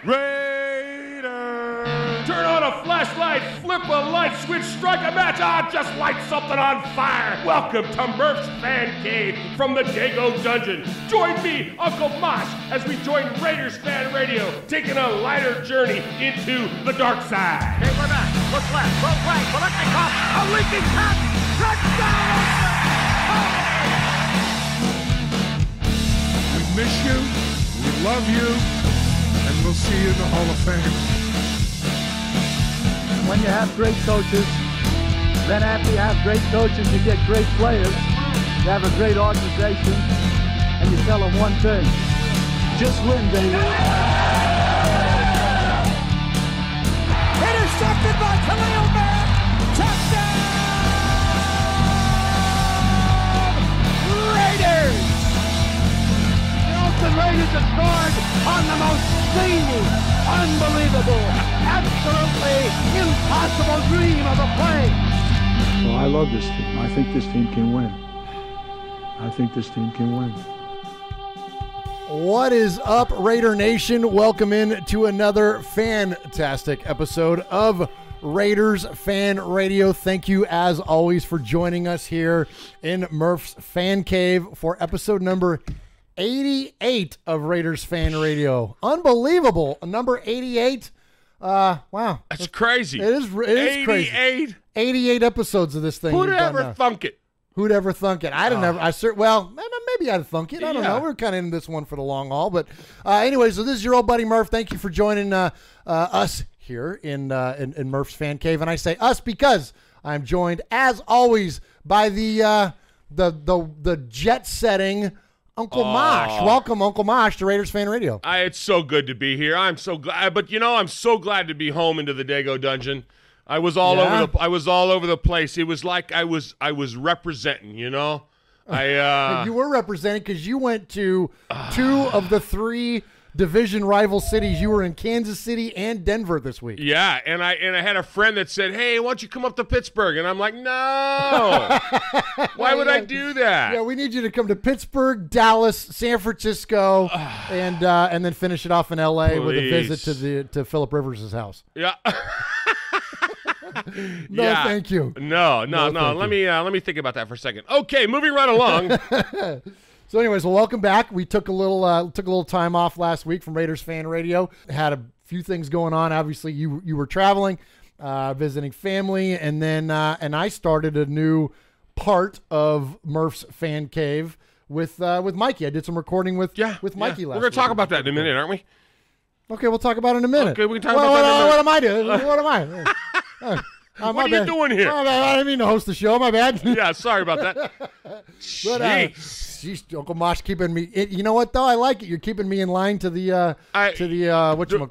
Raiders! Turn on a flashlight, flip a light switch, strike a match, just light something on fire. Welcome to Murph's Fan Cave from the Dago Dungeon. Join me, Uncle Mosh, as we join Raiders Fan Radio, taking a lighter journey into the dark side. Okay, we're back. Look left, look right, Bolitnikov, a leaking pass, touchdown! We miss you, we love you, and we'll see you in the Hall of Fame. When you have great coaches, then after you have great coaches, you get great players. You have a great organization, and you tell them one thing: just win, baby. Intercepted by Khalil Mack. Touchdown! Raiders! The Oakland Raiders have scored on the most zany, unbelievable, absolutely impossible dream of a play. Well, I love this team. I think this team can win. I think this team can win. What is up, Raider Nation? Welcome in to another fantastic episode of Raiders Fan Radio. Thank you, as always, for joining us here in Murph's Fan Cave for episode number 88 of Raiders Fan Radio. Unbelievable. Number 88. Wow. That's crazy. It is crazy. 88 episodes of this thing. Who'd ever thunk it? Who'd ever thunk it? I'd never. Well, maybe I'd thunk it. I don't know. We're kind of in this one for the long haul. But anyway, so this is your old buddy Murph. Thank you for joining us here in Murph's Fan Cave. And I say us because I'm joined, as always, by the jet-setting Uncle Mosh. Welcome, Uncle Mosh, to Raiders Fan Radio. It's so good to be here. I'm so glad. But I'm so glad to be home into the Dago Dungeon. I was all over the place. It was like I was representing. You were representing because you went to two of the three division rival cities. You were in Kansas City and Denver this week. Yeah, and I had a friend that said, "Hey, why don't you come up to Pittsburgh?" And I'm like, "No, why would I do that?" Yeah, we need you to come to Pittsburgh, Dallas, San Francisco, and then finish it off in L.A. with a visit to Philip Rivers' house. Yeah. Thank you. No. Let me think about that for a second. Okay, moving right along. So anyways, well, welcome back. We took a little time off last week from Raiders Fan Radio. Had a few things going on. Obviously, you were traveling, visiting family, and then and I started a new part of Murph's Fan Cave with Mikey. I did some recording with Mikey last week. We're going to talk about that in a minute, aren't we? Okay, we'll talk about it in a minute. Okay, we can talk about that in a minute. What am I doing? What am I? What are you doing here? I didn't mean to host the show. My bad. Yeah, sorry about that. Jeez, Uncle Mosh keeping me. You know what though? I like it. You're keeping me in line to the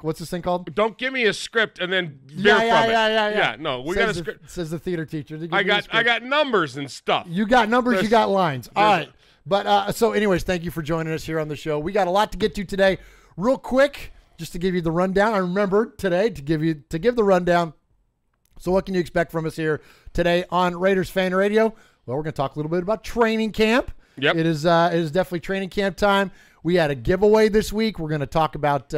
what's this thing called? Don't give me a script and then veer from it. Yeah. No, we got a script. Says the theater teacher. I got numbers and stuff. You got numbers. You got lines. All right. But so, anyways, thank you for joining us here on the show. We got a lot to get to today. Real quick, just to give you the rundown. I remembered today to give the rundown. So what can you expect from us here today on Raiders Fan Radio? Well, we're going to talk a little bit about training camp. Yep. It is definitely training camp time. We had a giveaway this week. We're going to talk about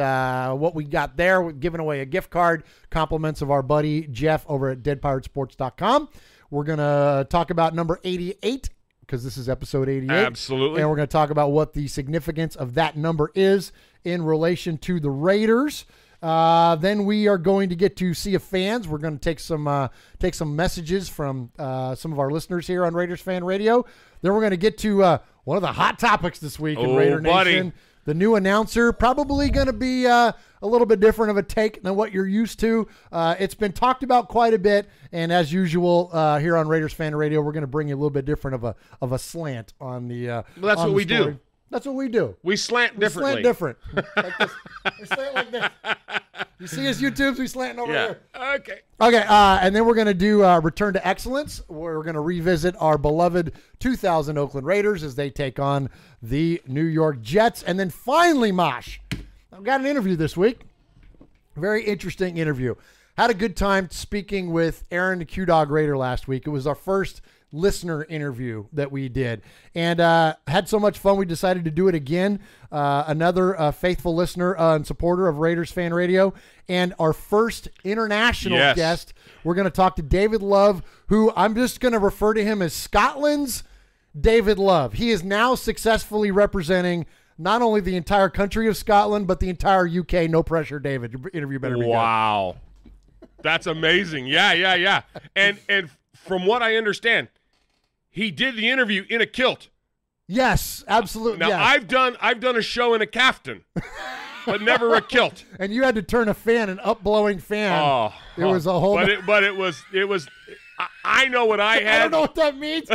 what we got there. We're giving away a gift card, compliments of our buddy Jeff over at deadpiratesports.com. We're going to talk about number 88 because this is episode 88. Absolutely. And we're going to talk about what the significance of that number is in relation to the Raiders. Then we are going to get to see if fans. We're going to take some messages from some of our listeners here on Raiders Fan Radio. Then we're going to get to one of the hot topics this week in Raider Nation. The new announcer, probably going to be a little bit different of a take than what you're used to. It's been talked about quite a bit, and as usual here on Raiders Fan Radio, we're going to bring you a little bit different of a slant on the. Well, that's what we do. That's what we do. We slant differently. We slant different. Like this. We slant like this. You see us YouTubes, we slanting over here. Okay. Okay, and then we're going to do Return to Excellence. We're going to revisit our beloved 2000 Oakland Raiders as they take on the New York Jets. And then finally, Mosh, I've got an interview this week. Very interesting interview. Had a good time speaking with Aaron the Q-Dog Raider last week. It was our first listener interview that we did, and had so much fun we decided to do it again. Another faithful listener and supporter of Raiders Fan Radio, and our first international guest. We're going to talk to David Love, who I'm just going to refer to him as Scotland's David Love. He is now successfully representing not only the entire country of Scotland, but the entire UK. No pressure, David. Your interview better be good. Wow. That's amazing. Yeah. And from what I understand, he did the interview in a kilt. Yes, absolutely. Now, yes. I've done a show in a caftan, but never a kilt. And you had to turn a fan, an up-blowing fan. It was a whole... But it was... I know what I had. I don't know what that means.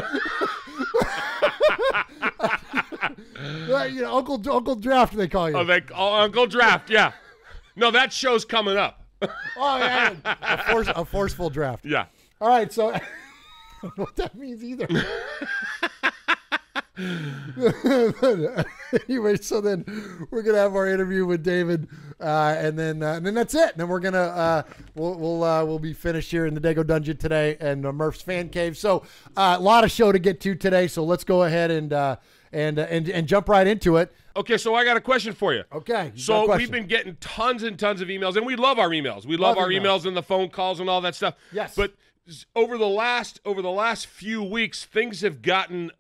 Uncle Draft, they call you. Uncle Draft, yeah. No, that show's coming up. Oh, yeah. A forceful draft. Yeah. All right, so I don't know what that means either. Anyway, so then we're gonna have our interview with David, and then that's it. And then we're gonna we'll be finished here in the Dago Dungeon today and Murph's Fan Cave. So a lot of show to get to today. So let's go ahead and jump right into it. Okay, so I got a question for you. Okay. So we've been getting tons and tons of emails, and we love our emails. We love our emails and the phone calls and all that stuff. Yes. But over the last few weeks, things have gotten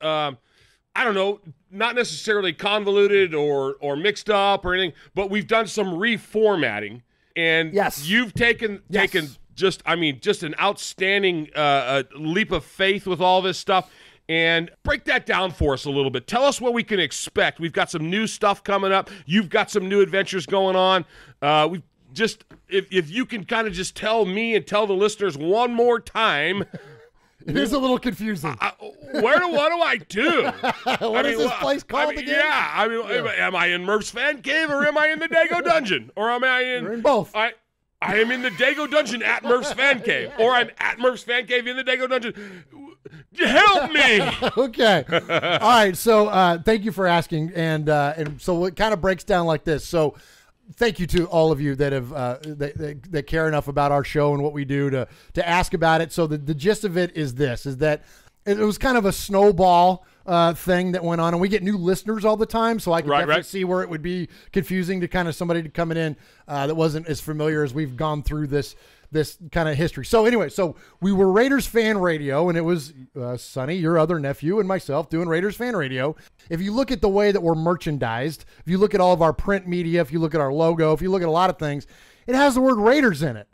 I don't know, not necessarily convoluted or mixed up or anything, but we've done some reformatting, and you've taken just an outstanding leap of faith with all this stuff. And break that down for us a little bit. Tell us what we can expect. We've got some new stuff coming up. You've got some new adventures going on. We've just if you can kind of just tell me and tell the listeners one more time. It is a little confusing. What do I do? What is this place called again? Yeah, am I in Murph's Fan Cave or am I in the Dago Dungeon? Or am I in... You're in both. I am in the Dago Dungeon at Murph's Fan Cave. Or I'm at Murph's Fan Cave in the Dago Dungeon. Help me! Okay. All right, so thank you for asking. And so it kind of breaks down like this. So thank you to all of you that have that care enough about our show and what we do to ask about it. So the gist of it is this, is that it was kind of a snowball thing that went on, and we get new listeners all the time, so I can definitely see where it would be confusing to kind of somebody coming in that wasn't as familiar as we've gone through this kind of history. So anyway, so we were Raiders Fan Radio, and it was Sonny, your other nephew, and myself doing Raiders Fan Radio. If you look at the way that we're merchandised, if you look at all of our print media, if you look at our logo, if you look at a lot of things, it has the word Raiders in it.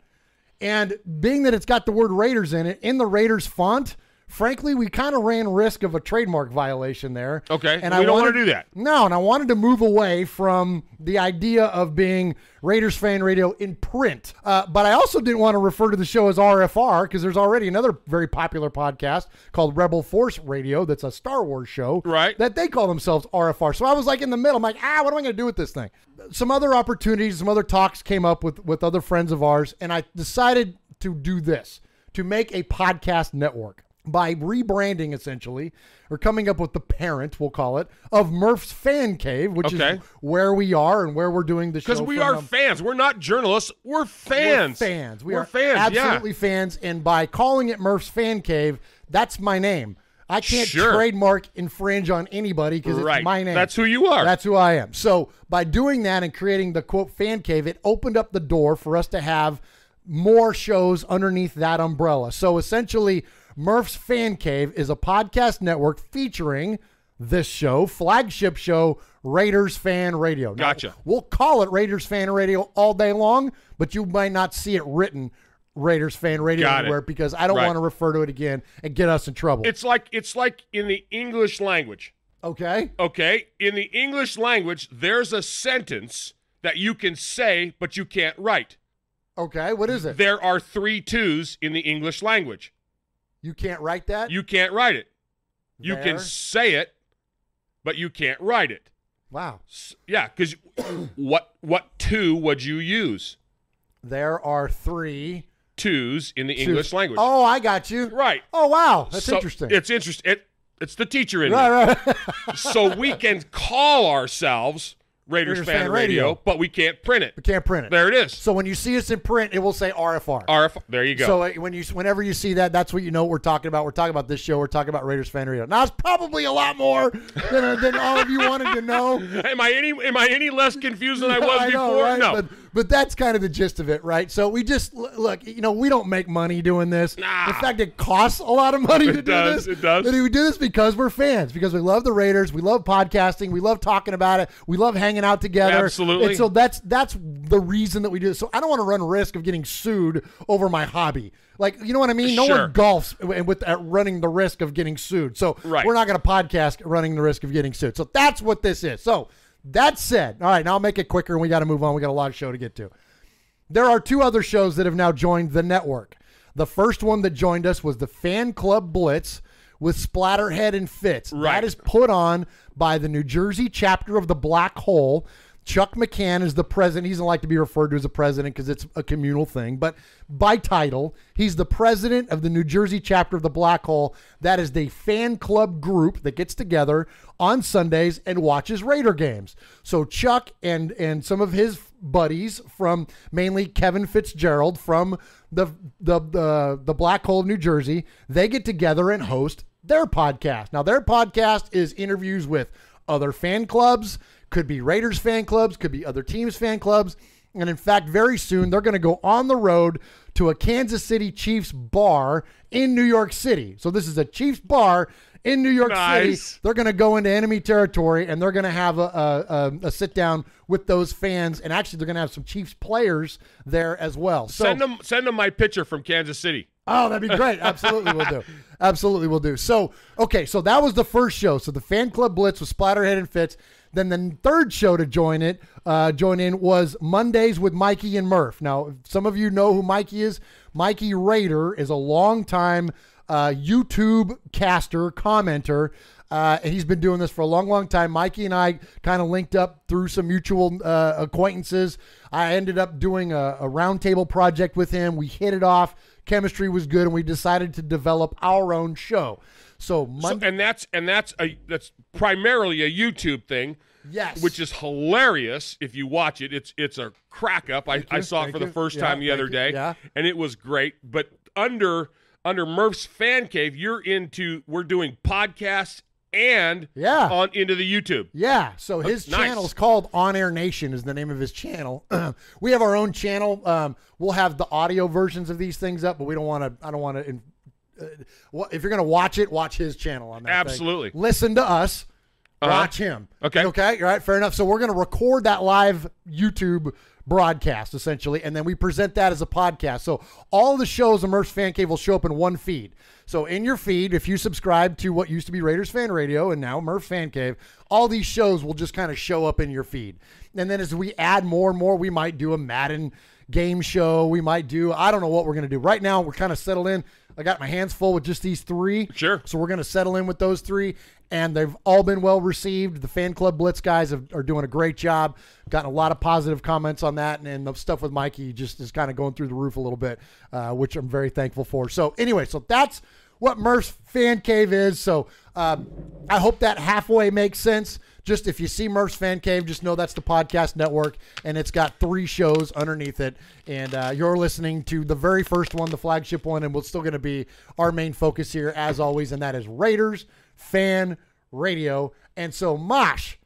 And being that it's got the word Raiders in it, in the Raiders font, frankly, we kind of ran risk of a trademark violation there. Okay, and we don't want to do that. No, and I wanted to move away from the idea of being Raiders Fan Radio in print. But I also didn't want to refer to the show as RFR because there's already another very popular podcast called Rebel Force Radio that's a Star Wars show that they call themselves RFR. So I was like in the middle. I'm like, what am I going to do with this thing? Some other opportunities, some other talks came up with other friends of ours, and I decided to do this, to make a podcast network. By rebranding, essentially, or coming up with the parent, we'll call it, of Murph's Fan Cave, which is where we are and where we're doing the show. Because we are fans. We're not journalists. We're fans. We're fans. We're fans, absolutely fans. And by calling it Murph's Fan Cave, that's my name. I can't trademark infringe on anybody because it's my name. That's who you are. That's who I am. So by doing that and creating the, quote, Fan Cave, it opened up the door for us to have more shows underneath that umbrella. So essentially, Murph's Fan Cave is a podcast network featuring this show, flagship show, Raiders Fan Radio. Now, gotcha. We'll call it Raiders Fan Radio all day long, but you might not see it written Raiders Fan Radio anywhere because I don't want to refer to it again and get us in trouble. It's like in the English language. Okay. Okay. In the English language, there's a sentence that you can say, but you can't write. Okay. What is it? There are 3 twos in the English language. You can't write that? You can't write it. You can say it, but you can't write it. Wow. Yeah, because what 2 would you use? There are 3 twos in the English language. Oh, I got you. Right. Oh, wow. That's interesting. It's interesting. It's the teacher in me. Right. So we can call ourselves Raiders Fan Radio, but we can't print it. We can't print it. There it is. So when you see us in print, it will say RFR. RFR. There you go. So whenever you see that, that's what you know what we're talking about. We're talking about this show. We're talking about Raiders Fan Radio. Now, it's probably a lot more than all of you wanted to know. Am I any less confused than I was before? Right? No. But that's kind of the gist of it, right? So we just, look, we don't make money doing this. Nah. In fact, it costs a lot of money to do this. It does. But we do this because we're fans, because we love the Raiders. We love podcasting. We love talking about it. We love hanging out together. Absolutely. And so that's the reason that we do this. So I don't want to run risk of getting sued over my hobby. Like, you know what I mean? No one golfs with running the risk of getting sued. So we're not going to podcast running the risk of getting sued. So that's what this is. So that said, all right, now I'll make it quicker and we got to move on. We got a lot of show to get to. There are 2 other shows that have now joined the network. The first one that joined us was the Fan Club Blitz with Splatterhead and Fitz. Right. That is put on by the New Jersey chapter of the Black Hole. Chuck McCann is the president. He doesn't like to be referred to as a president because it's a communal thing. But by title, he's the president of the New Jersey chapter of the Black Hole. That is the fan club group that gets together on Sundays and watches Raider games. So Chuck and some of his buddies from mainly Kevin Fitzgerald from the Black Hole of New Jersey, they get together and host their podcast. Now, their podcast is interviews with other fan clubs. Could be Raiders fan clubs, could be other teams' fan clubs. And in fact, very soon, they're going to go on the road to a Kansas City Chiefs bar in New York City. So this is a Chiefs bar in New York City. They're going to go into enemy territory, and they're going to have a sit-down with those fans. And actually, they're going to have some Chiefs players there as well. So send them my picture from Kansas City. Oh, that'd be great. Absolutely will do. Absolutely will do. So, okay, so that was the first show. So the Fan Club Blitz with Splatterhead and Fitz. Then the third show to join in was Mondays with Mikey and Murph. Now, some of you know who Mikey is. Mikey Raider is a longtime YouTube caster, commenter, and he's been doing this for a long, long time. Mikey and I kind of linked up through some mutual acquaintances. I ended up doing a roundtable project with him. We hit it off. Chemistry was good, and we decided to develop our own show. So that's primarily a YouTube thing. Yes. Which is hilarious if you watch it. It's a crack up. I saw it for the first time the other day. Yeah. And it was great. But under Murph's Fan Cave, we're doing podcasts and into the YouTube. Yeah. So his channel's called On Air Nation is the name of his channel. We have our own channel. We'll have the audio versions of these things up, but I don't want to if you're going to watch it, watch his channel on that. Absolutely. Listen to us. Watch him. Okay. All right. Fair enough. So we're going to record that live YouTube broadcast, essentially, and then we present that as a podcast. So all the shows of Murph's Fan Cave will show up in one feed. So in your feed, if you subscribe to what used to be Raiders Fan Radio and now Murph's Fan Cave, all these shows will just kind of show up in your feed. And then as we add more and more, we might do a Madden game show. We might do, I don't know what we're going to do. Right now, we're kind of settled in. I got my hands full with just these 3. Sure. So we're going to settle in with those 3, and they've all been well received. The Fan Club Blitz guys are doing a great job. Gotten a lot of positive comments on that, and the stuff with Mikey just is kind of going through the roof a little bit, which I'm very thankful for. So anyway, so that's what Murph's Fan Cave is. So I hope that halfway makes sense. Just if you see Murph's Fan Cave, just know that's the podcast network, and it's got 3 shows underneath it. And you're listening to the very first one, the flagship one, and we're still going to be our main focus here, as always, and that is Raiders Fan Radio. And so, Mosh,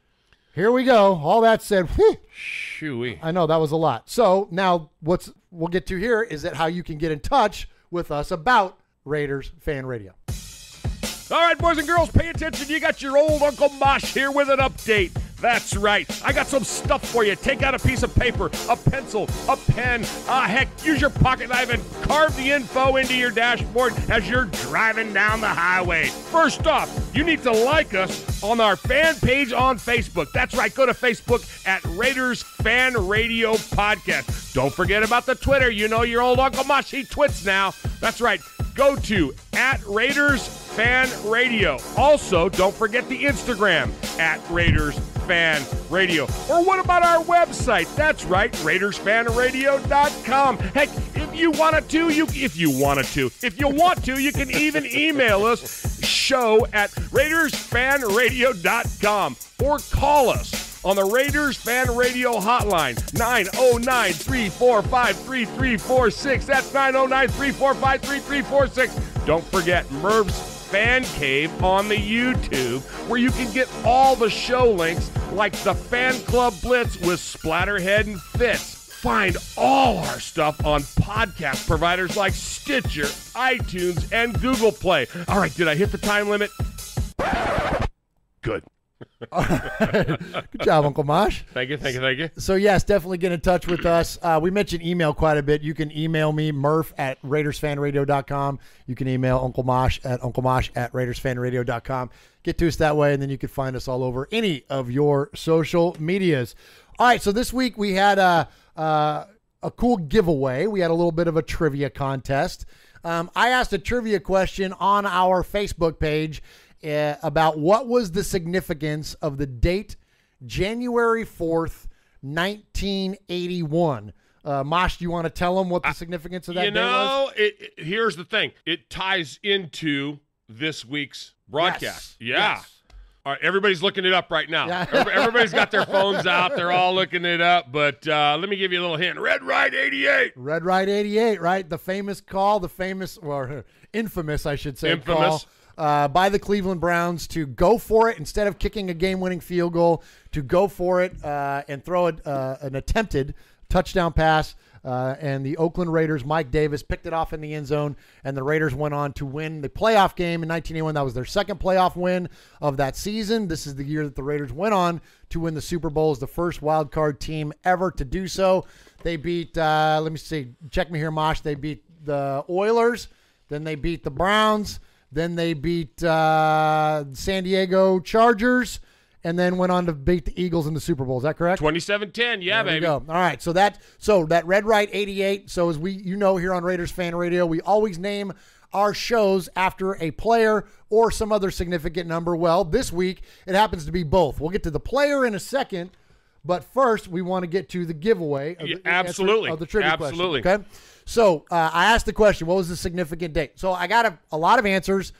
here we go. All that said, whew, shooey. I know that was a lot. So now we'll get to here is that how you can get in touch with us about Raiders Fan Radio. All right, boys and girls, pay attention. You got your old Uncle Mosh here with an update. That's right. I got some stuff for you. Take out a piece of paper, a pencil, a pen. Heck, use your pocket knife and carve the info into your dashboard as you're driving down the highway. First off, you need to like us on our fan page on Facebook. That's right. Go to Facebook at Raiders Fan Radio Podcast. Don't forget about the Twitter. You know your old Uncle Mosh, he twits now. That's right. Go to at Raiders Fan Radio. Also, don't forget the Instagram at Raiders Fan Radio. Or what about our website? That's right, RaidersFanRadio.com. Heck, if you want to, you can even email us, show at RaidersFanRadio.com, or call us on the Raiders Fan Radio hotline, 909-345-3346. That's 909-345-3346. Don't forget Merv's Fan Cave on the YouTube, where you can get all the show links like the Fan Club Blitz with Splatterhead and Fitz. Find all our stuff on podcast providers like Stitcher, iTunes, and Google Play. All right, did I hit the time limit? Good. All right. Good job, Uncle Mosh. Thank you. So, yes, definitely get in touch with us. We mentioned email quite a bit. You can email me, murph@RaidersFanRadio.com. You can email Uncle Mosh at UncleMosh@RaidersFanRadio.com. Get to us that way, and then you can find us all over any of your social medias. All right, so this week we had a cool giveaway. We had a little bit of a trivia contest. I asked a trivia question on our Facebook page about what was the significance of the date January 4th, 1981. Mosh, do you want to tell them what the significance of that date was? Here's the thing. It ties into this week's broadcast. Yes. Yeah. Yes. All right, everybody's looking it up right now. Yeah. Everybody's got their phones out. They're all looking it up. But let me give you a little hint. Red Right 88. Red Right 88, right? The famous call, or infamous, I should say, infamous call by the Cleveland Browns to go for it instead of kicking a game-winning field goal, to go for it and throw an attempted touchdown pass. And the Oakland Raiders, Mike Davis, picked it off in the end zone, and the Raiders went on to win the playoff game in 1981. That was their second playoff win of that season. This is the year that the Raiders went on to win the Super Bowl as the first wild card team ever to do so. They beat, let me see, check me here, Mosh. They beat the Oilers, then they beat the Browns, then they beat San Diego Chargers, and then went on to beat the Eagles in the Super Bowl. Is that correct? 27-10, yeah, there baby. Go. All right, so that Red Right 88. So as here on Raiders Fan Radio, we always name our shows after a player or some other significant number. Well, this week it happens to be both. We'll get to the player in a second, but first we want to get to the giveaway of absolutely of the trivia absolutely question. Okay. So I asked the question, what was the significant date? So I got a lot of answers.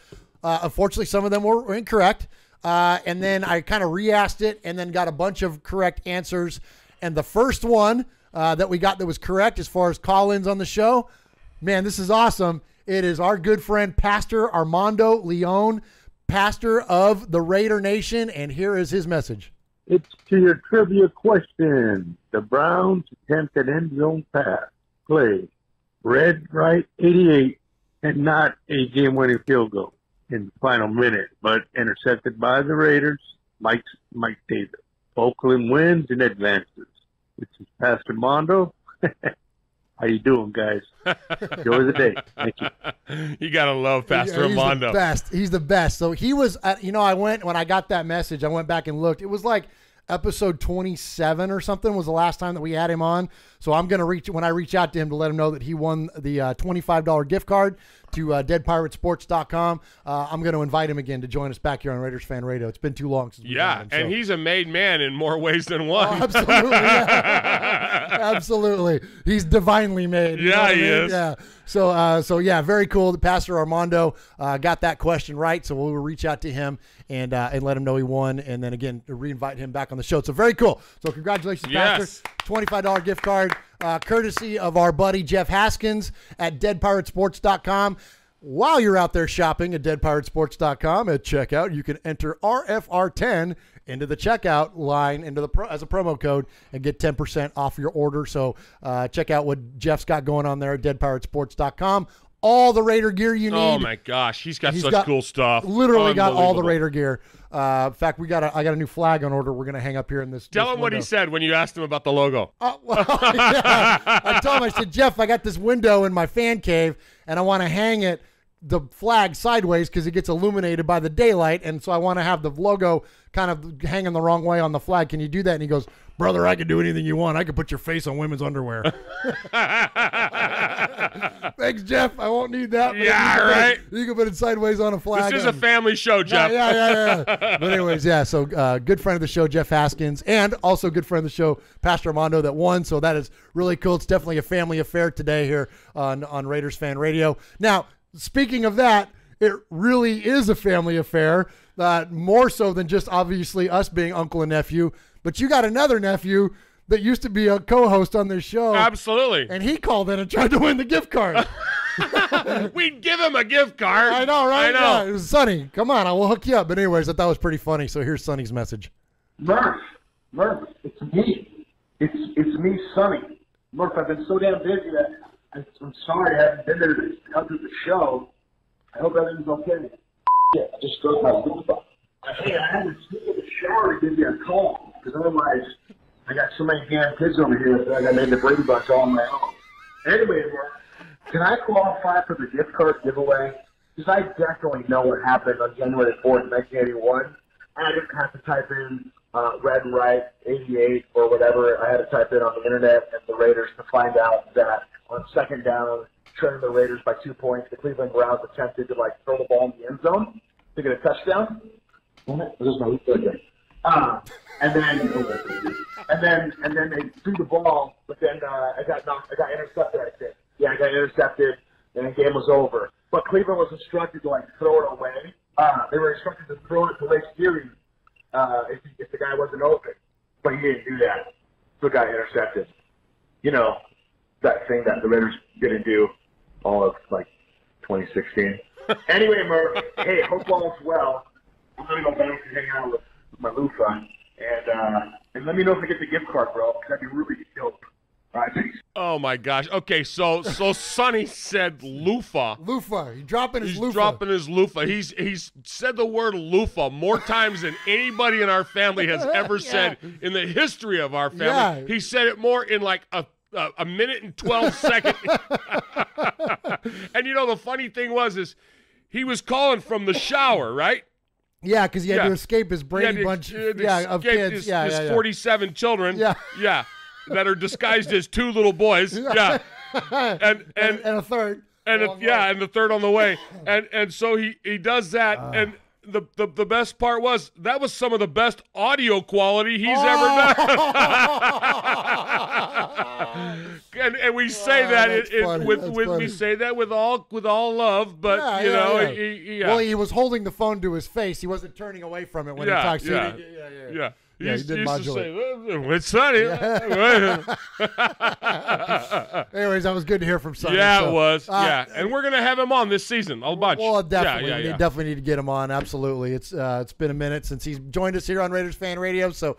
Unfortunately, some of them were incorrect. And then I kind of re-asked it and then got a bunch of correct answers. And the first one that we got that was correct as far as call-ins on the show, man, this is awesome. It is our good friend, Pastor Armando Leon, pastor of the Raider Nation. And here is his message. It's to your trivia question. The Browns attempted end zone pass play. Red Right 88 and not a game-winning field goal in the final minute, but intercepted by the Raiders, Mike Davis. Oakland wins and advances. This is Pastor Mondo. How you doing, guys? Enjoy the day. Thank you. You got to love Pastor Mondo. He's the best. So he was, when I got that message, I went back and looked. It was like episode 27 or something was the last time that we had him on. So I'm going to when I reach out to him to let him know that he won the $25 gift card to deadpiratesports.com. I'm going to invite him again to join us back here on Raiders Fan Radio. It's been too long since we've done him, and he's a made man in more ways than one. Oh, absolutely. Yeah. Absolutely. He's divinely made. Yeah, he is. Yeah. So yeah, very cool. Pastor Armando got that question right, so we'll reach out to him and let him know he won, and then again re-invite him back on the show. So very cool. So congratulations, Pastor. $25 gift card, courtesy of our buddy Jeff Haskins at deadpiratesports.com. While you're out there shopping at deadpiratesports.com at checkout, you can enter RFR10 into the checkout line as a promo code and get 10% off your order. So check out what Jeff's got going on there at deadpiratesports.com. All the Raider gear you need. Oh my gosh, he's got such cool stuff. Literally got all the Raider gear. In fact, I got a new flag on order. We're gonna hang up here in this. Tell him what he said when you asked him about the logo. Yeah. I told him, I said, Jeff, I got this window in my fan cave, and I want to hang the flag sideways because it gets illuminated by the daylight, and so I want to have the logo kind of hanging the wrong way on the flag. Can you do that? And he goes, brother, I can do anything you want. I can put your face on women's underwear. Thanks, Jeff. I won't need that. Yeah, right. You can put it sideways on a flag. This is a family show, Jeff. Yeah. But anyways, yeah, so good friend of the show, Jeff Haskins, and also good friend of the show, Pastor Armando, that won. So that is really cool. It's definitely a family affair today here on Raiders Fan Radio. Now, speaking of that, it really is a family affair, more so than just obviously us being uncle and nephew. But you got another nephew that used to be a co-host on this show. Absolutely. And he called in and tried to win the gift card. We'd give him a gift card. I know, right? I know. Yeah, it was Sonny. Come on, I will hook you up. But anyways, I thought it was pretty funny. So here's Sonny's message. Murph, it's me. It's me, Sonny. Murph, I've been so damn busy that I'm sorry I haven't been there to come to the show. I hope everything's okay. Yeah, I just broke my loofah. Hey, I had to sneak in the shower to give you a call, because otherwise I got so many damn kids over here that I got made the Brady Bunch all on my own. Anyway, can I qualify for the gift card giveaway? Because I definitely know what happened on January 4th, 1981. I didn't have to type in Red and Right 88 or whatever. I had to type in on the internet and the Raiders to find out that on second down, trailing the Raiders by 2 points, the Cleveland Browns attempted to throw the ball in the end zone to get a touchdown. And then they threw the ball, but then I got intercepted, I think. Yeah, I got intercepted, and the game was over. But Cleveland was instructed to throw it away. They were instructed to throw it to Lake Erie if the guy wasn't open, but he didn't do that. So it got intercepted. You know, that thing that the Raiders didn't do all of 2016. Anyway, Murph, hey, hope all is well. I'm gonna go back and hang out with my loofah, and let me know if I get the gift card, bro, because that'd be really dope. All right, thanks. Oh my gosh. Okay, so Sonny said loofah. Loofah. He's dropping his loofah. He's dropping his loofah. He's said the word loofah more times than anybody in our family has ever said in the history of our family. Yeah. He said it more in a minute and 12 seconds. And the funny thing was he was calling from the shower, right? Yeah, because he had to escape his Brady Bunch of kids. His 47 children. Yeah. That are disguised as two little boys. Yeah. And a third. And the third on the way. And so he does that. And the best part was that was some of the best audio quality he's ever done. and we say we say that with all love, but he was holding the phone to his face. He wasn't turning away from it when he talks. Yeah. He used to say, it's Sonny. Anyways, that was good to hear from Sonny. Yeah, it was. And we're going to have him on this season a bunch. Well, definitely. We definitely need to get him on. Absolutely. It's been a minute since he's joined us here on Raiders Fan Radio, so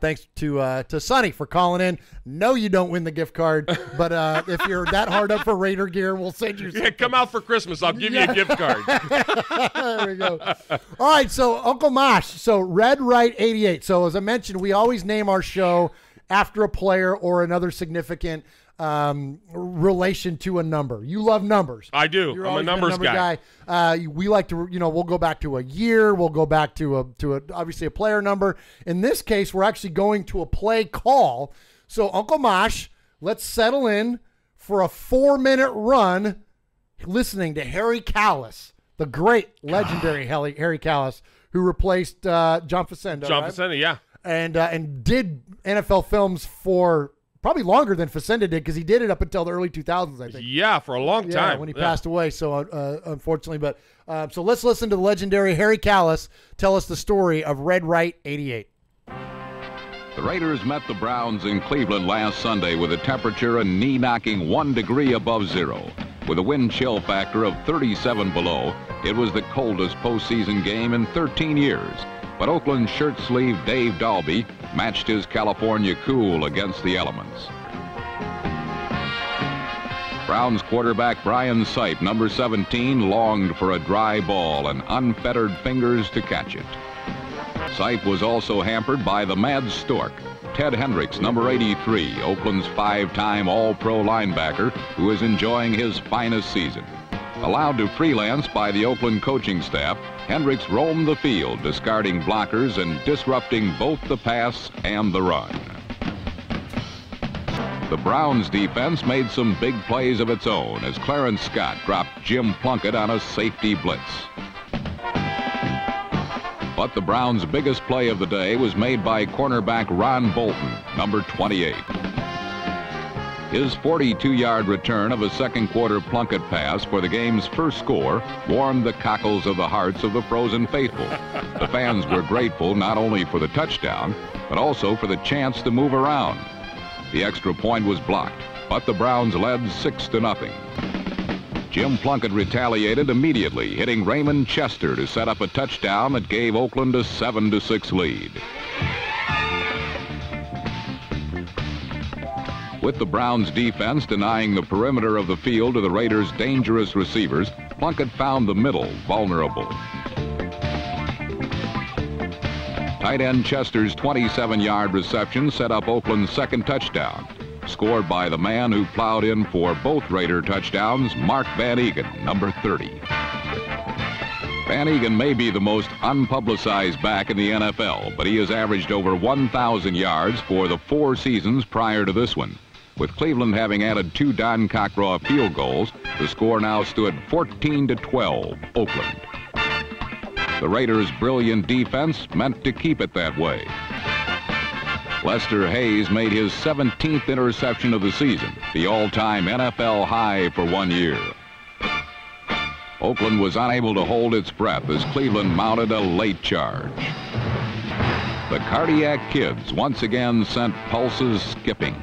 thanks to Sonny for calling in. No, you don't win the gift card, but if you're that hard up for Raider gear, we'll send you something. Yeah, come out for Christmas. I'll give you a gift card. There we go. All right, so Uncle Mosh, so Red Right 88. So as I mentioned, we always name our show after a player or another significant relation to a number. You love numbers. I do. I'm a numbers guy. We like to, we'll go back to a year. We'll go back to obviously a player number. In this case, we're actually going to a play call. So Uncle Mosh, let's settle in for a 4-minute run listening to Harry Callis, the great, legendary Harry Callis, who replaced John Facenda. John Facenda, yeah. And did NFL films for probably longer than Facenda did, because he did it up until the early 2000s, I think. Yeah, for a long time. When he passed away, so unfortunately. But so let's listen to the legendary Harry Callis tell us the story of Red Right 88. The Raiders met the Browns in Cleveland last Sunday with a temperature a knee-knocking 1 degree above zero. With a wind chill factor of 37 below, it was the coldest postseason game in 13 years. But Oakland shirt sleeve Dave Dalby matched his California cool against the elements. Browns quarterback Brian Sipe, number 17, longed for a dry ball and unfettered fingers to catch it. Sipe was also hampered by the Mad Stork, Ted Hendricks, number 83, Oakland's 5-time All-Pro linebacker, who is enjoying his finest season. Allowed to freelance by the Oakland coaching staff, Hendricks roamed the field, discarding blockers and disrupting both the pass and the run. The Browns defense made some big plays of its own as Clarence Scott dropped Jim Plunkett on a safety blitz. But the Browns' biggest play of the day was made by cornerback Ron Bolton, number 28. His 42-yard return of a second-quarter Plunkett pass for the game's first score warmed the cockles of the hearts of the frozen faithful. The fans were grateful not only for the touchdown, but also for the chance to move around. The extra point was blocked, but the Browns led 6-0. Jim Plunkett retaliated immediately, hitting Raymond Chester to set up a touchdown that gave Oakland a 7-6 lead. With the Browns' defense denying the perimeter of the field to the Raiders' dangerous receivers, Plunkett found the middle vulnerable. Tight end Chester's 27-yard reception set up Oakland's second touchdown, scored by the man who plowed in for both Raider touchdowns, Mark Van Egan, number 30. Van Egan may be the most unpublicized back in the NFL, but he has averaged over 1,000 yards for the 4 seasons prior to this one. With Cleveland having added 2 Don Cockraw field goals, the score now stood 14-12, Oakland. The Raiders' brilliant defense meant to keep it that way. Lester Hayes made his 17th interception of the season, the all-time NFL high for 1 year. Oakland was unable to hold its breath as Cleveland mounted a late charge. The Cardiac Kids once again sent pulses skipping.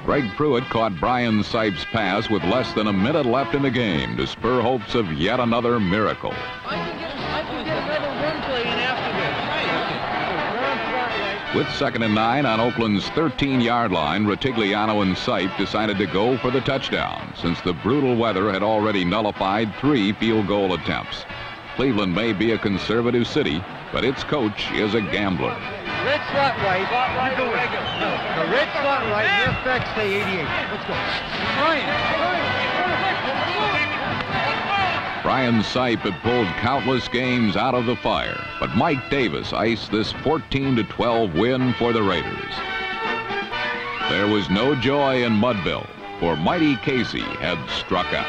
Greg Pruitt caught Brian Sipes' pass with less than a minute left in the game to spur hopes of yet another miracle. I can get another run play in after this. With 2nd and 9 on Oakland's 13-yard line, Ratigliano and Sipe decided to go for the touchdown since the brutal weather had already nullified 3 field goal attempts. Cleveland may be a conservative city, but its coach is a gambler. Red slot right. The red slot right. Your effects say 88. Let's go. Brian Sipe had pulled countless games out of the fire, but Mike Davis iced this 14-12 win for the Raiders. There was no joy in Mudville, for Mighty Casey had struck out.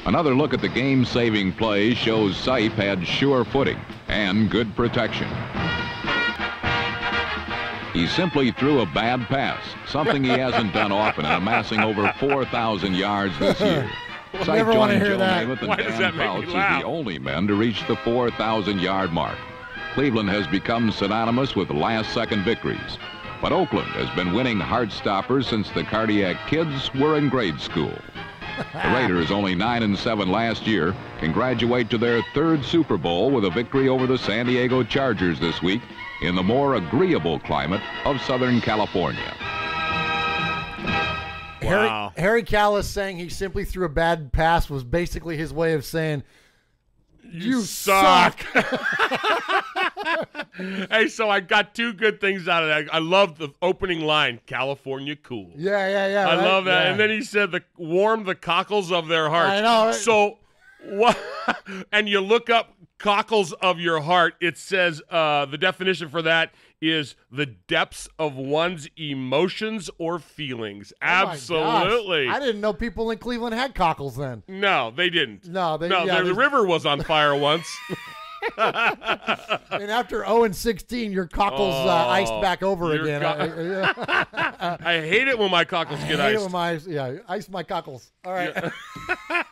Another look at the game-saving play shows Sipe had sure footing and good protection. He simply threw a bad pass, something he hasn't done often in amassing over 4,000 yards this year. We'll never want to hear that. Why does that make me laugh? Is the only men to reach the 4,000-yard mark. Cleveland has become synonymous with last-second victories. But Oakland has been winning heart-stoppers since the Cardiac Kids were in grade school. The Raiders, only 9-7 last year, can graduate to their 3rd Super Bowl with a victory over the San Diego Chargers this week in the more agreeable climate of Southern California. Wow. Harry Callis saying he simply threw a bad pass was basically his way of saying, you suck. Hey, so I got 2 good things out of that. I love the opening line, California cool. Yeah. I love that. Yeah. And then he said, warm the cockles of their hearts. I know. Right? So, what? And you look up cockles of your heart, it says the definition for that is the depths of one's emotions or feelings. Oh absolutely. I didn't know people in Cleveland had cockles then. No, they didn't. No, the river was on fire once. And after 0-16, your cockles iced back over again. I hate it when my cockles get iced. I hate it when ice my cockles. All right. Yeah.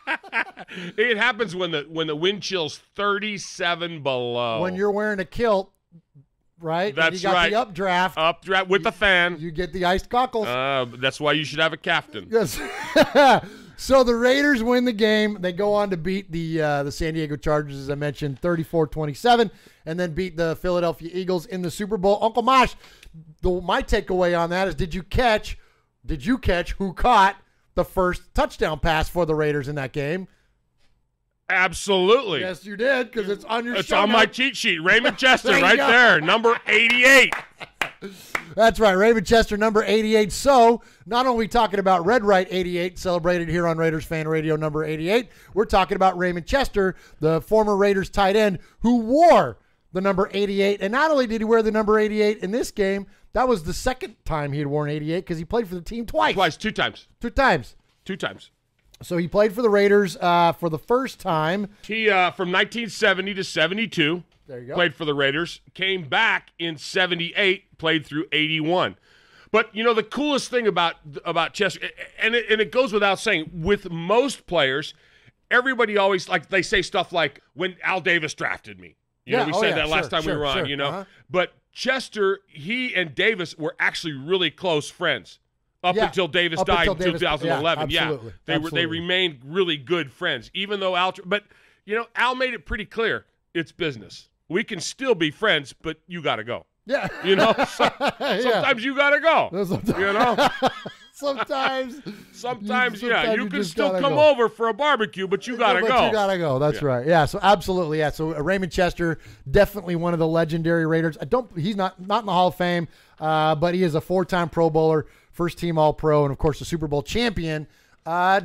It happens when the wind chill's 37 below. When you're wearing a kilt, right? That's and you got right. The updraft. Updraft with the fan. You get the iced cockles. That's why you should have a captain. Yes. So the Raiders win the game. They go on to beat the San Diego Chargers, as I mentioned, 34-27, and then beat the Philadelphia Eagles in the Super Bowl. Uncle Mosh, my takeaway on that is did you catch who caught the first touchdown pass for the Raiders in that game? Absolutely. Yes, you did, because it's on your It's on my cheat sheet. Raymond Chester right there, number 88. That's right, Raymond Chester, number 88. So, not only talking about Red Right 88, celebrated here on Raiders Fan Radio number 88, we're talking about Raymond Chester, the former Raiders tight end who wore the number 88. And not only did he wear the number 88 in this game, that was the second time he had worn 88 because he played for the team twice. 2 times. 2 times. 2 times. So he played for the Raiders for the first time. He from 1970 to 72. There you go. Played for the Raiders. Came back in 78. Played through 81. But you know the coolest thing about Chester, and it goes without saying, with most players, everybody always they say stuff like when Al Davis drafted me. You know, we said that last time we were on, you know. But Chester, he and Davis were actually really close friends up until Davis died in 2011. They remained really good friends, even though Al. But you know, Al made it pretty clear it's business. We can still be friends, but you got to go. Yeah, you know, sometimes you got to go. You know, sometimes you can still come over for a barbecue, but you got to go. You got to go. That's right. Yeah. So absolutely. Yeah. So Raymond Chester, definitely one of the legendary Raiders. He's not in the Hall of Fame, but he is a 4-time Pro Bowler, first team All-Pro, and of course the Super Bowl champion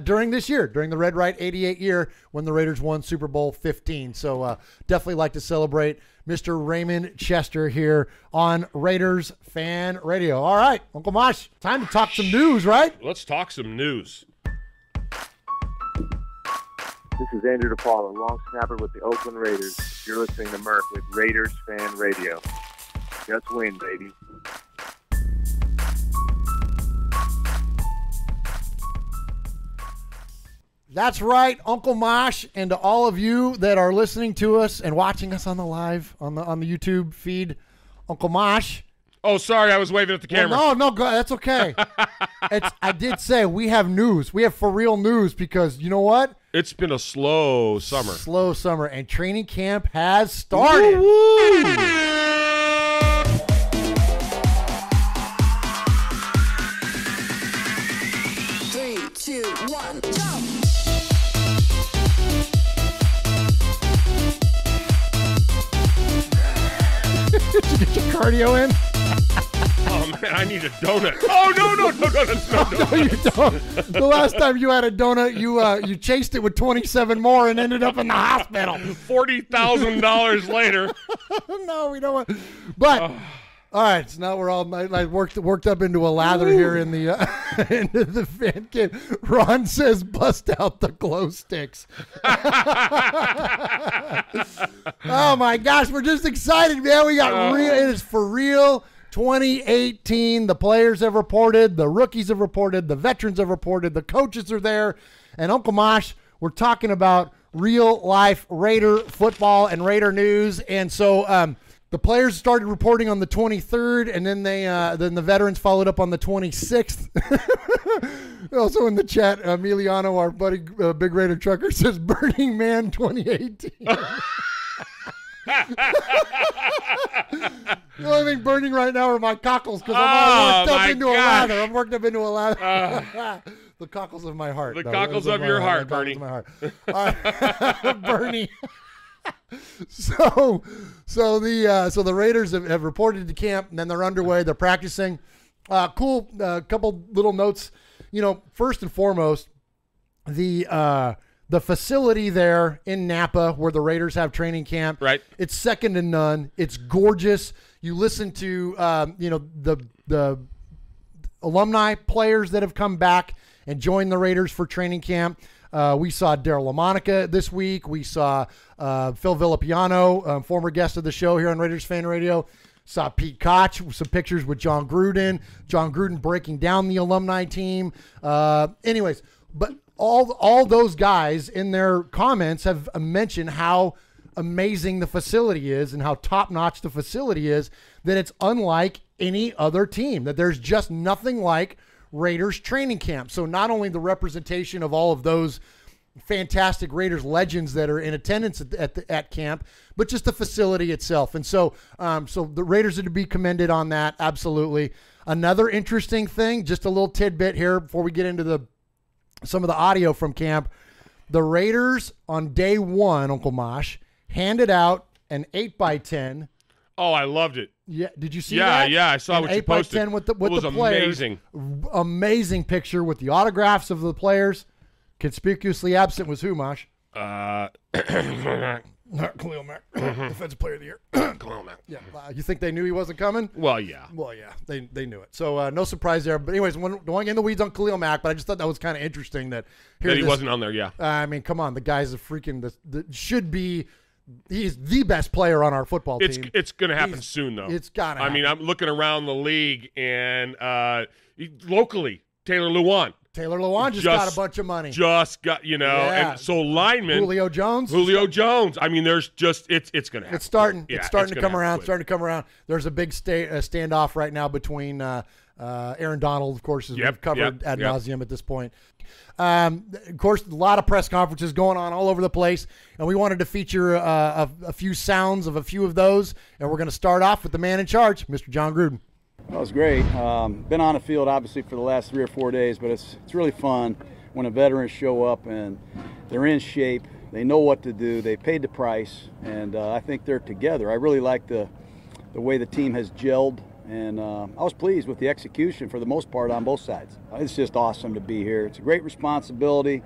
during this year, during the Red Right 88 year when the Raiders won Super Bowl 15. So definitely like to celebrate Mr. Raymond Chester here on Raiders Fan Radio. All right, Uncle Mosh, time to talk some news, right? Let's talk some news. This is Andrew DePaula, long snapper with the Oakland Raiders. You're listening to Murph with Raiders Fan Radio. Just win, baby. That's right, Uncle Mosh, and to all of you that are listening to us and watching us on the live on the YouTube feed, Uncle Mosh. Oh, sorry, I was waving at the camera. Well, no, that's okay. I did say we have news. We have for real news because you know what? It's been a slow summer. Slow summer, and training camp has started. Woo-woo! 3, 2, 1, jump! Did you get your cardio in? Oh, man, I need a donut. Oh, no, you don't. The last time you had a donut, you chased it with 27 more and ended up in the hospital. $40,000 later. No, we don't want. But all right, so now we're all worked up into a lather here in the into the fan kit. Ron says, "Bust out the glow sticks." Oh my gosh, we're just excited, man. We got real. It is for real. 2018. The players have reported. The rookies have reported. The veterans have reported. The coaches are there. And Uncle Mosh, we're talking about real life Raider football and Raider news. And so the players started reporting on the 23rd, and then then the veterans followed up on the 26th. Also in the chat, Emiliano, our buddy, Big Raider Trucker, says Burning Man 2018. The only thing burning right now are my cockles because I'm all worked up into a lather. I'm worked up into a lather. The cockles of my heart. The cockles of your heart, Bernie. Bernie. So the Raiders have reported to camp, and then they're underway. They're practicing. Cool. Couple little notes. You know, first and foremost, the facility there in Napa where the Raiders have training camp. Right. It's second to none. It's gorgeous. You listen to the alumni players that have come back and joined the Raiders for training camp. We saw Daryl LaMonica this week. We saw Phil Villapiano, former guest of the show here on Raiders Fan Radio. Saw Pete Koch with some pictures with John Gruden. John Gruden breaking down the alumni team. Anyways, but all those guys in their comments have mentioned how amazing the facility is and how top-notch the facility is, that it's unlike any other team, that there's just nothing like Raiders training camp. So not only the representation of all of those fantastic Raiders legends that are in attendance at camp, but just the facility itself. And so the Raiders are to be commended on that, absolutely. Another interesting thing, just a little tidbit here before we get into some of the audio from camp. The Raiders on day one, Uncle Mosh, handed out an 8x10. Oh, I loved it. Yeah, did you see that? Yeah, I saw what you posted. 8x10 with the players. It was amazing. Amazing picture with the autographs of the players. Conspicuously absent was who, Mosh? Khalil Mack, Defensive Player of the Year. Khalil Mack. Yeah, you think they knew he wasn't coming? Well, yeah. They knew it. So no surprise there. But anyways, going in the weeds on Khalil Mack, but I just thought that was kind of interesting that he wasn't on there. Yeah. I mean, come on, the guy's a freaking should be. He's the best player on our football team. It's going to happen soon, though. It's got to happen. I mean, I'm looking around the league, and locally, Taylor Lewan Taylor Lewan just got a bunch of money. Just got, and so linemen. Julio Jones. I mean, there's just it's going to happen. It's starting to come around. Starting to come around. There's a big standoff right now between Aaron Donald, of course, as we've covered ad nauseum at this point. Of course, a lot of press conferences going on all over the place, and we wanted to feature a few sounds of a few of those, and we're going to start off with the man in charge, Mr. John Gruden. That was great. Been on the field, obviously, for the last 3 or 4 days, but it's really fun when the veterans show up and they're in shape. They know what to do. They paid the price, and I think they're together. I really like the way the team has gelled, and I was pleased with the execution for the most part on both sides. It's just awesome to be here. It's a great responsibility.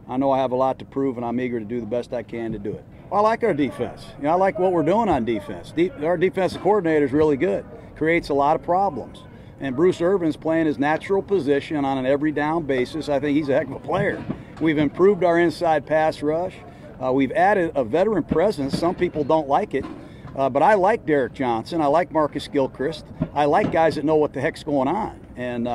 I know I have a lot to prove, and I'm eager to do the best I can to do it. I like our defense. I like what we're doing on defense. Our defensive coordinator is really good. Creates a lot of problems. And Bruce Irvin's playing his natural position on an every down basis. I think he's a heck of a player. We've improved our inside pass rush. We've added a veteran presence. Some people don't like it. But I like Derek Johnson. I like Marcus Gilchrist. I like guys that know what the heck's going on. And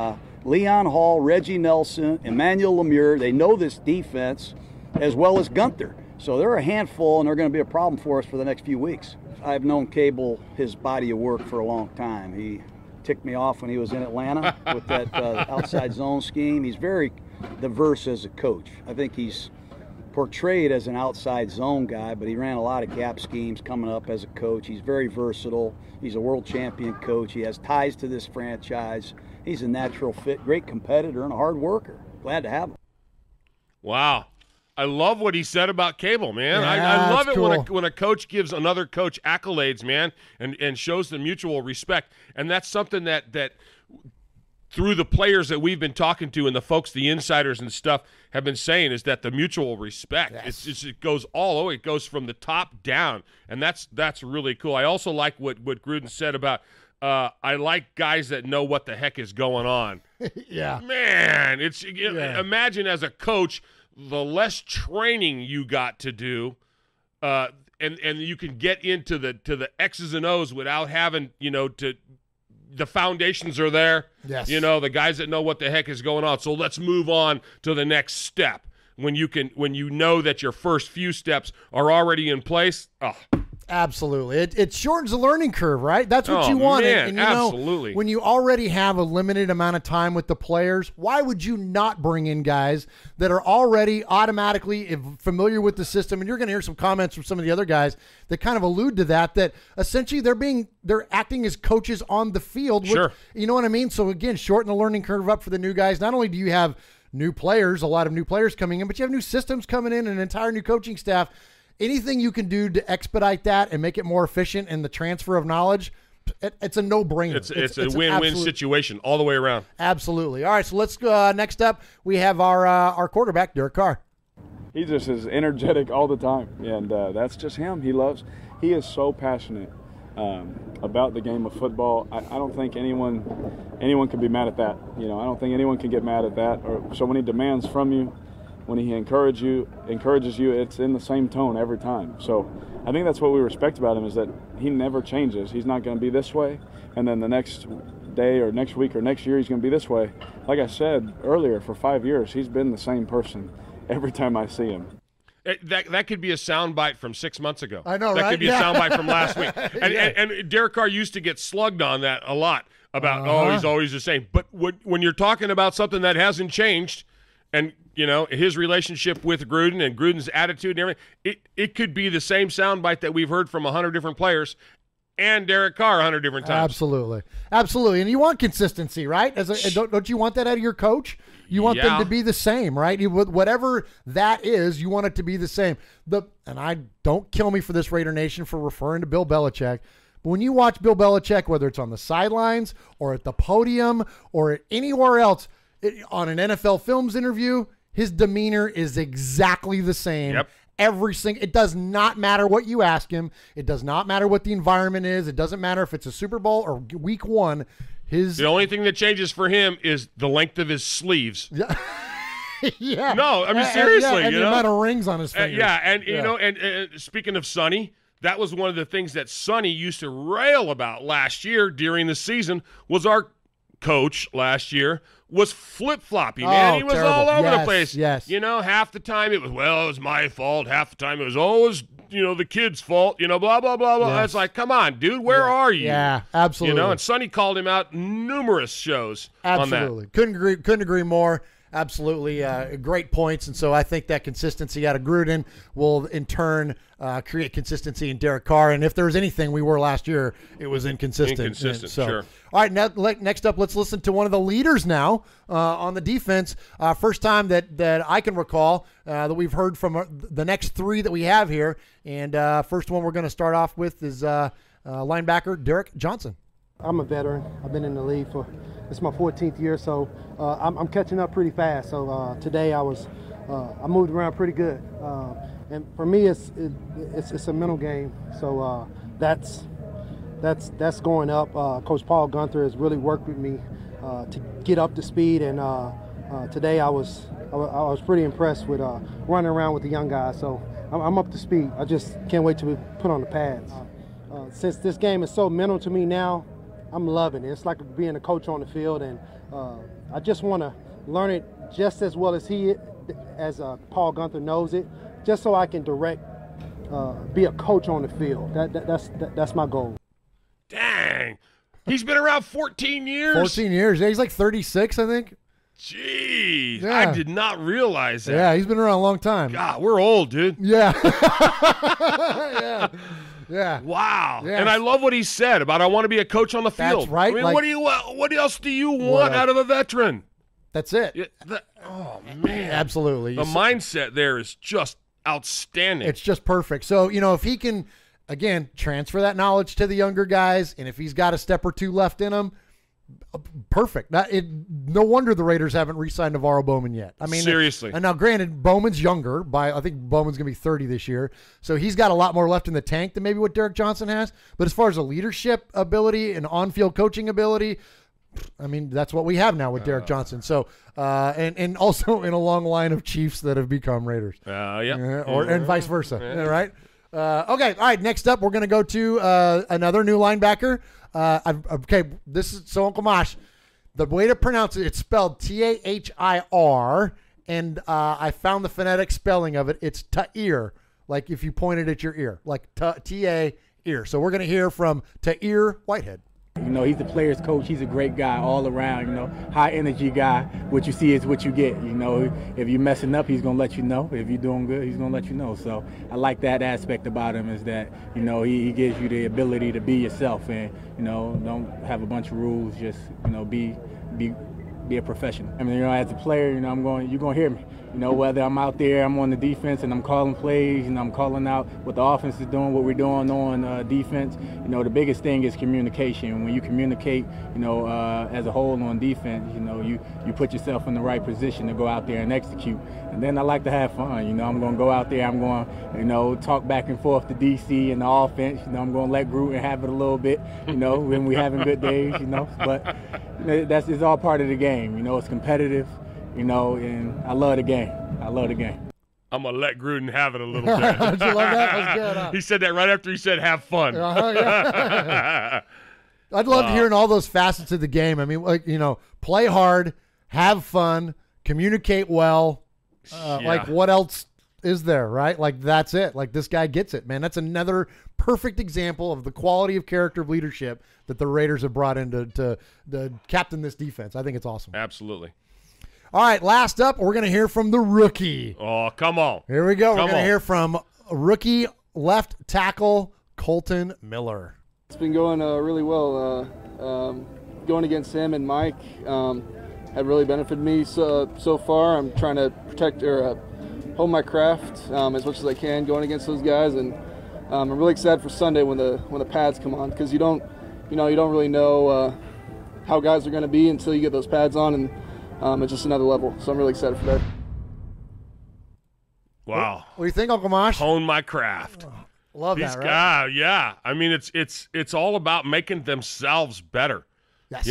Leon Hall, Reggie Nelson, Emmanuel Lemieux, they know this defense as well as Gunther. So they're a handful, and they're going to be a problem for us for the next few weeks. I've known Cable, his body of work, for a long time. He ticked me off when he was in Atlanta with that outside zone scheme. He's very diverse as a coach. I think he's portrayed as an outside zone guy, but he ran a lot of gap schemes coming up as a coach. He's very versatile. He's a world champion coach. He has ties to this franchise. He's a natural fit, great competitor, and a hard worker. Glad to have him. Wow. I love what he said about Cable, man. I love it cool. when a coach gives another coach accolades, man, and shows the mutual respect. And that's something that through the players that we've been talking to and the folks, the insiders and stuff, have been saying is that the mutual respect. Yes. It goes all the way. It goes from the top down, and that's really cool. I also like what Gruden said about I like guys that know what the heck is going on. Yeah. Man, imagine as a coach – the less training you got to do, and you can get into the X's and O's without having, the foundations are there. Yes. The guys that know what the heck is going on. So let's move on to the next step. When you know that your first few steps are already in place. Oh. Absolutely. It shortens the learning curve, right? That's what you want. Man, and absolutely. When you already have a limited amount of time with the players, why would you not bring in guys that are already automatically familiar with the system? And you're going to hear some comments from some of the other guys that kind of allude to that essentially they're acting as coaches on the field. Sure. You know what I mean? So again, shorten the learning curve up for the new guys. Not only do you have new players, a lot of new players coming in, but you have new systems coming in and an entire new coaching staff. Anything you can do to expedite that and make it more efficient in the transfer of knowledge, it's a no-brainer. It's a win-win situation all the way around. Absolutely. All right, so let's go. Next up, we have our quarterback, Derek Carr. He just is energetic all the time, and that's just him. He is so passionate about the game of football. I don't think anyone can be mad at that. I don't think anyone can get mad at that. So when he demands from you, when he encourages you, it's in the same tone every time. So I think that's what we respect about him, is that he never changes. He's not going to be this way, and then the next day or next week or next year he's going to be this way. Like I said earlier, for 5 years he's been the same person every time I see him. That could be a soundbite from 6 months ago. I know, that right? Could be a soundbite from last week. And Derek Carr used to get slugged on that a lot about, he's always the same. But when you're talking about something that hasn't changed, and his relationship with Gruden and Gruden's attitude and everything, it could be the same soundbite that we've heard from 100 different players and Derek Carr 100 different times. Absolutely. And you want consistency, right? Don't you want that out of your coach? You want them to be the same, right? Whatever that is, you want it to be the same. And don't kill me for this, Raider Nation, for referring to Bill Belichick. But when you watch Bill Belichick, whether it's on the sidelines or at the podium or anywhere else, on an NFL Films interview, his demeanor is exactly the same. Yep. It does not matter what you ask him. It does not matter what the environment is. It doesn't matter if it's a Super Bowl or week 1. The only thing that changes for him is the length of his sleeves. Yeah. Yeah. No, I mean, seriously. And the amount of rings on his fingers. And speaking of Sonny, that was one of the things that Sonny used to rail about last year during the season was our coach last year was flip-floppy, man. He was terrible. all over the Yes, place. yes. You know, half the time it was my fault. Half the time it was always, the kid's fault, blah, blah, blah, blah. Yes. It's like, come on, dude, where are you? Yeah, absolutely. And Sonny called him out numerous shows Absolutely. on that. Couldn't agree more. Absolutely great points. And so I think that consistency out of Gruden will in turn create consistency in Derek Carr. And if there was anything we were last year, it was inconsistent. Sure. All right, next up, let's listen to one of the leaders now on the defense. First time that I can recall that we've heard from the next three that we have here. And first one we're going to start off with is linebacker Derek Johnson. I'm a veteran. I've been in the league it's my 14th year, so I'm catching up pretty fast. So today I moved around pretty good. And for me, it's a mental game. So that's going up. Coach Paul Gunther has really worked with me to get up to speed. And today I was pretty impressed with running around with the young guys. So I'm up to speed. I just can't wait to be put on the pads. Since this game is so mental to me now, I'm loving it. It's like being a coach on the field, and I just want to learn it just as well as Paul Gunther knows it, just so I can be a coach on the field. That's my goal. Dang, he's been around 14 years. 14 years. Yeah, he's like 36, I think. Jeez, Yeah. I did not realize that. Yeah, he's been around a long time. God, we're old, dude. Yeah. Yeah. Wow. Yes. And I love what he said about I want to be a coach on the field. That's right. I mean, what else do you want out of a veteran? That's it. Oh, man. Absolutely. The mindset there is just outstanding. It's just perfect. So, if he can, again, transfer that knowledge to the younger guys, and if he's got a step or two left in him, perfect. No wonder the Raiders haven't re-signed Navarro Bowman yet. I mean, seriously. And now, granted, Bowman's younger. I think Bowman's going to be 30 this year, so he's got a lot more left in the tank than maybe what Derek Johnson has. But as far as a leadership ability and on-field coaching ability, I mean, that's what we have now with Derek Johnson. So, and also in a long line of Chiefs that have become Raiders. And vice versa. Right? Okay. All right. Next up, we're going to go to another new linebacker. This is so Uncle Mosh. The way to pronounce it, it's spelled Tahir, and I found the phonetic spelling of it. It's Tahir, like if you pointed at your ear, like T-A ear. So we're going to hear from Tahir Whitehead. He's the player's coach. He's a great guy all around, high energy guy. What you see is what you get. If you're messing up, he's going to let you know. If you're doing good, he's going to let you know. So I like that aspect about him is that, he gives you the ability to be yourself and, don't have a bunch of rules. Just, be a professional. I mean, as a player, you're going to hear me. Whether I'm out there, I'm on the defense and I'm calling plays and I'm calling out what the offense is doing, what we're doing on defense. The biggest thing is communication. When you communicate, as a whole on defense, you put yourself in the right position to go out there and execute. And then I like to have fun. I'm going to go out there. I'm going to, talk back and forth to DC and the offense. I'm going to let Gruden have it a little bit, when we're having good days, But it's all part of the game. It's competitive. And I love the game. I'm going to let Gruden have it a little bit. Did you love that? That was good, huh? He said that right after he said have fun. Yeah. I'd love hearing all those facets of the game. I mean, play hard, have fun, communicate well. Like, what else is there, right? Like, that's it. Like, this guy gets it, man. That's another perfect example of the quality of character of leadership that the Raiders have brought in to captain this defense. I think it's awesome. Absolutely. All right, last up, we're going to hear from the rookie. Oh, come on. Here we go. We're going to hear from rookie left tackle Colton Miller. It's been going really well. Going against him and Mike had really benefited me so far. I'm trying to protect or hold my craft as much as I can going against those guys, and I'm really excited for Sunday when the pads come on, because you don't really know how guys are going to be until you get those pads on, and it's just another level. So I'm really excited for that. Wow. What do you think, Uncle Mosh? Hone my craft. Love that, right? Yeah. I mean, it's all about making themselves better. Yes.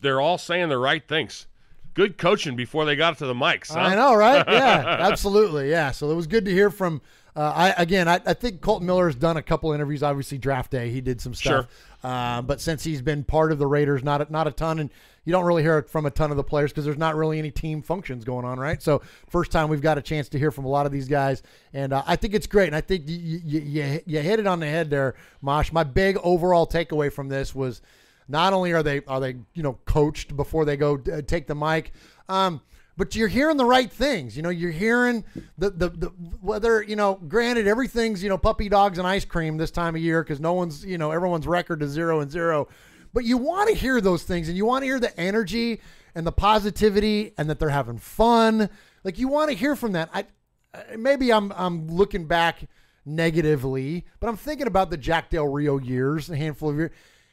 They're all saying the right things. Good coaching before they got to the mics. Huh? I know, right? Yeah, absolutely. Yeah. So it was good to hear from. I think Colton Miller has done a couple interviews. Obviously, draft day he did some stuff. Sure. But since he's been part of the Raiders, not a ton, and you don't really hear it from a ton of the players because there's not really any team functions going on, right? So first time we've got a chance to hear from a lot of these guys, and I think it's great. And I think you hit it on the head there, Mosh. My big overall takeaway from this was not only are they coached before they go take the mic, but you're hearing the right things. You're hearing the whether, granted everything's, puppy dogs and ice cream this time of year because no one's, everyone's record is 0-0. But you want to hear those things, and you want to hear the energy and the positivity and that they're having fun. Like, you want to hear from that. Maybe I'm looking back negatively, but I'm thinking about the Jack Del Rio years, a handful of years.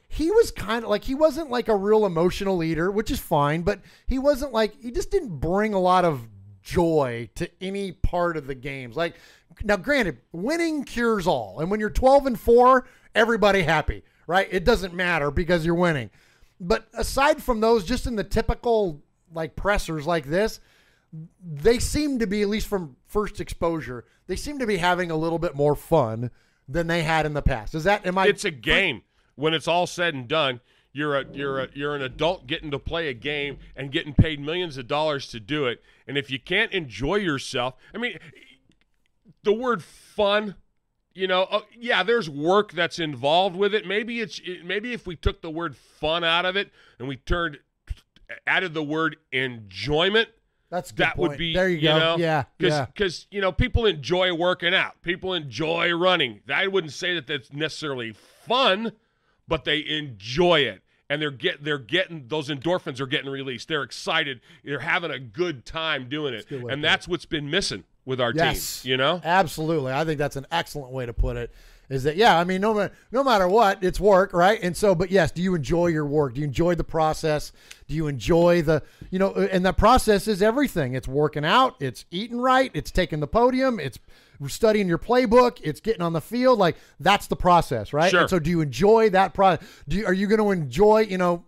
He was kind of like, he wasn't like a real emotional leader, which is fine, but he wasn't like, he just didn't bring a lot of joy to any part of the games. Like, now granted, winning cures all. And when you're 12-4, everybody happy, right? It doesn't matter because you're winning. But aside from those, just in the typical like pressers like this, they seem to be, at least from first exposure, they seem to be having a little bit more fun than they had in the past. It's a game. When it's all said and done, you're an adult getting to play a game and getting paid millions of dollars to do it. And if you can't enjoy yourself, I mean, the word fun, yeah, there's work that's involved with it. Maybe if we took the word fun out of it and we added the word enjoyment. That's a good that point. Would be, there you go. Yeah. Because, people enjoy working out. People enjoy running. I wouldn't say that that's necessarily fun, but they enjoy it. And they're getting those endorphins are getting released. They're excited. They're having a good time doing it. And that's what's been missing with our teams, Absolutely. I think that's an excellent way to put it. Is that, I mean, no matter what, it's work, right? And so, but yes, do you enjoy your work? Do you enjoy the process? Do you enjoy and that process is everything. It's working out, it's eating right, it's taking the podium, it's studying your playbook, it's getting on the field. Like, that's the process, right? Sure. And so do you enjoy that process? Are you going to enjoy,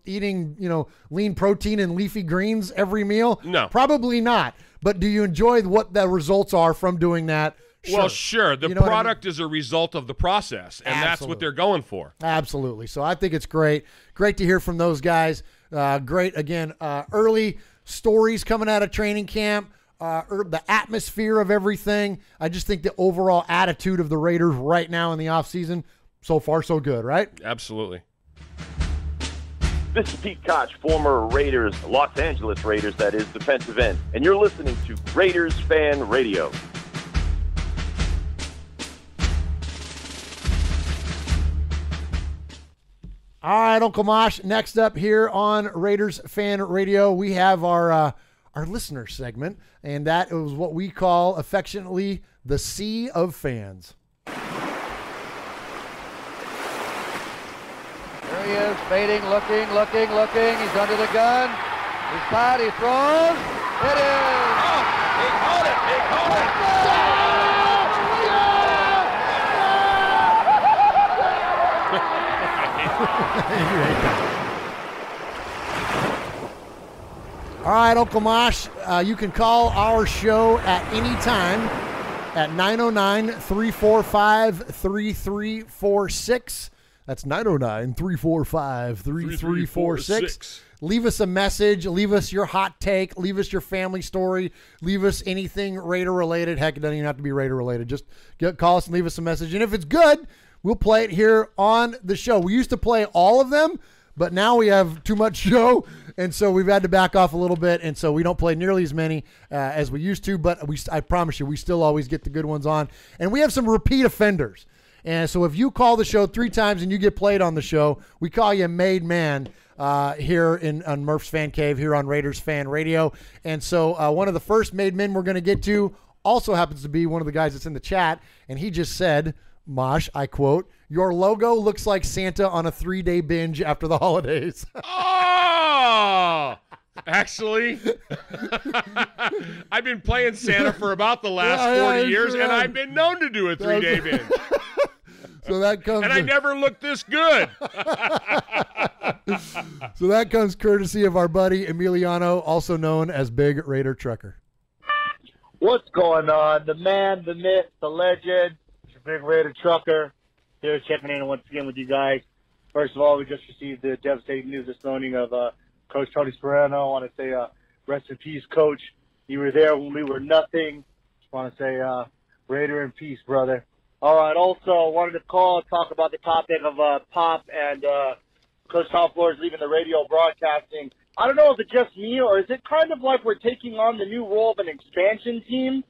eating, lean protein and leafy greens every meal? No. Probably not. But do you enjoy what the results are from doing that? Sure. Well, sure. The product is a result of the process, and that's what they're going for. Absolutely. So I think it's great. Great to hear from those guys. Great, again, early stories coming out of training camp, the atmosphere of everything. I just think the overall attitude of the Raiders right now in the offseason, so far so good, right? Absolutely. This is Pete Koch, former Raiders, Los Angeles Raiders, that is, defensive end, and you're listening to Raiders Fan Radio. All right, Uncle Mosh, next up here on Raiders Fan Radio, we have our listener segment, and that is what we call affectionately the Sea of Fans. There he is, fading, looking. He's under the gun. He's caught, he throws. It is. Oh, he caught it. All right, Uncle Mosh, you can call our show at any time at 909-345-3346. That's 909-345-3346. Leave us a message. Leave us your hot take. Leave us your family story. Leave us anything Raider-related. Heck, it doesn't even have to be Raider-related. Just call us and leave us a message. And if it's good, we'll play it here on the show. We used to play all of them, but now we have too much show, and so we've had to back off a little bit, and so we don't play nearly as many as we used to, but I promise you, we still always get the good ones on. And we have some repeat offenders. And so if you call the show 3 times and you get played on the show, we call you made man here on Murph's Fan Cave here on Raiders Fan Radio. And so one of the first made men we're going to get to also happens to be one of the guys that's in the chat, and he just said, Mosh, I quote, "Your logo looks like Santa on a 3-day binge after the holidays." Oh! Actually, I've been playing Santa for about the last 40 years, and I've been known to do a 3-day binge. So that comes, and I never looked this good. So that comes courtesy of our buddy Emiliano, also known as Big Raider Trucker. What's going on? The man, the myth, the legend, Big Raider Trucker, here checking in once again with you guys. First of all, we just received the devastating news this morning of Coach Tony Sperano. I want to say rest in peace, Coach. You were there when we were nothing. Just want to say Raider in peace, brother. All right, also wanted to call and talk about the topic of Pop and Coach Tom Flores leaving the radio broadcasting. I don't know if it's just me or is it kind of like we're taking on the new role of an expansion team?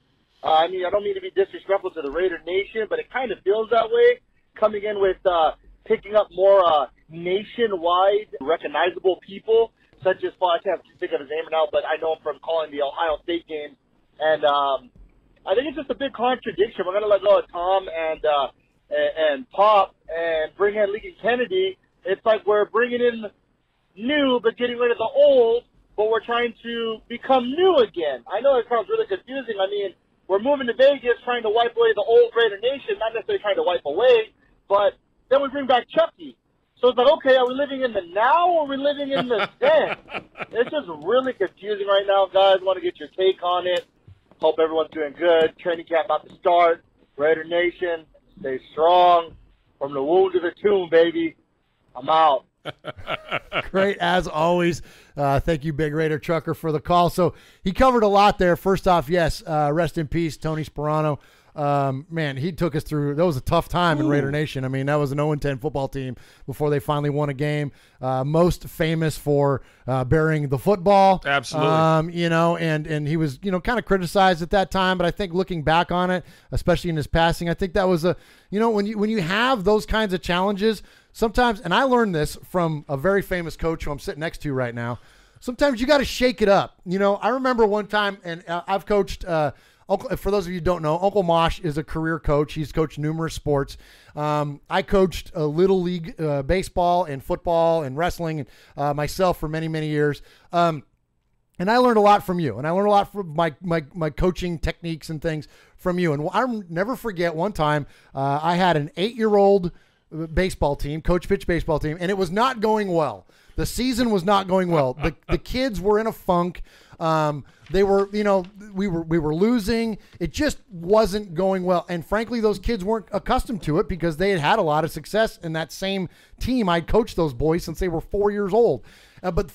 I mean, I don't mean to be disrespectful to the Raider Nation, but it kind of feels that way, coming in with picking up more nationwide recognizable people, such as, well, I can't think of his name now, but I know him from calling the Ohio State game. And I think it's just a big contradiction. We're going to let go of Tom and Pop and bring in Lincoln Kennedy. It's like we're bringing in new but getting rid of the old, but we're trying to become new again. I know it sounds really confusing. I mean, we're moving to Vegas trying to wipe away the old Raider Nation, not necessarily trying to wipe away, but then we bring back Chucky. So it's like, okay, are we living in the now or are we living in the then? It's just really confusing right now, guys. Want to get your take on it. Hope everyone's doing good. Training camp about to start. Raider Nation, stay strong. From the womb to the tomb, baby. I'm out. Great, as always. Thank you, Big Raider Trucker, for the call. So he covered a lot there. First off, yes, rest in peace, Tony Sperano. Man, he took us through. That was a tough time in Raider Nation. I mean, that was an 0-10 football team before they finally won a game. Most famous for burying the football. Absolutely. You know, and he was, you know, kind of criticized at that time. But I think looking back on it, especially in his passing, I think that was a, you know, when you have those kinds of challenges, sometimes, and I learned this from a very famous coach who I'm sitting next to right now. Sometimes you got to shake it up. You know, I remember one time, and I've coached. For those of you who don't know, Uncle Mosh is a career coach. He's coached numerous sports. I coached Little League baseball and football and wrestling myself for many, many years. And I learned a lot from you. And I learned a lot from my coaching techniques and things from you. And I'll never forget one time I had an 8-year-old baseball team, coach pitch baseball team, and it was not going well. The season was not going well. The kids were in a funk. They were, you know, we were losing. It just wasn't going well. And frankly, those kids weren't accustomed to it because they had had a lot of success in that same team. I'd coached those boys since they were 4 years old. But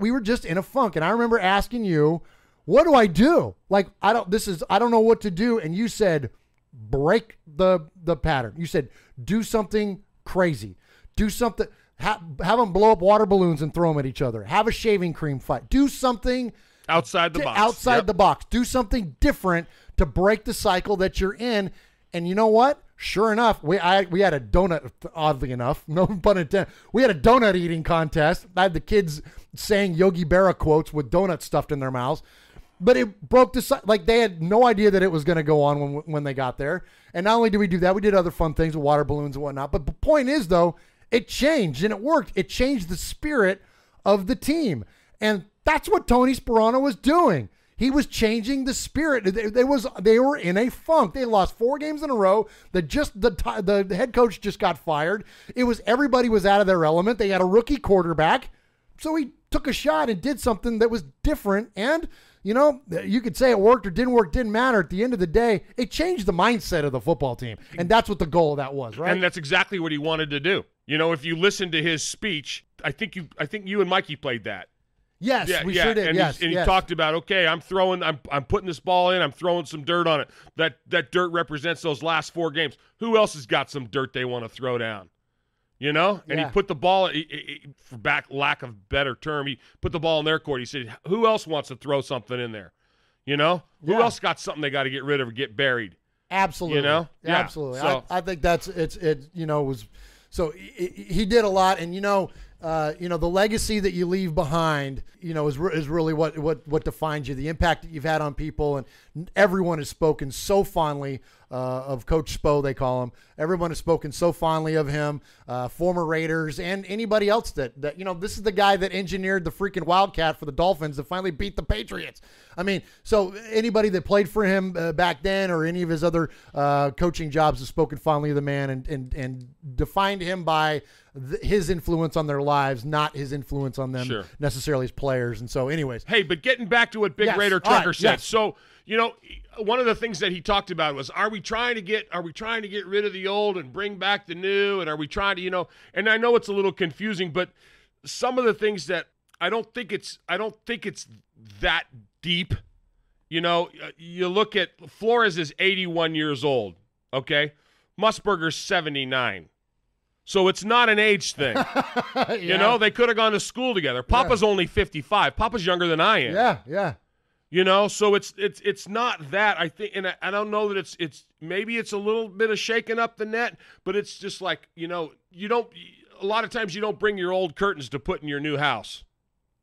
we were just in a funk. And I remember asking you, what do I do? Like, I don't know what to do. And you said, break the pattern. You said, do something crazy. Do something. Have them blow up water balloons and throw them at each other. Have a shaving cream fight. Do something outside the box. Outside the box. Do something different to break the cycle that you're in. And you know what? Sure enough, we had a donut, oddly enough. No pun intended. We had a donut eating contest. I had the kids saying Yogi Berra quotes with donuts stuffed in their mouths. But it broke the cycle. Like, they had no idea that it was going to go on when they got there. And not only did we do that, we did other fun things with water balloons and whatnot. But the point is, though, it changed, and it worked. It changed the spirit of the team. And that's what Tony Sperano was doing. He was changing the spirit. They were in a funk. They lost 4 games in a row. The head coach just got fired. Everybody was out of their element. They had a rookie quarterback. So he took a shot and did something that was different. And, you know, you could say it worked or didn't work, didn't matter. At the end of the day, it changed the mindset of the football team. And that's what the goal of that was, right? And that's exactly what he wanted to do. You know, if you listen to his speech, I think you and Mikey played that. Yes, we sure did. And he talked about, okay, I'm putting this ball in, I'm throwing some dirt on it. That dirt represents those last 4 games. Who else has got some dirt they want to throw down? You know? And he put the ball, for lack of better term, he put the ball in their court. He said, who else wants to throw something in there? You know? Who else got something they got to get rid of or get buried? Absolutely. You know? Yeah. Absolutely. So, I think so he did a lot, and the legacy that you leave behind, is really what defines you. The impact that you've had on people, and everyone has spoken so fondly of Coach Spo, they call him. Everyone has spoken so fondly of him, former Raiders and anybody else that this is the guy that engineered the freaking Wildcat for the Dolphins to finally beat the Patriots. I mean, so anybody that played for him back then or any of his other coaching jobs has spoken fondly of the man and defined him by his influence on their lives, not his influence on them necessarily as players. And so anyways. Hey, but getting back to what Big Raider Trucker said. Yes. So, one of the things that he talked about was, are we trying to get rid of the old and bring back the new? And are we trying to, and I know it's a little confusing, but some of the things that I don't think it's that deep. You know, you look at Flores is 81 years old. Okay, Musburger's 79. So it's not an age thing. Yeah. You know, they could have gone to school together. Papa's only 55. Papa's younger than I am. Yeah, yeah. You know, so it's not that. I think, and I don't know that it's maybe it's a little bit of shaking up the net, but it's just like, you know, a lot of times you don't bring your old curtains to put in your new house.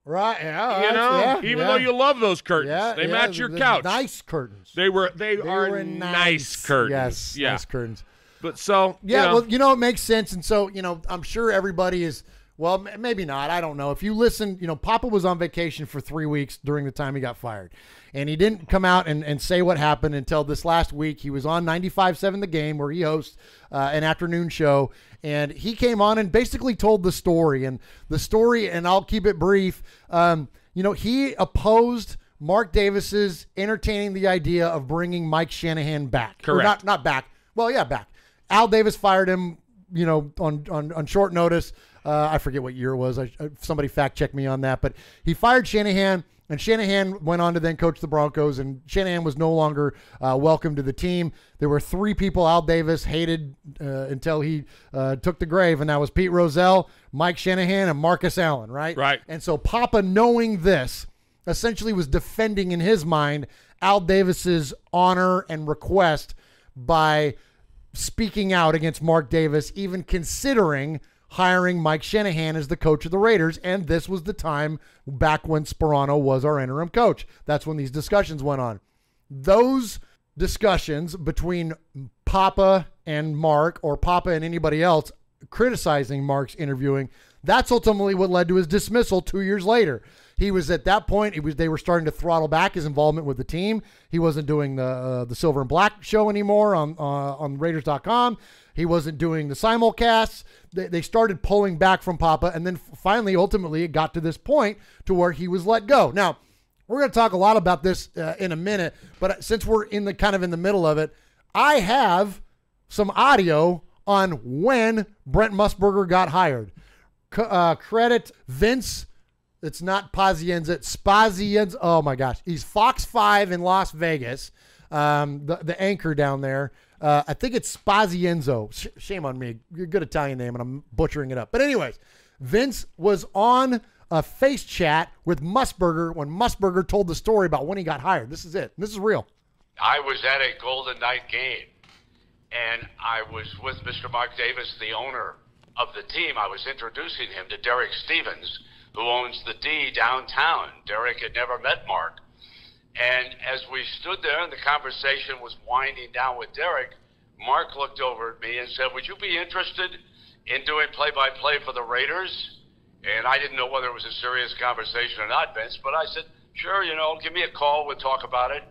Right, yeah. You know, yeah, even though you love those curtains, yeah, they match your couch. Nice curtains. They are nice curtains. Yes, yeah. Nice curtains. But so, yeah, well, you know, it makes sense. And so, you know, I'm sure everybody is, well, maybe not. I don't know. If you listen, you know, Papa was on vacation for 3 weeks during the time he got fired. And he didn't come out and say what happened until this last week. He was on 95.7 The Game, where he hosts an afternoon show. And he came on and basically told the story. And the story, and I'll keep it brief, you know, he opposed Mark Davis's entertaining the idea of bringing Mike Shanahan back. Correct. Or not back. Well, yeah, back. Al Davis fired him, you know, on short notice. I forget what year it was. Somebody fact checked me on that. But he fired Shanahan, and Shanahan went on to then coach the Broncos, and Shanahan was no longer welcome to the team. There were 3 people Al Davis hated until he took the grave, and that was Pete Rozelle, Mike Shanahan, and Marcus Allen, right? Right. And so Papa, knowing this, essentially was defending in his mind Al Davis's honor and request by speaking out against Mark Davis, even considering hiring Mike Shanahan as the coach of the Raiders. And this was the time back when Sperano was our interim coach. That's when these discussions went on. Those discussions between Papa and Mark, or Papa and anybody else criticizing Mark's interviewing, that's ultimately what led to his dismissal 2 years later. He was at that point, they were starting to throttle back his involvement with the team. He wasn't doing the Silver and Black show anymore on Raiders.com. He wasn't doing the simulcasts. They started pulling back from Papa, and then finally, ultimately, it got to this point to where he was let go. Now, we're going to talk a lot about this in a minute, but since we're in the middle of it, I have some audio on when Brent Musburger got hired. Credit Vince. It's not Pazienza, it's Spazienza. Oh my gosh. He's Fox 5 in Las Vegas. The anchor down there. I think it's Spazienzo. Shame on me. Good Italian name, and I'm butchering it up. But anyways, Vince was on a face chat with Musburger when Musburger told the story about when he got hired. This is it. This is real. I was at a Golden Knight game, and I was with Mr. Mark Davis, the owner of the team. I was introducing him to Derek Stevens, who owns the D downtown. Derek had never met Mark. And as we stood there and the conversation was winding down with Derek, Mark looked over at me and said, "Would you be interested in doing play-by-play for the Raiders?" And I didn't know whether it was a serious conversation or not, Vince, but I said, "Sure, you know, give me a call, we'll talk about it."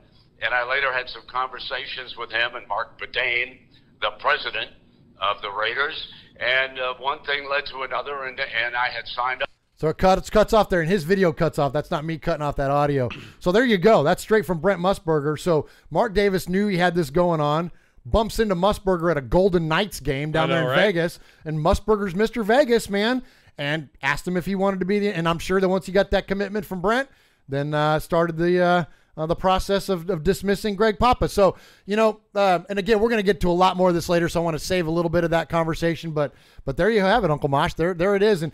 And I later had some conversations with him and Mark Bedane, the president of the Raiders, and one thing led to another, and I had signed up. So it cuts off there, and his video cuts off. That's not me cutting off that audio. So there you go. That's straight from Brent Musburger. So Mark Davis knew he had this going on, bumps into Musburger at a Golden Knights game down there in Vegas, and Musburger's Mr. Vegas, man, and asked him if he wanted to be and I'm sure that once he got that commitment from Brent, then started the process of dismissing Greg Papa. So, you know, and again, we're going to get to a lot more of this later, so I want to save a little bit of that conversation, but there you have it, Uncle Mosh. There it is. And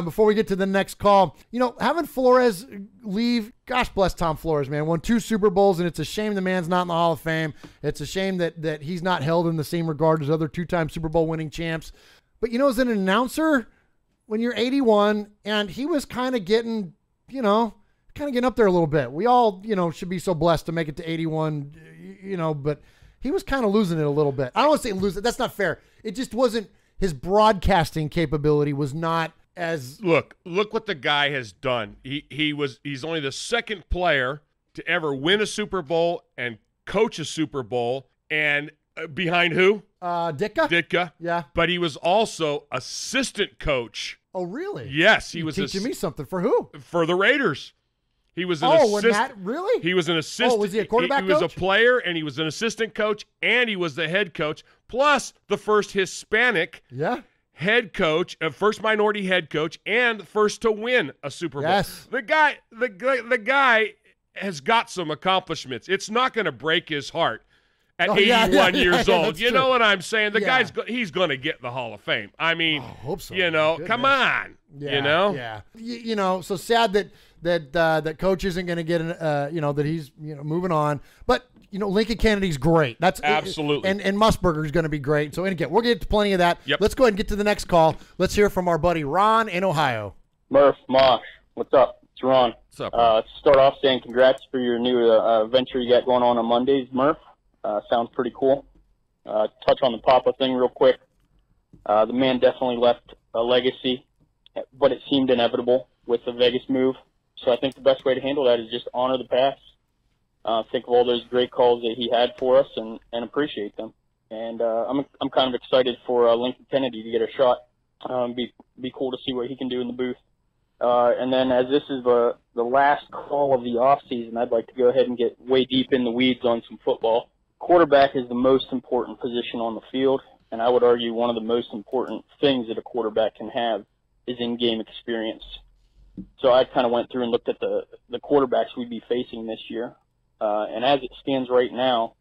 before we get to the next call, you know, having Flores leave, gosh bless Tom Flores, man, won 2 Super Bowls, and it's a shame the man's not in the Hall of Fame. It's a shame that he's not held in the same regard as other 2-time Super Bowl winning champs. But, you know, as an announcer, when you're 81, and he was kind of getting, you know, up there a little bit. We all, you know, should be so blessed to make it to 81, you know, but he was kind of losing it a little bit. I don't want to say lose it. That's not fair. It just wasn't, his broadcasting capability was not as. Look what the guy has done. He's only the second player to ever win a Super Bowl and coach a Super Bowl, and behind who? Ditka. Yeah. But he was also assistant coach. Oh, really? Yes, he was teaching me something. For who? For the Raiders. He was an assistant. Really? He was an assistant. Oh, was he a quarterback coach? He was coach? A player, and he was an assistant coach, and he was the head coach, plus the first Hispanic head coach, first minority head coach, and first to win a Super Bowl. Yes. The guy has got some accomplishments. It's not going to break his heart at 81 years old. You know what I'm saying? The guy's he's going to get the Hall of Fame. I mean, I hope so. Come on. Yeah. So sad that coach isn't going to get that he's moving on. But Lincoln Kennedy's great. That's absolutely. And Musburger's going to be great. So, and again, we'll get to plenty of that. Yep. Let's go ahead and get to the next call. Let's hear from our buddy Ron in Ohio. Murph, Mosh, what's up? It's Ron. What's up? Start off saying congrats for your new venture you got going on Mondays, Murph. Sounds pretty cool. Touch on the Papa thing real quick. The man definitely left a legacy, but it seemed inevitable with the Vegas move. So I think the best way to handle that is just honor the past. Think of all those great calls that he had for us and appreciate them. And I'm kind of excited for Lincoln Kennedy to get a shot. Be cool to see what he can do in the booth. And then as this is the last call of the off season, I'd like to go ahead and get way deep in the weeds on some football. Quarterback is the most important position on the field, and I would argue one of the most important things that a quarterback can have is in-game experience. So I kind of went through and looked at the quarterbacks we'd be facing this year. And as it stands right now,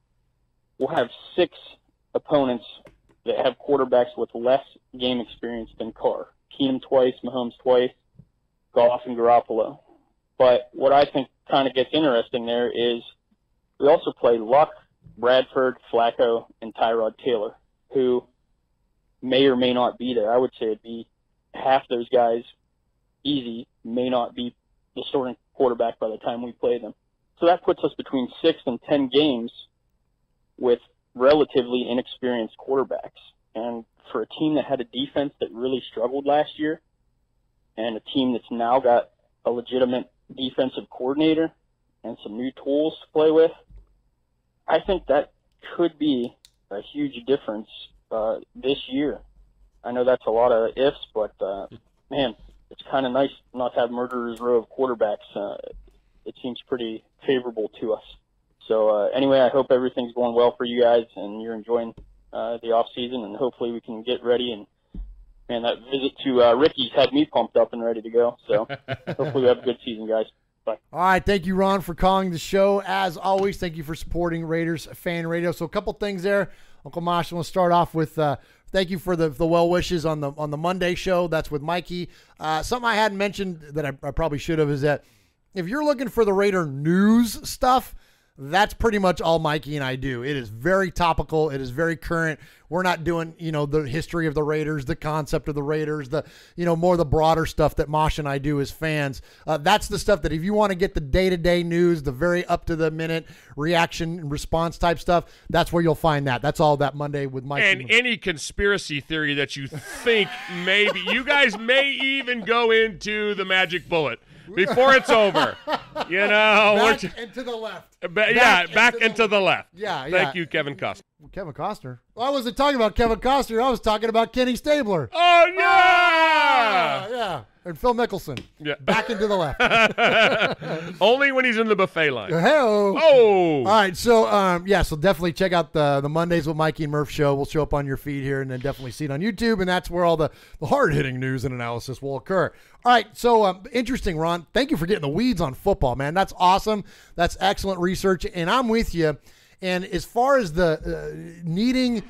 we'll have 6 opponents that have quarterbacks with less game experience than Carr. Keenum twice, Mahomes twice, Goff and Garoppolo. But what I think kind of gets interesting there is we also play Luck, Bradford, Flacco, and Tyrod Taylor, who may or may not be there. I would say it'd be half those guys easy may not be the starting quarterback by the time we play them. So that puts us between 6 and 10 games with relatively inexperienced quarterbacks. And for a team that had a defense that really struggled last year and a team that's now got a legitimate defensive coordinator and some new tools to play with, I think that could be a huge difference this year. I know that's a lot of ifs, but, man, it's kind of nice not to have murderer's row of quarterbacks. It seems pretty favorable to us. So anyway, I hope everything's going well for you guys and you're enjoying the off season, and hopefully we can get ready. And man, that visit to Ricky's had me pumped up and ready to go. So hopefully we have a good season, guys. Bye. All right, thank you, Ron, for calling the show. As always, thank you for supporting Raiders Fan Radio. So a couple things there. Uncle Mosh, I want to start off with thank you for the well wishes on the Monday show. That's with Mikey. Something I hadn't mentioned that I probably should have is that if you're looking for the Raider news stuff, that's pretty much all Mikey and I do. It is very topical. It is very current. We're not doing, the history of the Raiders, the concept of the Raiders, the, more the broader stuff that Mosh and I do as fans. That's the stuff that if you want to get the day-to-day news, the very up-to-the-minute reaction and response type stuff, that's where you'll find that. That's all that Monday with Mikey. And any conspiracy theory that you think maybe, you guys may even go into the magic bullet before it's over. Back and to the left. Back and to the left. Yeah. Thank you, Kevin Costner. Kevin Costner? Well, I wasn't talking about Kevin Costner. I was talking about Kenny Stabler. Oh, yeah! Yeah. And Phil Mickelson. Yeah. Back into the left. Only when he's in the buffet line. Hello. Oh. All right. So, so definitely check out the Mondays with Mikey and Murph show. We'll show up on your feed here, and then definitely see it on YouTube, and that's where all the hard-hitting news and analysis will occur. All right. So, interesting, Ron. Thank you for getting the weeds on football, man. That's awesome. That's excellent research, and I'm with you. And as far as the needing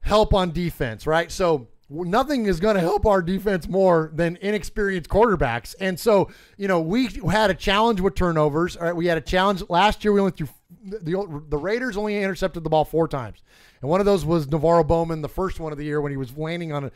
help on defense, right? So nothing is going to help our defense more than inexperienced quarterbacks. And so, we had a challenge with turnovers. All right, we had a challenge last year. We only threw the Raiders only intercepted the ball 4 times. And one of those was Navarro Bowman, the first one of the year when he was laying on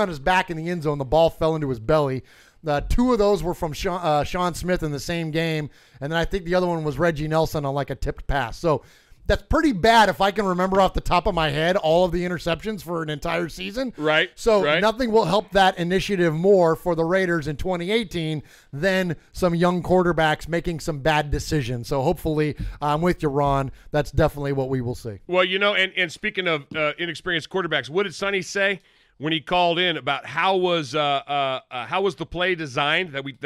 his back in the end zone. The ball fell into his belly. 2 of those were from Sean Smith in the same game, and then I think the other one was Reggie Nelson on like a tipped pass. So that's pretty bad if I can remember off the top of my head all of the interceptions for an entire season. Right. So nothing will help that initiative more for the Raiders in 2018 than some young quarterbacks making some bad decisions. So hopefully, I'm with you, Ron. That's definitely what we will see. Well, and speaking of inexperienced quarterbacks, what did Sonny say when he called in about how was the play designed that we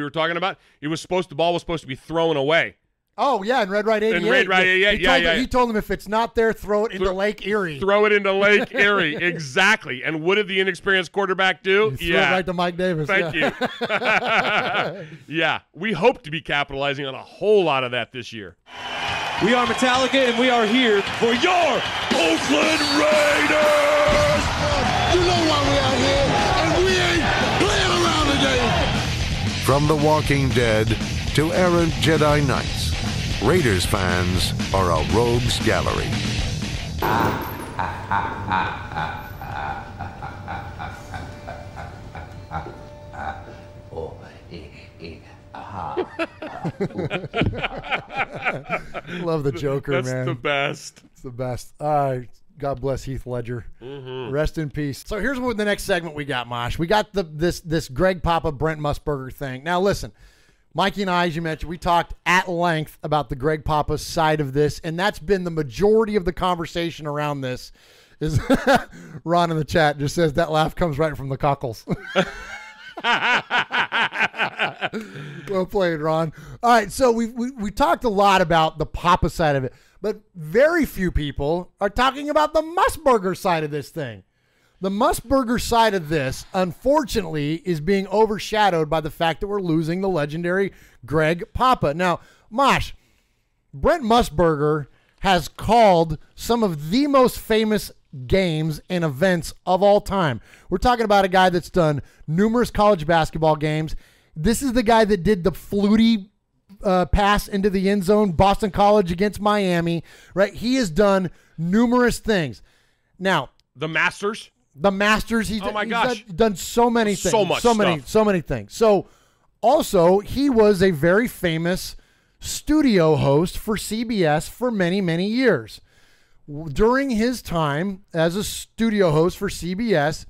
were talking about? The ball was supposed to be thrown away. Oh, yeah, in Red Right 88. In Red Right 88, He told him if it's not there, throw it into Lake Erie. Throw it into Lake Erie, exactly. And what did the inexperienced quarterback do? Throw it right to Mike Davis. Thank you. Yeah, we hope to be capitalizing on a whole lot of that this year. We are Metallica, and we are here for your Oakland Raiders! You know why we out here, and we ain't playing around today. From The Walking Dead to errant Jedi Knights, Raiders fans are a rogues gallery. Love the Joker, That's man. the best. It's the best. God bless Heath Ledger. Mm-hmm. Rest in peace. So here's what the next segment we got, Mosh. We got this Greg Papa, Brent Musburger thing. Now listen, Mikey and I, as you mentioned, we talked at length about the Greg Papa side of this, and that's been the majority of the conversation around this. Is Ron in the chat just says that laugh comes right from the cockles. Well played, Ron. All right, so we talked a lot about the Papa side of it, but very few people are talking about the Musburger side of this thing. The Musburger side of this, unfortunately, is being overshadowed by the fact that we're losing the legendary Greg Papa. Now, Mosh, Brent Musburger has called some of the most famous games and events of all time. We're talking about a guy that's done numerous college basketball games. This is the guy that did the Flutie pass into the end zone, Boston College against Miami, right? He has done numerous things. Now, the Masters, he's done so many things. So many things. So also, he was a very famous studio host for CBS for many, many years. During his time as a studio host for CBS,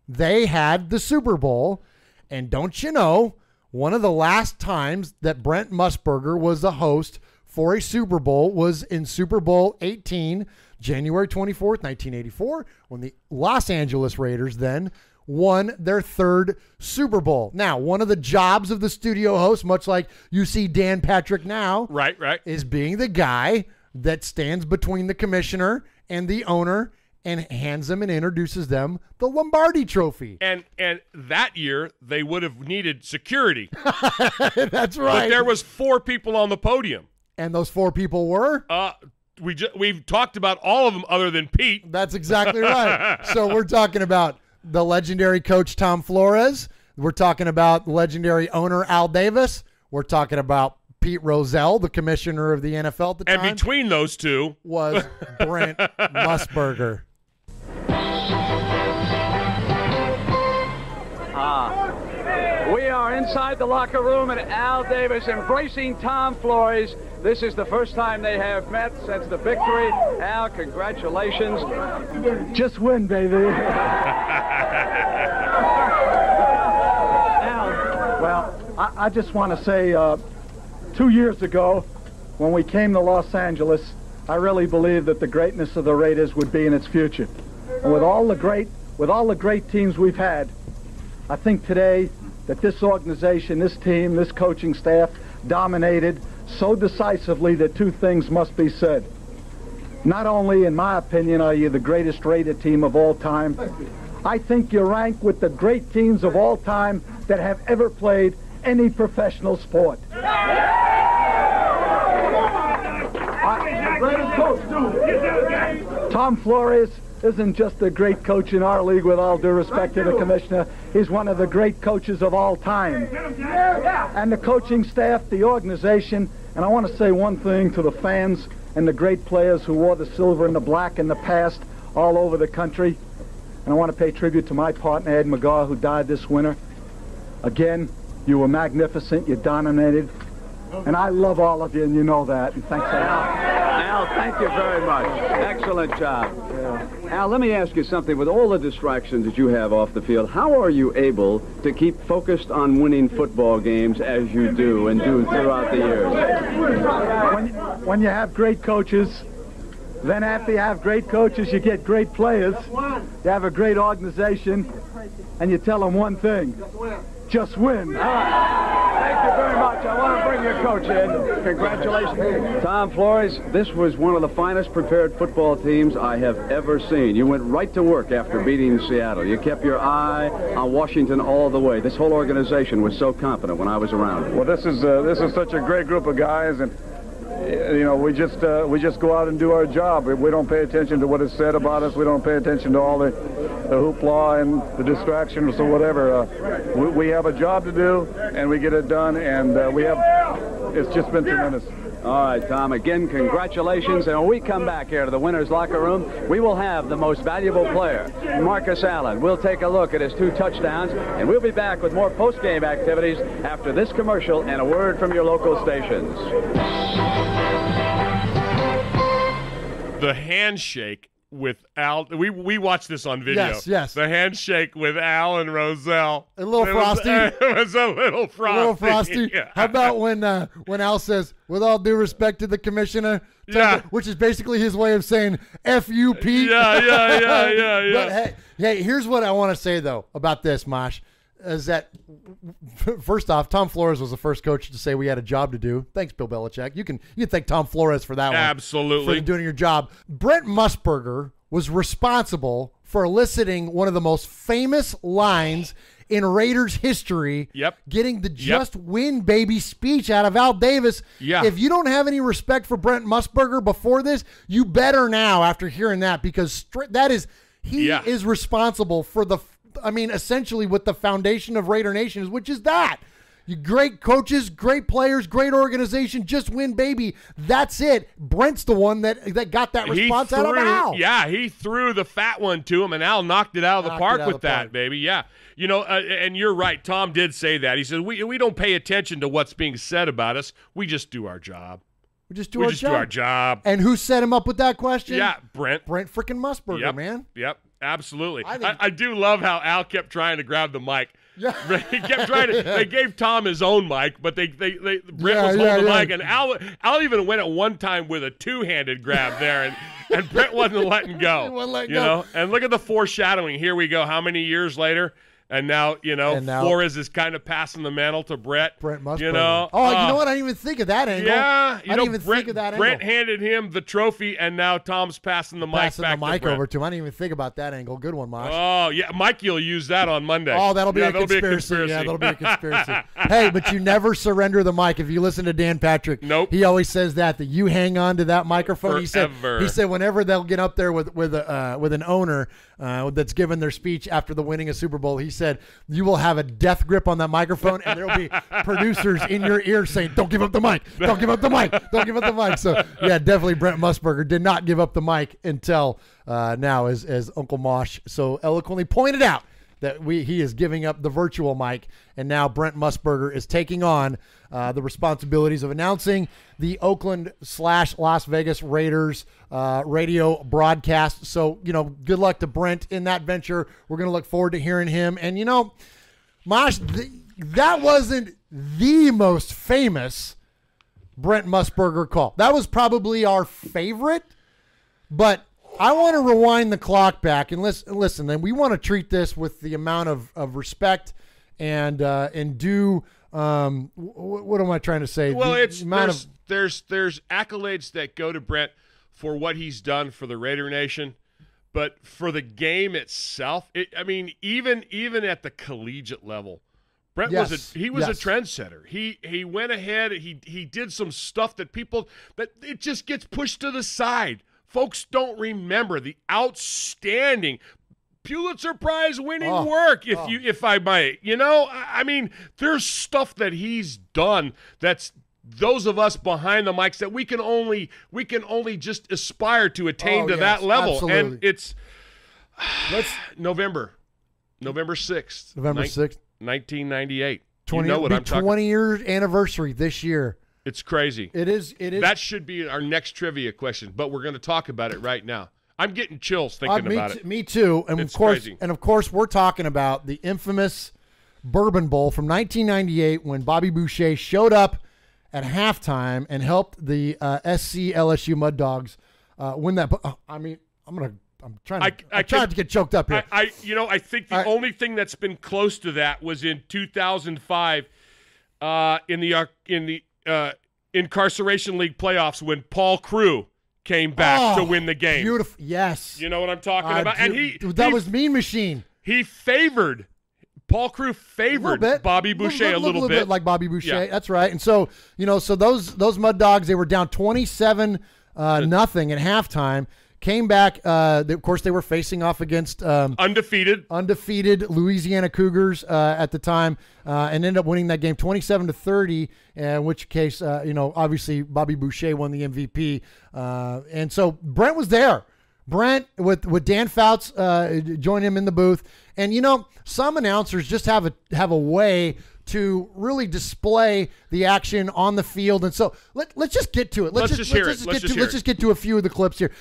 they had the Super Bowl. And don't you know, one of the last times that Brent Musburger was the host for a Super Bowl was in Super Bowl 18, January 24th, 1984, when the Los Angeles Raiders then won their third Super Bowl. Now, one of the jobs of the studio host, much like you see Dan Patrick now, right, is being the guy that stands between the commissioner and the owner and hands them and introduces them the Lombardi Trophy. And that year, they would have needed security. That's right. But there was 4 people on the podium. And those 4 people were? We've talked about all of them other than Pete. That's exactly right. So we're talking about the legendary coach Tom Flores. We're talking about legendary owner Al Davis. We're talking about Pete Rozelle, the commissioner of the NFL at the time. And between those two was Brent Musburger. We are inside the locker room, and Al Davis embracing Tom Flores. This is the first time they have met since the victory. Al, congratulations. Just win, baby. Al, well, I just want to say 2 years ago, when we came to Los Angeles, I really believed that the greatness of the Raiders would be in its future. And with all the great teams we've had, I think today that this organization, this team, this coaching staff dominated so decisively that 2 things must be said. Not only, in my opinion, are you the greatest Raider team of all time, I think you rank with the great teams of all time that have ever played any professional sport. Tom Flores isn't just a great coach in our league, with all due respect to the commissioner. He's one of the great coaches of all time. And the coaching staff, the organization, and I want to say one thing to the fans and the great players who wore the silver and the black in the past all over the country. And I want to pay tribute to my partner, Ed McGaw, who died this winter. Again, you were magnificent, you dominated. And I love all of you, and you know that. And thanks a lot. Al, thank you very much. Excellent job. Al, let me ask you something. With all the distractions that you have off the field, how are you able to keep focused on winning football games as you do and do throughout the years? When you have great coaches, then after you have great coaches, you get great players. You have a great organization, and you tell them one thing: just win. All right. Thank you very much. Coach. I want to bring your coach in. Congratulations. Tom Flores, this was one of the finest prepared football teams I have ever seen. You went right to work after beating Seattle. You kept your eye on Washington all the way. This whole organization was so confident when I was around. Well, this is such a great group of guys, and we just go out and do our job. We don't pay attention to what is said about us. We don't pay attention to all the hoopla and the distractions or whatever. We have a job to do, and we get it done, and it's just been tremendous. All right, Tom, again, congratulations. And when we come back here to the winner's locker room, we will have the most valuable player, Marcus Allen. We'll take a look at his 2 touchdowns, and we'll be back with more post-game activities after this commercial and a word from your local stations. The handshake with Al. We watched this on video. Yes. The handshake with Al and Roselle. A little frosty. It was a little frosty. A little frosty. Yeah. How about when Al says, "With all due respect to the commissioner," which is basically his way of saying "F-U-P." Yeah. But hey, here's what I want to say though about this, Mosh. Is that, first off, Tom Flores was the first coach to say we had a job to do. Thanks, Bill Belichick. You can thank Tom Flores for that one. Absolutely. For doing your job. Brent Musburger was responsible for eliciting one of the most famous lines in Raiders history. Yep. Getting the just win, baby speech out of Al Davis. Yeah. If you don't have any respect for Brent Musburger before this, you better now after hearing that, because he is responsible for essentially what the foundation of Raider Nation is, which is that. You great coaches, great players, great organization, just win, baby. That's it. Brent's the one that got that response out of Al. Yeah, he threw the fat one to him, and Al knocked it out of the park with that, baby. Yeah. And you're right. Tom did say that. He said, we don't pay attention to what's being said about us. We just do our job. We just do our job. And who set him up with that question? Yeah, Brent. Brent freaking Musburger, man. Yep. Absolutely. I do love how Al kept trying to grab the mic. Yeah. He kept trying to. They gave Tom his own mic, but Brent was holding the mic, and Al even went at one time with a 2-handed grab there, and Brent wasn't letting go. He wouldn't let go. And look at the foreshadowing. Here we go. How many years later? And now, Flores is kind of passing the mantle to Brent Musburger. You know what? I didn't even think of that angle. Yeah. I didn't even think of that angle. Brent handed him the trophy, and now Tom's passing the mic over to him. I didn't even think about that angle. Good one, Mosh. Oh, yeah. Mikey will use that on Monday. Oh, that'll be a conspiracy. Yeah, that'll be a conspiracy. Hey, but you never surrender the mic. If you listen to Dan Patrick, nope. He always says that you hang on to that microphone. Forever. He said whenever they'll get up there with an owner that's given their speech after the winning a Super Bowl, he said, you will have a death grip on that microphone, and there will be producers in your ear saying, "Don't give up the mic! Don't give up the mic! Don't give up the mic!" So yeah, definitely Brent Musburger did not give up the mic until now, as Uncle Mosh so eloquently pointed out, that he is giving up the virtual mic, and now Brent Musburger is taking on the responsibilities of announcing the Oakland/Las Vegas Raiders radio broadcast. So good luck to Brent in that venture. We're going to look forward to hearing him. And Mosh, that wasn't the most famous Brent Musburger call. That was probably our favorite, but I want to rewind the clock back and listen. Then we want to treat this with the amount of respect and due. What am I trying to say? Well, there's accolades that go to Brent for what he's done for the Raider Nation. But for the game itself, even at the collegiate level, Brent was a trendsetter. He went ahead. He did some stuff that it just gets pushed to the side. Folks don't remember the outstanding Pulitzer Prize winning work, if I might. There's stuff that he's done that's those of us behind the mics that we can only just aspire to attain to that level. Absolutely. And it's November 6th. November 6th. 1998. 20-year anniversary this year. It's crazy. It is. That should be our next trivia question, but we're going to talk about it right now. I'm getting chills thinking about it. Me too. And it's of course, crazy. And of course, we're talking about the infamous Bourbon Bowl from 1998 when Bobby Boucher showed up at halftime and helped the SC LSU Mud Dogs win that. I'm trying to get choked up here. I think the only thing that's been close to that was in 2005. in the Incarceration League playoffs when Paul Crew came back to win the game. Beautiful. Yes. You know what I'm talking about? And that was Mean Machine. Paul Crew favored Bobby Boucher a little bit. Like Bobby Boucher. Yeah. That's right. And so, so those Mud Dogs, they were down 27 nothing at halftime. Came back. Of course, they were facing off against undefeated Louisiana Cougars at the time, and ended up winning that game 27-30. In which case, obviously Bobby Boucher won the MVP, and so Brent was there. Brent with Dan Fouts joined him in the booth, and some announcers just have a way to really display the action on the field, and so let's just get to it. Let's just get to a few of the clips here.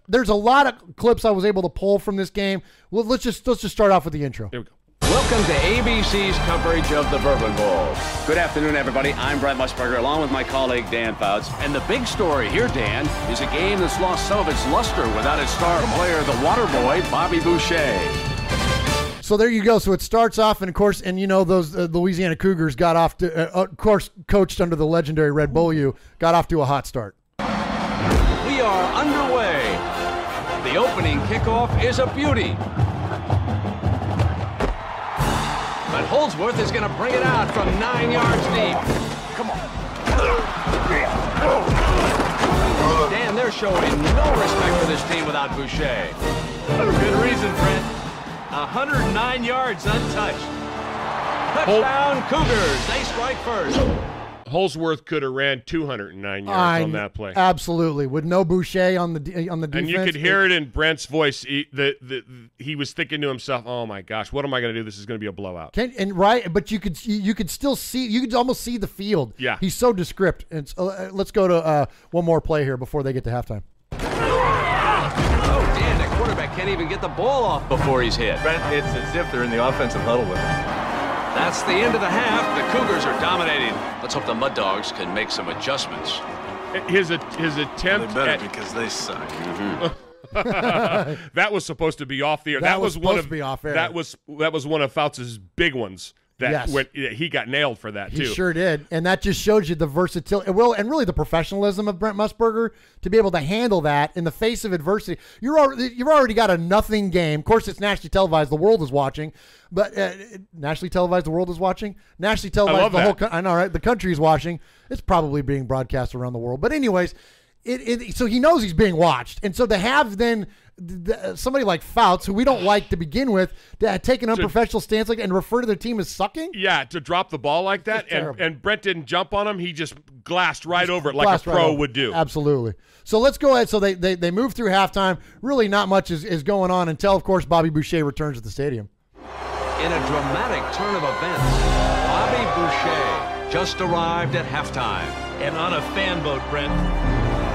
There's a lot of clips I was able to pull from this game. Well, let's just start off with the intro. Here we go. Welcome to ABC's coverage of the Bourbon Bowl. Good afternoon, everybody. I'm Brent Musburger, along with my colleague Dan Fouts. And the big story here, Dan, is a game that's lost some of its luster without its star player, the water boy, Bobby Boucher. So there you go. So it starts off, and of course, those Louisiana Cougars got off to, of course, coached under the legendary Red Beaulieu, got off to a hot start. We are underway. The opening kickoff is a beauty. But Holdsworth is going to bring it out from 9 yards deep. Come on. Dan, they're showing no respect for this team without Boucher. Good reason, Brent. 109 yards untouched. Touchdown, Cougars. They strike first. Holdsworth could have ran 209 yards on that play. Absolutely, with no Boucher on the defense. And you could hear it in Brent's voice. He was thinking to himself, "Oh my gosh, what am I going to do? This is going to be a blowout." But you could still see. You could almost see the field. Yeah, he's so descript. And let's go to one more play here before they get to halftime. Oh, Dan, the quarterback can't even get the ball off before he's hit. Brent, it's as if they're in the offensive huddle with him. That's the end of the half. The Cougars are dominating. Let's hope the Mud Dogs can make some adjustments. His attempt because they suck. That was supposed to be off the air. That was supposed to be off air. That was one of Fouts' big ones. He got nailed for that too. He sure did, and that just shows you the versatility, and really the professionalism of Brent Musburger to be able to handle that in the face of adversity. You've already got a nothing game. Of course, it's nationally televised. The world is watching, but nationally televised. The world is watching. Nationally televised. I love that. I know, right? The country is watching. It's probably being broadcast around the world. But anyways, so he knows he's being watched, and so to have then somebody like Fouts, who we don't like to begin with, to take an unprofessional stance and refer to their team as sucking. Yeah, to drop the ball like that, and Brent didn't jump on him. He just glassed right over it like a pro would do. Absolutely. So let's go ahead. So they move through halftime. Really not much is going on until, of course, Bobby Boucher returns to the stadium. In a dramatic turn of events, Bobby Boucher just arrived at halftime. And on a fan boat, Brent.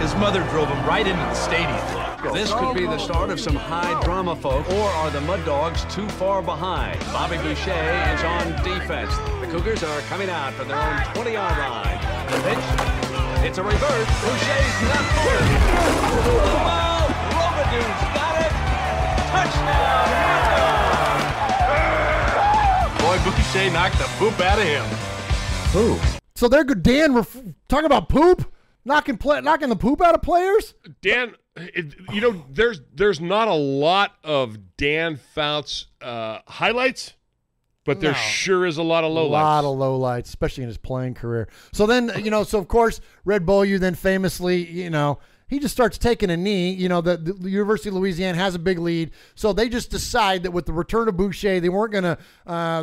His mother drove him right into the stadium. This could be the start of some high drama, folks. Or are the Mud Dogs too far behind? Bobby Boucher is on defense. The Cougars are coming out from their own 20-yard line. The pitch. It's a reverse. Boucher's not for it. Oh, Robidoux got it. Touchdown. Boy, Boucher knocked the poop out of him. Poop. So they're good. Dan, we're talking about poop. Knocking the poop out of players? Dan, there's not a lot of Dan Fouts highlights, but there sure is a lot of lowlights. A lot of lowlights, especially in his playing career. So then, so of course, Red Beaulieu then famously, he just starts taking a knee. The University of Louisiana has a big lead, so they just decide that with the return of Boucher, they weren't going to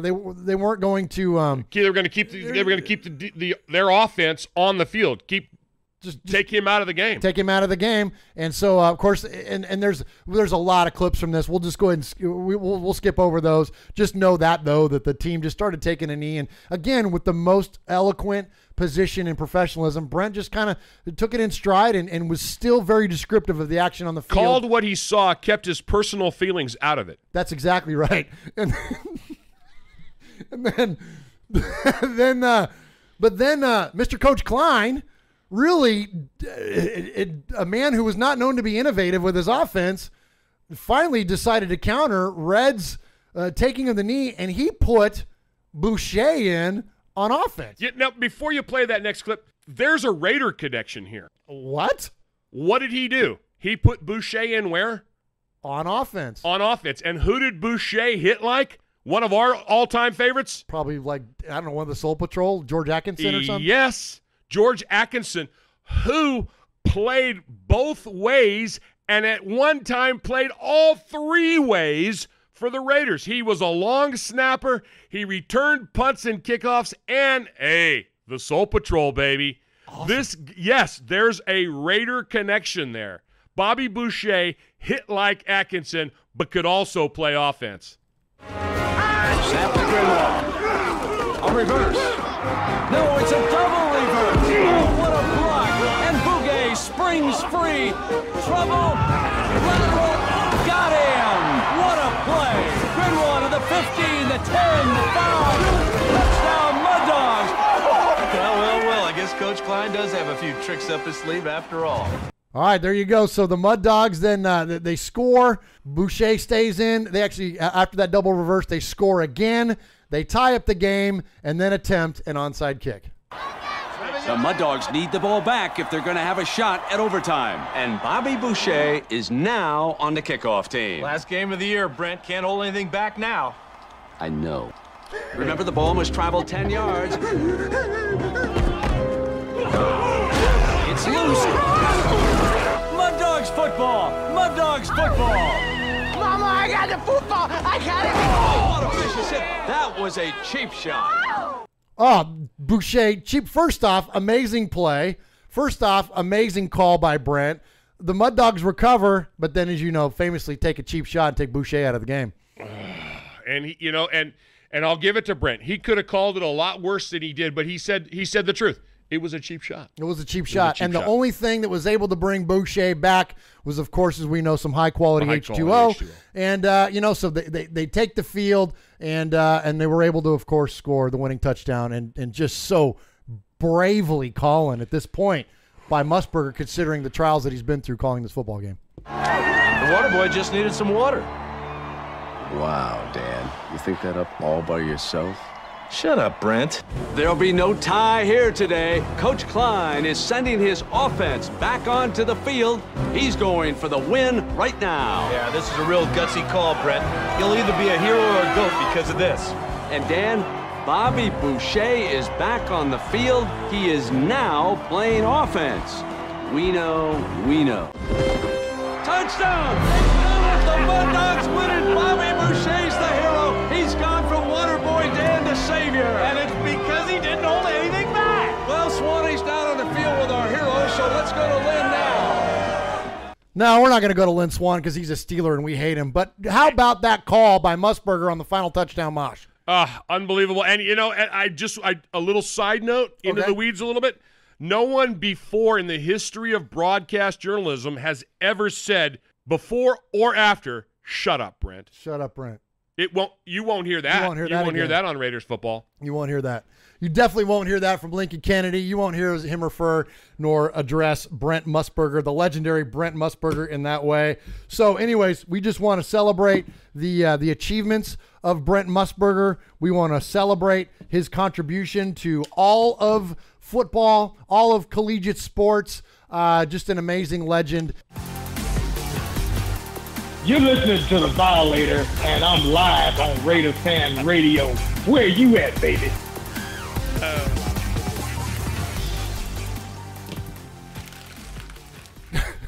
they weren't going to they were going to keep their offense on the field. Just take him out of the game. Take him out of the game. And so, of course, and there's a lot of clips from this. We'll just go ahead and we'll skip over those. Just know that, though, that the team just started taking a knee. And, again, with the most eloquent position and professionalism, Brent just kind of took it in stride and was still very descriptive of the action on the field. Called what he saw, kept his personal feelings out of it. That's exactly right. And then Mr. Coach Klein, really, a man who was not known to be innovative with his offense, finally decided to counter Red's taking of the knee, and he put Boucher in on offense. Yeah, now, before you play that next clip, there's a Raider connection here. What? What did he do? He put Boucher in where? On offense. On offense. And who did Boucher hit like? One of our all-time favorites? Probably like, I don't know, one of the Soul Patrol, George Atkinson or something? Yes, George Atkinson, who played both ways and at one time played all three ways for the Raiders. He was a long snapper. He returned punts and kickoffs. And, hey, the Soul Patrol, baby. Awesome. There's a Raider connection there. Bobby Boucher hit like Atkinson, but could also play offense. Snap to Greenwald. A reverse. No, it's a double reverse. Oh, what a block. And Bouguet springs free. Trouble. Lateral. Got him. What a play. Greenwald to the 15, the 10, the 5. Touchdown, Mud Dogs. Well. I guess Coach Klein does have a few tricks up his sleeve after all. All right, there you go. So the Mud Dogs then they score. Boucher stays in. They actually, after that double reverse, they score again. They tie up the game and then attempt an onside kick. The Mud Dogs need the ball back if they're going to have a shot at overtime. And Bobby Boucher is now on the kickoff team. Last game of the year, Brent. Can't hold anything back now. I know. Remember, the ball must travel 10 yards. It's loose. Mud Dogs football. Mud Dogs football. Mama, I got the football. I got it. Oh, what a vicious hit. That was a cheap shot. Oh, Boucher, cheap. First off, amazing play. First off, amazing call by Brent. The Mud Dogs recover, but then, as you know, famously take a cheap shot and take Boucher out of the game. And he, and I'll give it to Brent. He could have called it a lot worse than he did, but he said the truth. It was a cheap shot. It was a cheap shot. And the only thing that was able to bring Boucher back was, of course, as we know, some high-quality H2O. And, so they take the field, and they were able to, of course, score the winning touchdown and just so bravely calling at this point by Musburger, considering the trials that he's been through calling this football game. The water boy just needed some water. Wow, Dan. You think that up all by yourself? Shut up, Brent. There'll be no tie here today. Coach Klein is sending his offense back onto the field. He's going for the win right now. Yeah, this is a real gutsy call, Brent. He'll either be a hero or a goat because of this. And Dan, Bobby Boucher is back on the field. He is now playing offense. We know. Touchdown! The Mud Dogs win it. Bobby Boucher's the hero. He's gone from Waterboy Dan to Savior. And it's because he didn't hold anything back. Well, Swanee's down on the field with our hero, so let's go to Lynn now. No, we're not going to go to Lynn Swan because he's a Steeler and we hate him. But how about that call by Musburger on the final touchdown, Mosh? Unbelievable. And, a little side note into the weeds a little bit. No one before in the history of broadcast journalism has ever said before or after, shut up, Brent. Shut up, Brent. You won't hear that. You won't hear that on Raiders football. You won't hear that. You definitely won't hear that from Lincoln Kennedy. You won't hear him refer nor address Brent Musburger, the legendary Brent Musburger, in that way. So anyways, we just want to celebrate the achievements of Brent Musburger. We want to celebrate his contribution to all of football, all of collegiate sports. Just an amazing legend. You're listening to The Violator, and I'm live on Raiders Fan Radio. Where you at, baby?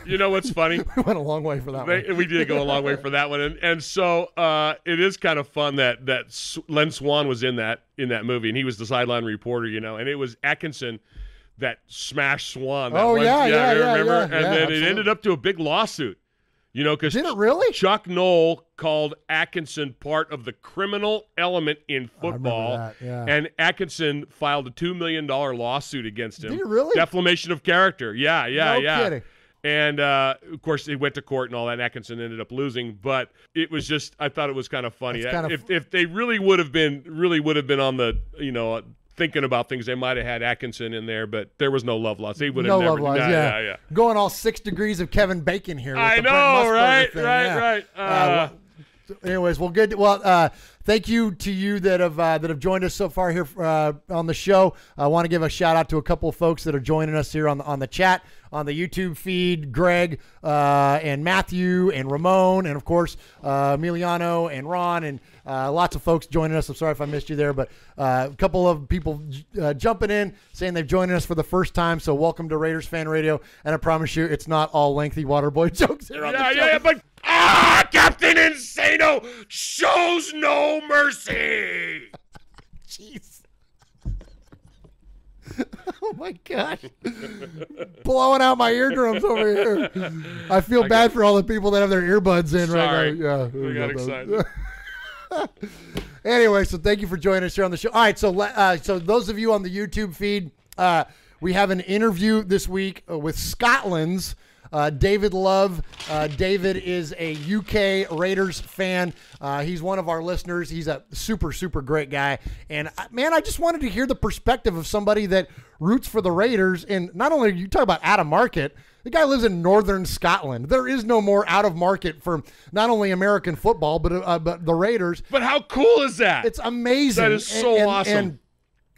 You know what's funny? We went a long way for that one. We did go a long way for that one. And so it is kind of fun that Len Swan was in that movie, and he was the sideline reporter, and it was Atkinson that smashed Swan. Remember? And then absolutely. It ended up to a big lawsuit. Because did it really? Chuck Knoll called Atkinson part of the criminal element in football, and Atkinson filed a $2 million lawsuit against him. Did it really? Defamation of character. Yeah. No kidding. And, of course, he went to court and all that, and Atkinson ended up losing. But it was just – I thought it was kind of funny. If they really would have been on the, thinking about things, they might have had Atkinson in there, but there was no love loss. He would have never. Yeah. Going all 6 degrees of Kevin Bacon here. With I the know, Brent Musburger thing. right. Anyways, well, good. Well, thank you to you that have joined us so far here on the show. I want to give a shout out to a couple of folks that are joining us here on the chat, on the YouTube feed, Greg and Matthew and Ramon, and of course Emiliano and Ron, and lots of folks joining us. I'm sorry if I missed you there, but a couple of people jumping in saying they've joined us for the first time. So welcome to Raiders Fan Radio, and I promise you it's not all lengthy Waterboy jokes here on the show. Yeah, but Captain Insano shows no mercy. Jeez. Oh my gosh. Blowing out my eardrums over here. I feel bad for all the people that have their earbuds in right now. Yeah, we got excited. Anyway, so thank you for joining us here on the show. All right, so those of you on the YouTube feed, we have an interview this week with Scotland's David Love. David is a UK Raiders fan. He's one of our listeners. He's a super, super great guy. And, man, I just wanted to hear the perspective of somebody that roots for the Raiders. And not only you talk about out of market, the guy lives in northern Scotland. There is no more out of market for not only American football, but the Raiders. But how cool is that? It's amazing. That is so awesome. And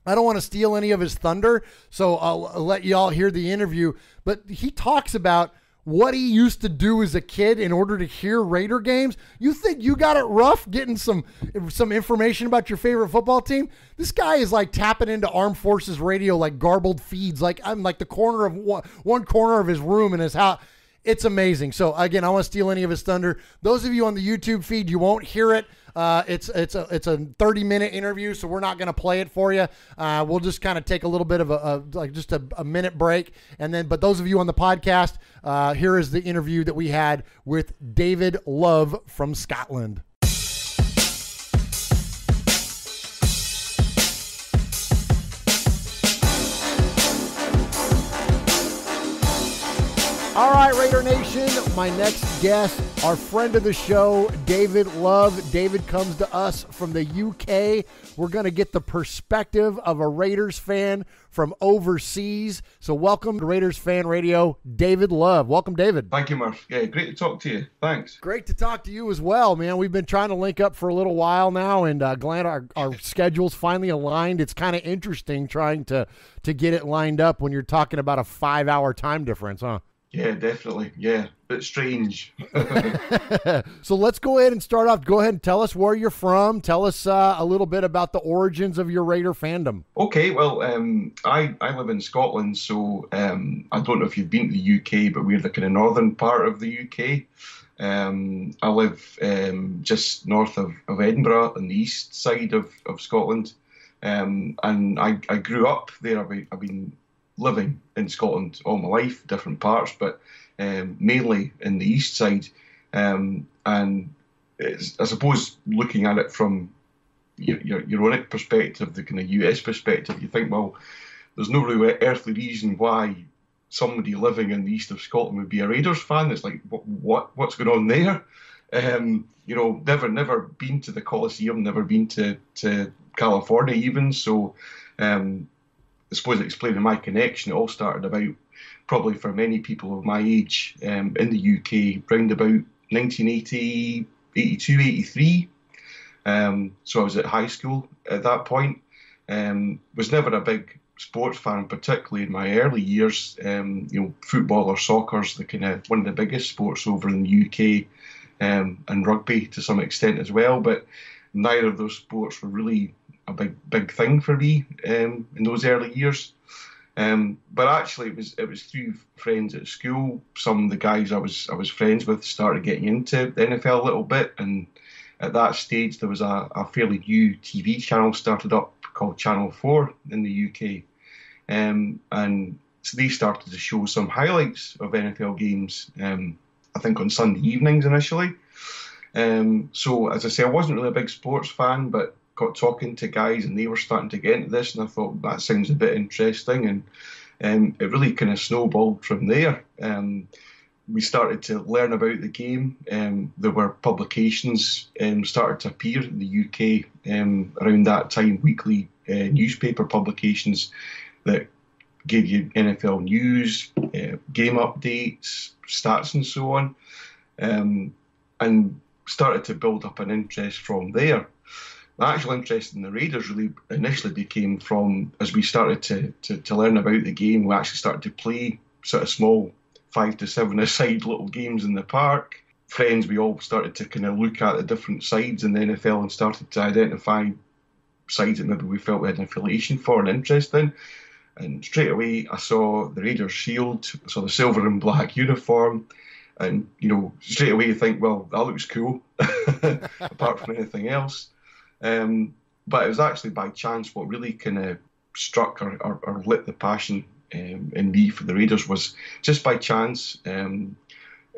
I don't want to steal any of his thunder, so I'll let you all hear the interview. But he talks about what he used to do as a kid in order to hear Raider games. You think you got it rough getting some information about your favorite football team? This guy is like tapping into Armed Forces radio like garbled feeds. Like I'm like the corner of one corner of his room in his house. It's amazing. So again, I don't want to steal any of his thunder. Those of you on the YouTube feed, you won't hear it. It's a 30-minute interview, so we're not going to play it for you. We'll just kind of take a little bit of a minute break, and then. But those of you on the podcast, here is the interview that we had with David Love from Scotland. All right, Raider Nation, my next guest, our friend of the show, David Love. David comes to us from the UK. We're going to get the perspective of a Raiders fan from overseas. So welcome to Raiders Fan Radio, David Love. Welcome, David. Thank you, Murph. Yeah, great to talk to you. Thanks. Great to talk to you as well, man. We've been trying to link up for a little while now, and glad our schedules finally aligned. It's kind of interesting trying to get it lined up when you're talking about a 5-hour time difference, huh? Yeah, definitely. Yeah, bit strange. So let's go ahead and start off. Go ahead and tell us where you're from. Tell us a little bit about the origins of your Raider fandom. Okay, well, I live in Scotland, so I don't know if you've been to the UK, but we're the kind of northern part of the UK. I live just north of Edinburgh on the east side of Scotland, and I grew up there. I've been living in Scotland all my life, different parts, but mainly in the east side. And it's, I suppose, looking at it from your own perspective, the kind of US perspective, you think, well, there's no real earthly reason why somebody living in the east of Scotland would be a Raiders fan. It's like, what's going on there? Never been to the Coliseum, never been to California even, so I suppose explaining my connection, it all started about, probably for many people of my age in the UK, round about 1980, 82, 83. So I was at high school at that point. Was never a big sports fan, particularly in my early years. Football or soccer's the kind of one of the biggest sports over in the UK, and rugby to some extent as well. But neither of those sports were really a big thing for me in those early years. But actually, it was through friends at school. Some of the guys I was friends with started getting into the NFL a little bit, and at that stage there was a fairly new TV channel started up called Channel 4 in the UK, and so they started to show some highlights of NFL games. I think on Sunday evenings initially. So as I say, I wasn't really a big sports fan, but got talking to guys and they were starting to get into this, and I thought that sounds a bit interesting, and it really kind of snowballed from there. We started to learn about the game. There were publications started to appear in the UK around that time, weekly newspaper publications that gave you NFL news, game updates, stats and so on, and started to build up an interest from there. My actual interest in the Raiders really initially became from, as we started to learn about the game, we actually started to play sort of small 5 to 7-a-side little games in the park. Friends, we all started to kind of look at the different sides in the NFL and started to identify sides that maybe we felt we had an affiliation for and interest in. And straight away, I saw the Raiders shield, I saw the silver and black uniform, and, straight away you think, well, that looks cool, apart from anything else. But it was actually by chance what really kind of struck or lit the passion in me for the Raiders was just by chance in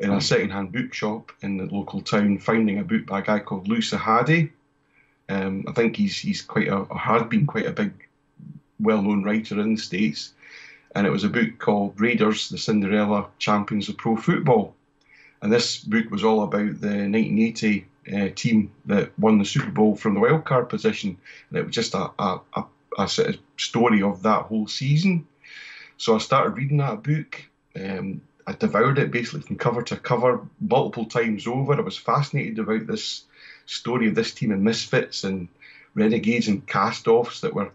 a second-hand bookshop in the local town, finding a book by a guy called Lou Sahadi. I think he's has been quite a big, well-known writer in the States, and it was a book called Raiders, the Cinderella Champions of Pro Football. And this book was all about the 1980 team that won the Super Bowl from the wildcard position, and it was just a sort of story of that whole season. So I started reading that book. I devoured it basically from cover to cover multiple times over. I was fascinated about this story of this team of misfits and renegades and cast-offs that were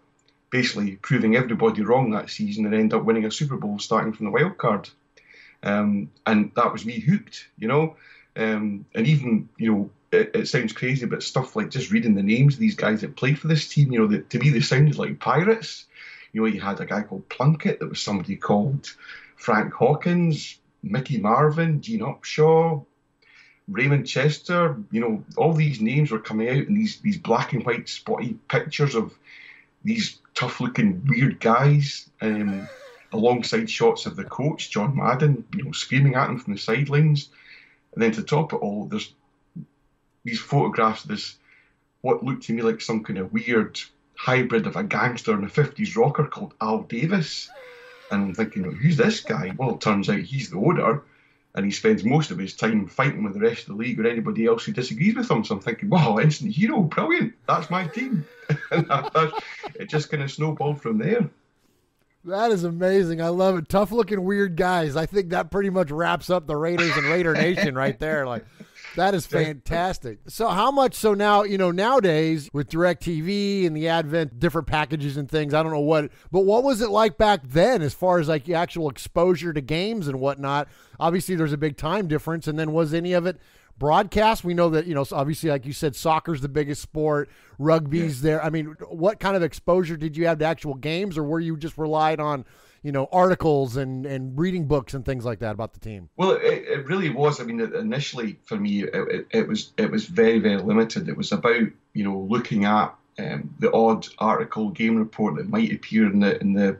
basically proving everybody wrong that season and end up winning a Super Bowl starting from the wild card. And that was me hooked, and even, it sounds crazy, but stuff like just reading the names of these guys that played for this team, to me they sounded like pirates. You had a guy called Plunkett, that was somebody called Frank Hawkins, Mickey Marvin, Gene Upshaw, Raymond Chester. All these names were coming out in these black and white spotty pictures of these tough-looking weird guys, alongside shots of the coach, John Madden, screaming at him from the sidelines. And then to top it all, there's these photographs of this, what looked to me like some kind of weird hybrid of a gangster and a 50s rocker called Al Davis. And I'm thinking, who's this guy? Well, it turns out he's the owner, and he spends most of his time fighting with the rest of the league or anybody else who disagrees with him. So I'm thinking, wow, instant hero, brilliant, that's my team. And it just kind of snowballed from there. That is amazing. I love it. Tough-looking, weird guys. I think that pretty much wraps up the Raiders and Raider Nation right there. Like, that is fantastic. So how much so now, nowadays with DirecTV and the advent, different packages and things, I don't know what, but what was it like back then as far as like the actual exposure to games and whatnot? Obviously, there's a big time difference. And then was any of it broadcast? We know that, obviously, like you said, soccer's the biggest sport, rugby's there. I mean, what kind of exposure did you have to actual games, or were you just relied on, articles and reading books and things like that about the team? Well, it really was. I mean, initially for me, it was very, very limited. It was about, looking at the odd article, game report that might appear in the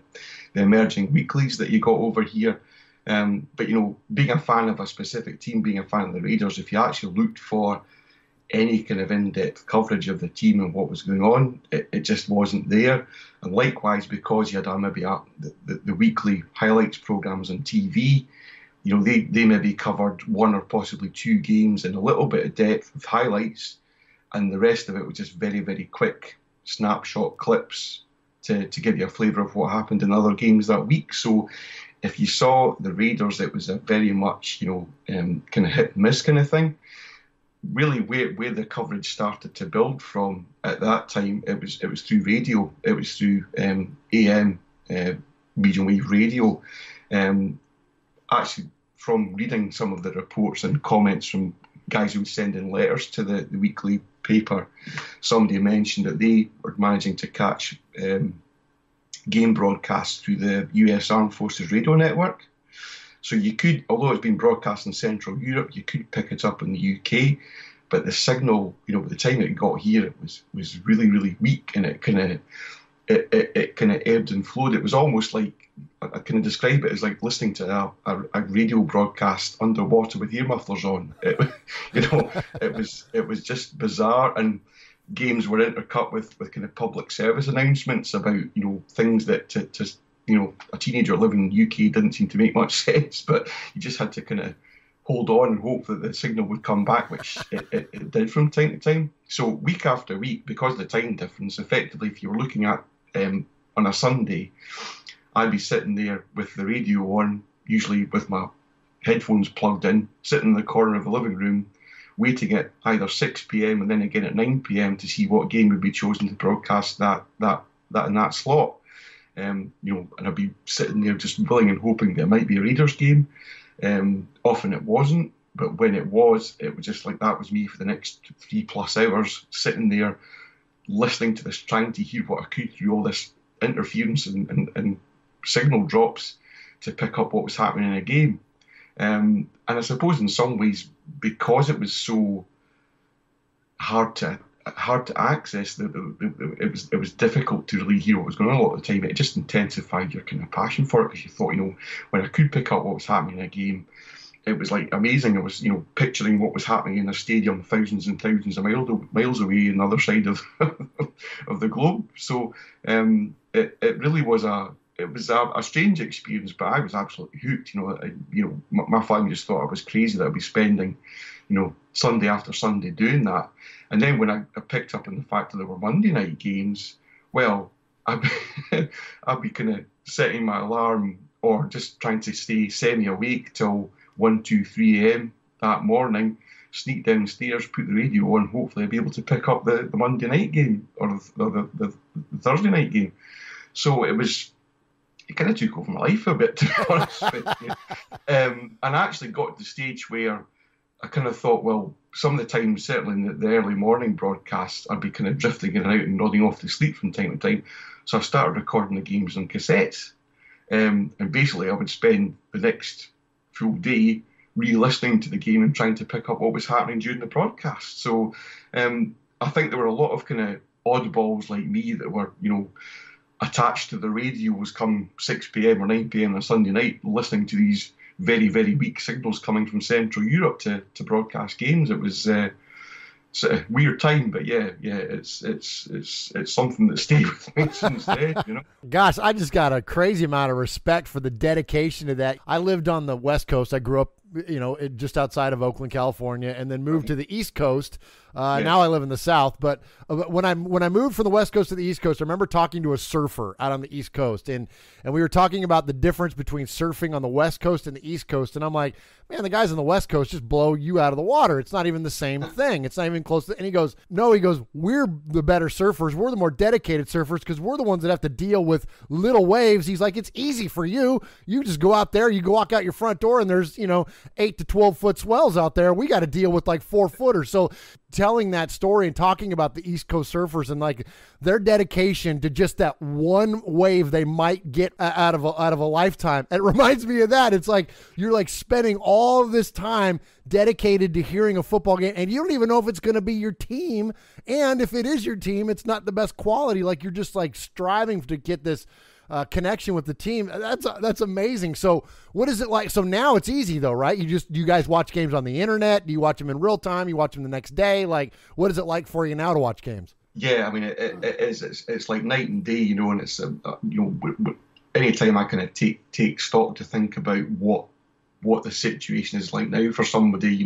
emerging weeklies that you got over here. But, being a fan of a specific team, being a fan of the Raiders, if you actually looked for any kind of in-depth coverage of the team and what was going on, it just wasn't there. And likewise, because you had maybe the weekly highlights programs on TV, they maybe covered one or possibly two games in a little bit of depth with highlights, and the rest of it was just very, very quick snapshot clips to give you a flavour of what happened in other games that week. So if you saw the Raiders, it was a very much, kind of hit and miss kind of thing. Really, where the coverage started to build from at that time, it was through radio. It was through AM, medium wave radio. Actually, from reading some of the reports and comments from guys who would send in letters to the weekly paper, somebody mentioned that they were managing to catch game broadcasts through the US Armed Forces radio network. So you could, although it's been broadcast in Central Europe, you could pick it up in the UK, but the signal, by the time it got here, it was really, really weak, and it kind of ebbed and flowed. It was almost like, I kind of describe it as like listening to a radio broadcast underwater with ear mufflers on. It was just bizarre, and games were intercut with kind of public service announcements about things that to a teenager living in the UK didn't seem to make much sense, but you just had to kind of hold on and hope that the signal would come back, which it did from time to time. So week after week, because of the time difference, effectively, if you were looking at on a Sunday, I'd be sitting there with the radio on, usually with my headphones plugged in, sitting in the corner of the living room, waiting at either 6 p.m. and then again at 9 p.m. to see what game would be chosen to broadcast that in that slot. And I'd be sitting there just willing and hoping that it might be a Raiders game. Often it wasn't, but when it was just like that was me for the next 3+ hours, sitting there listening to this, trying to hear what I could through all this interference and signal drops to pick up what was happening in a game. And I suppose in some ways, because it was so hard to access, it was difficult to really hear what was going on a lot of the time. It just intensified your kind of passion for it, because you thought, when I could pick up what was happening in a game, it was like amazing. I was, picturing what was happening in a stadium thousands and thousands of miles away on the other side of of the globe. So it really was a strange experience, but I was absolutely hooked. My family just thought I was crazy that I'd be spending, Sunday after Sunday doing that. And then when I picked up on the fact that there were Monday night games, well, I'd be kind of setting my alarm or just trying to stay semi-awake till 1, 2, 3 a.m. that morning, sneak downstairs, put the radio on, hopefully I'd be able to pick up the Monday night game or the Thursday night game. So it kind of took over my life a bit, to be honest with you. And I actually got to the stage where I kind of thought, well, some of the time, certainly in the early morning broadcasts, I'd be kind of drifting in and out and nodding off to sleep from time to time. So I started recording the games on cassettes. And basically I would spend the next full day re-listening to the game and trying to pick up what was happening during the broadcast. So I think there were a lot of kind of oddballs like me that were, attached to the radios come 6 p.m. or 9 p.m. on a Sunday night, listening to these very, very weak signals coming from Central Europe to broadcast games. It was it's a weird time, but yeah, it's something that stayed with me since then, Gosh, I just got a crazy amount of respect for the dedication to that. I lived on the West Coast. I grew up, just outside of Oakland, California, and then moved to the East Coast. Now I live in the South, but when I moved from the West Coast to the East Coast, I remember talking to a surfer out on the East Coast, and we were talking about the difference between surfing on the West Coast and the East Coast, and I'm like, man, the guys on the West Coast just blow you out of the water. It's not even the same thing. It's not even close to. And he goes, we're the better surfers. We're the more dedicated surfers because we're the ones that have to deal with little waves. He's like, it's easy for you. You just go out there, you go walk out your front door, and there's 8 to 12 foot swells out there. We got to deal with like 4-footers. So telling that story and talking about the East Coast surfers and like their dedication to just that one wave they might get out of a lifetime. It reminds me of that. It's like you're like spending all of this time dedicated to hearing a football game and you don't even know if it's going to be your team. And if it is your team, it's not the best quality. Like you're just like striving to get this connection with the team. That's amazing. So what is it like? So now it's easy though, right? You guys watch games on the internet? Do you watch them in real time? You watch them the next day? Like, what is it like for you now to watch games? Yeah, I mean, it is. It's like night and day, and it's anytime I kind of take stock to think about what the situation is like now for somebody,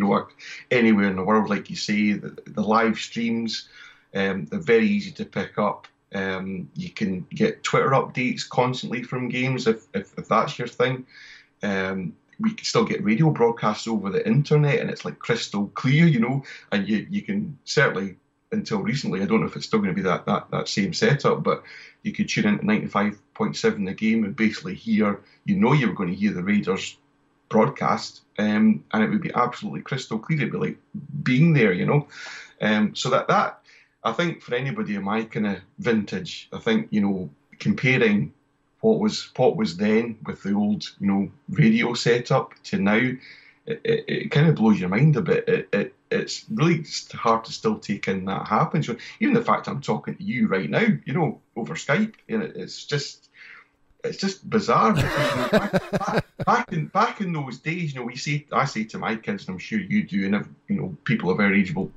anywhere in the world, like you say, the live streams, they're very easy to pick up. You can get Twitter updates constantly from games if that's your thing. We can still get radio broadcasts over the internet, and it's like crystal clear, and you can certainly, until recently, I don't know if it's still going to be that same setup, but you could tune into 95.7 The Game and basically hear, you were going to hear the Raiders broadcast, and it would be absolutely crystal clear. It'd be like being there, so that I think for anybody in my kind of vintage, I think, comparing what was then with the old, radio setup to now, it kind of blows your mind a bit. It's really hard to still take in that happens. So even the fact I'm talking to you right now, over Skype, it's just bizarre. Back in those days, I say to my kids, and I'm sure you do, and people of our age will.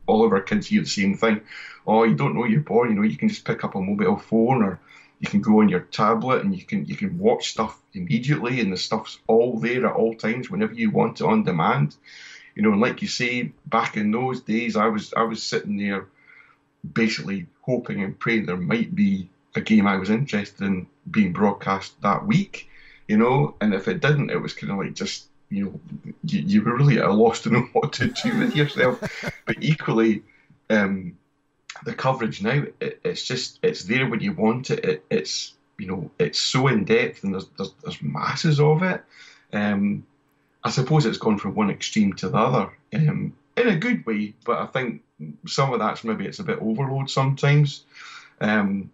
All of our kids hear the same thing. Oh, you don't know you're born. You can just pick up a mobile phone, or you can go on your tablet and you can watch stuff immediately, and the stuff's all there at all times whenever you want it on demand. And like you say, back in those days, I was sitting there basically hoping and praying there might be a game I was interested in being broadcast that week. And if it didn't, it was kind of like just you were really at a loss to know what to do with yourself. But equally, the coverage now, it's there when you want it. It's so in depth, and there's masses of it. I suppose it's gone from one extreme to the other, in a good way. But I think some of that's maybe it's a bit overload sometimes. And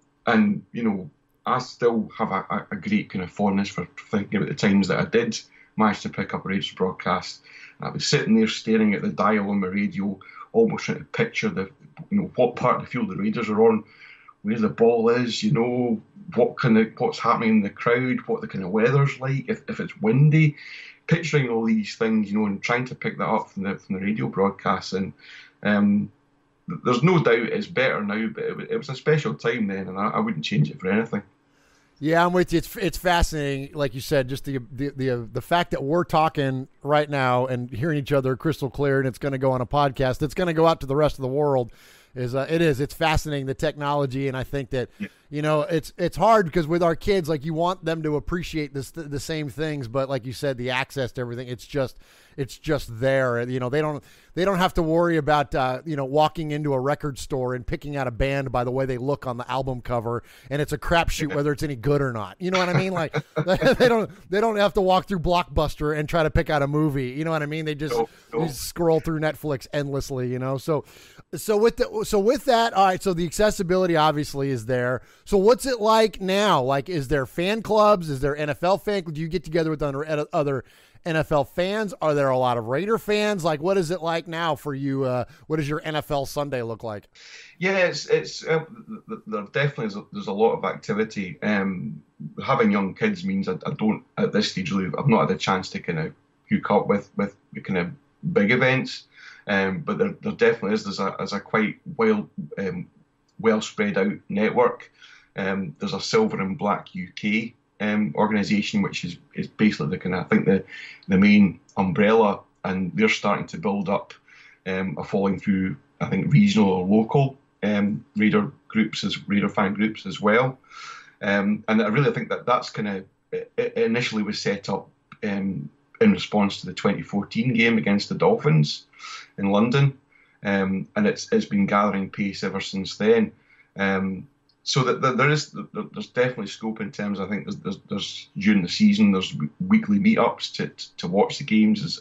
I still have a great kind of fondness for thinking about the times that I did manage to pick up a Rangers broadcast. I was sitting there staring at the dial on my radio, almost trying to picture what part of the field the Raiders are on, where the ball is, what's happening in the crowd, what the kind of weather's like, if it's windy, picturing all these things, and trying to pick that up from the radio broadcast. And there's no doubt it's better now, but it was a special time then, and I wouldn't change it for anything. Yeah, I'm with you. It's fascinating, like you said, just the fact that we're talking right now and hearing each other crystal clear, and it's going to go on a podcast. It's going to go out to the rest of the world. It's fascinating, the technology, and I think that it's hard because with our kids, like, you want them to appreciate the same things, but like you said, the access to everything, it's just there. They don't have to worry about walking into a record store and picking out a band by the way they look on the album cover, and it's a crapshoot whether it's any good or not. You know what I mean? Like, they don't have to walk through Blockbuster and try to pick out a movie. You know what I mean? They just scroll through Netflix endlessly. So with that, all right. So the accessibility obviously is there. So what's it like now? Like, is there fan clubs? Is there NFL fan? Do you get together with other NFL fans? Are there a lot of Raider fans? Like, what is it like now for you? What does your NFL Sunday look like? Yeah, it's there definitely there's a lot of activity. Having young kids means I don't at this stage really. I've not had a chance to kind of hook up with the kind of big events. But there definitely is. There's a quite well spread out network. There's a Silver and Black UK organisation, which is basically the kind of, I think, the main umbrella, and they're starting to build up a following through, I think, regional or local Raider fan groups as well. And I really think that's kind of, it initially was set up in response to the 2014 game against the Dolphins in London, and it's been gathering pace ever since then. So that there's definitely scope in terms. I think there's during the season there's weekly meetups to watch the games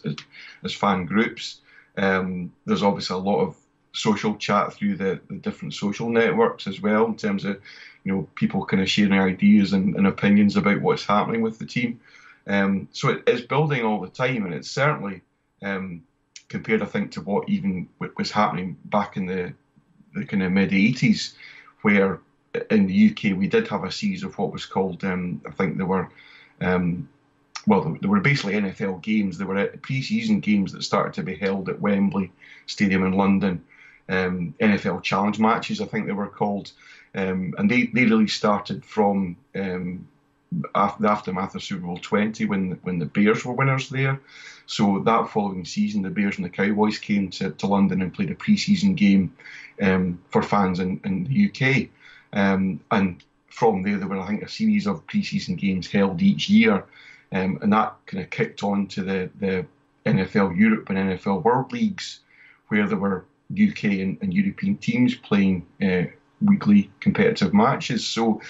as fan groups. There's obviously a lot of social chat through the different social networks as well, in terms of people kind of sharing ideas and opinions about what's happening with the team. So it's building all the time, and it's certainly compared, I think, to what even was happening back in the kind of mid-80s, where in the UK we did have a series of what was called, I think there were basically NFL games. There were pre-season games that started to be held at Wembley Stadium in London, NFL challenge matches, I think they were called, and they really started from the aftermath of Super Bowl 20 when the Bears were winners there. So that following season, the Bears and the Cowboys came to London and played a pre-season game for fans in the UK. And from there were, I think, a series of pre-season games held each year. And that kind of kicked on to the NFL Europe and NFL World Leagues, where there were UK and European teams playing weekly competitive matches. So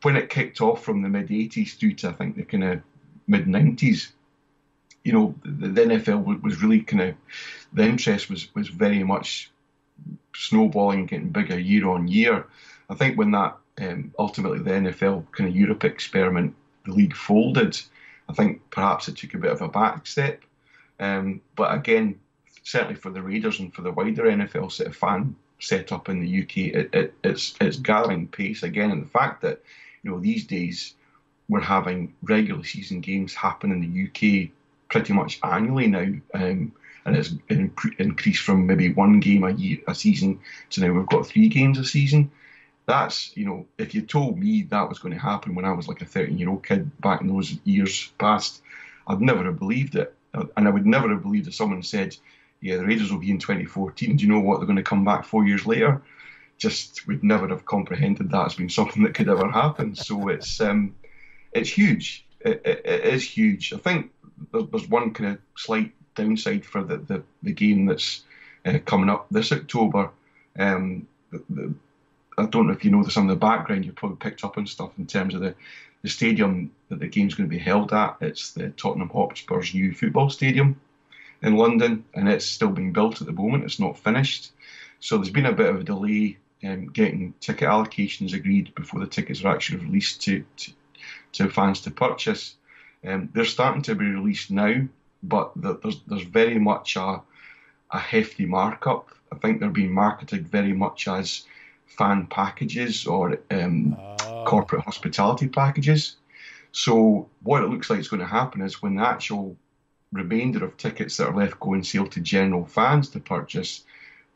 when it kicked off from the mid-80s through to, I think, the kind of mid-90s, the NFL was really kind of, the interest was very much snowballing and getting bigger year on year. I think when that ultimately the NFL kind of Europe experiment, the league folded, I think perhaps it took a bit of a back step. But again, certainly for the Raiders and for the wider NFL set of fan set up in the UK, it's gathering pace again. And the fact that these days we're having regular season games happen in the UK pretty much annually now, and it's increased from maybe one game a season to now we've got 3 games a season. That's, if you told me that was going to happen when I was like a 13-year-old kid back in those years past, I'd never have believed it. And I would never have believed if someone said, yeah, the Raiders will be in 2014. Do you know what? They're going to come back 4 years later. Just, we'd never have comprehended that as being something that could ever happen. So it's huge. It is huge. I think there's one kind of slight downside for the game that's coming up this October. I don't know if you know some of the background. You've probably picked up on stuff in terms of the stadium that the game's going to be held at. It's the Tottenham Hotspur's new football stadium in London, and it's still being built at the moment. It's not finished. So there's been a bit of a delay getting ticket allocations agreed before the tickets are actually released to fans to purchase. They're starting to be released now, but there's very much a hefty markup. I think they're being marketed very much as fan packages or corporate hospitality packages. So what it looks like is going to happen is when the actual remainder of tickets that are left go on sale to general fans to purchase,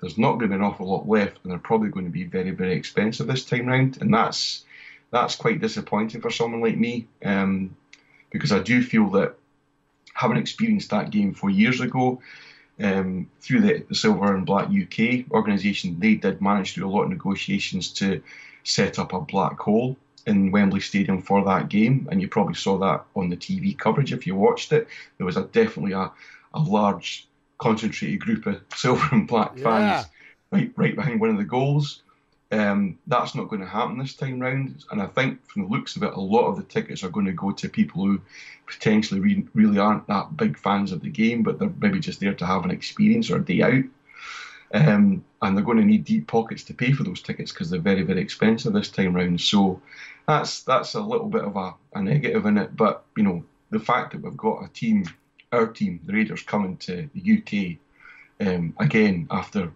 there's not going to be an awful lot left, and they're probably going to be very, very expensive this time round. And that's quite disappointing for someone like me, because I do feel that having experienced that game 4 years ago, through the Silver and Black UK organisation, they did manage to do a lot of negotiations to set up a black hole in Wembley Stadium for that game, and you probably saw that on the TV coverage if you watched it. There was definitely a large concentrated group of Silver and Black fans right behind one of the goals. That's not going to happen this time round, and I think from the looks of it, a lot of the tickets are going to go to people who potentially really aren't that big fans of the game, but they're maybe just there to have an experience or a day out. And they're going to need deep pockets to pay for those tickets because they're very, very expensive this time round. So that's a little bit of a negative in it. But, you know, the fact that we've got our team, the Raiders, coming to the UK again after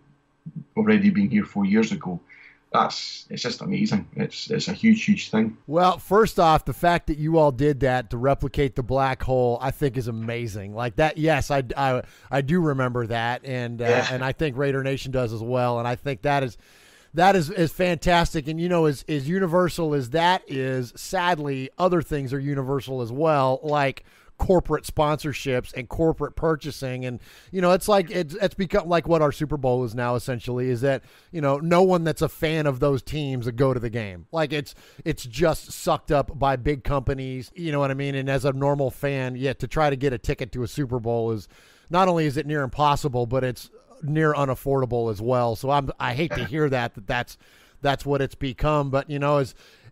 already being here 4 years ago, it's just amazing. It's a huge thing. Well, first off, the fact that you all did that to replicate the black hole, I think is amazing. Like that, yes, I do remember that, and I think Raider Nation does as well. And I think that is fantastic. And you know, as universal as that is, sadly, other things are universal as well, like corporate sponsorships and corporate purchasing. And you know, it's like it's become like what our Super Bowl is now, essentially, is that, you know, no one that's a fan of those teams that go to the game, like it's just sucked up by big companies, you know what I mean? And as a normal fan, to try to get a ticket to a Super Bowl is not only is it near impossible, but it's near unaffordable as well. So I hate to hear that's what it's become. But you know,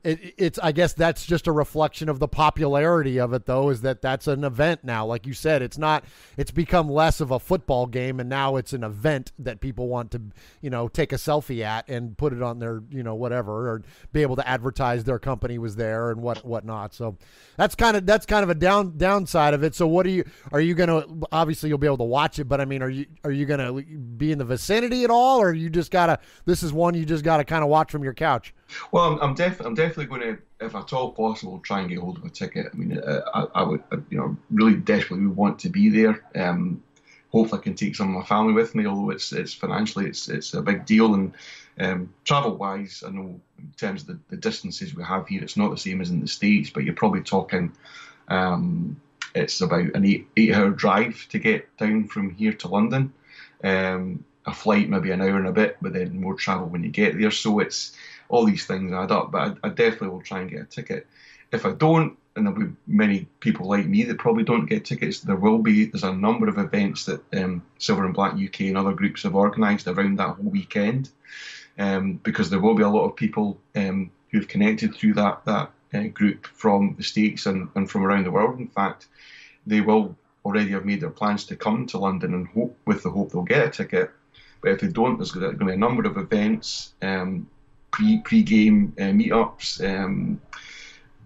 it's I guess that's just a reflection of the popularity of it, though, is that's an event now. Like you said, it's become less of a football game, and now it's an event that people want to, you know, take a selfie at and put it on their, you know, whatever, or be able to advertise their company was there and whatnot. So that's kind of a downside of it. So are you going to, obviously you'll be able to watch it, but I mean, are you going to be in the vicinity at all, or you just this is one you just got to kind of watch from your couch? Well, I'm definitely going to, if at all possible, try and get hold of a ticket. I mean, I would, you know, really desperately would want to be there. Hopefully, I can take some of my family with me. Although it's financially, it's a big deal, and travel-wise, I know in terms of the distances we have here, it's not the same as in the States. But you're probably talking, it's about an 8-hour drive to get down from here to London. A flight maybe an hour and a bit, but then more travel when you get there. So it's all these things add up, but I definitely will try and get a ticket. If I don't, and there'll be many people like me that probably don't get tickets, there's a number of events that Silver and Black UK and other groups have organised around that whole weekend, because there will be a lot of people who've connected through that group from the States and from around the world. In fact, they will already have made their plans to come to London and with the hope they'll get a ticket. But if they don't, there's going to be a number of events, pre-game meetups,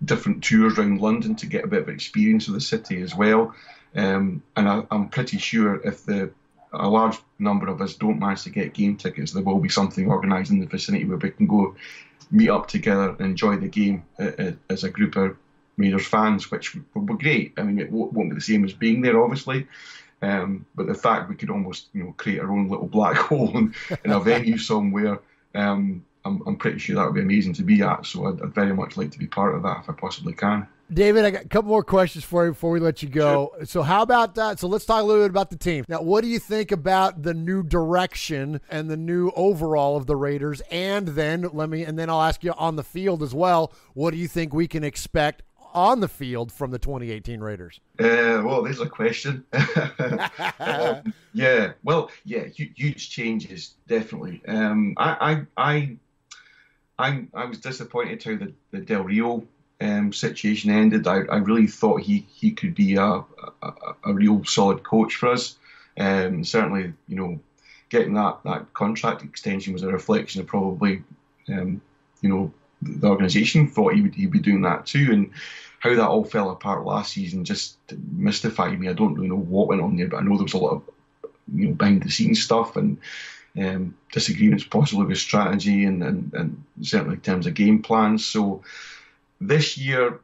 different tours around London to get a bit of experience of the city as well. And I'm pretty sure if a large number of us don't manage to get game tickets, there will be something organised in the vicinity where we can go meet up together and enjoy the game as a group of Raiders fans, which would be great. I mean, it won't be the same as being there, obviously. But the fact we could almost, you know, create our own little black hole in a venue somewhere, I'm pretty sure that would be amazing to be at. So I'd very much like to be part of that if I possibly can. David, I got a couple more questions for you before we let you go. Sure. So how about that? So let's talk a little bit about the team. Now, what do you think about the new direction and the new overall of the Raiders? And then I'll ask you on the field as well, what do you think we can expect on the field from the 2018 Raiders? Well, there's a question. Huge changes, definitely. I was disappointed how the Del Rio situation ended. I really thought he could be a real solid coach for us. Certainly, getting that contract extension was a reflection of probably, the organisation thought he'd be doing that too, and how that all fell apart last season just mystified me. I don't really know what went on there, but I know there was a lot of behind the scenes stuff and disagreements possibly with strategy and certainly in terms of game plans. So this year,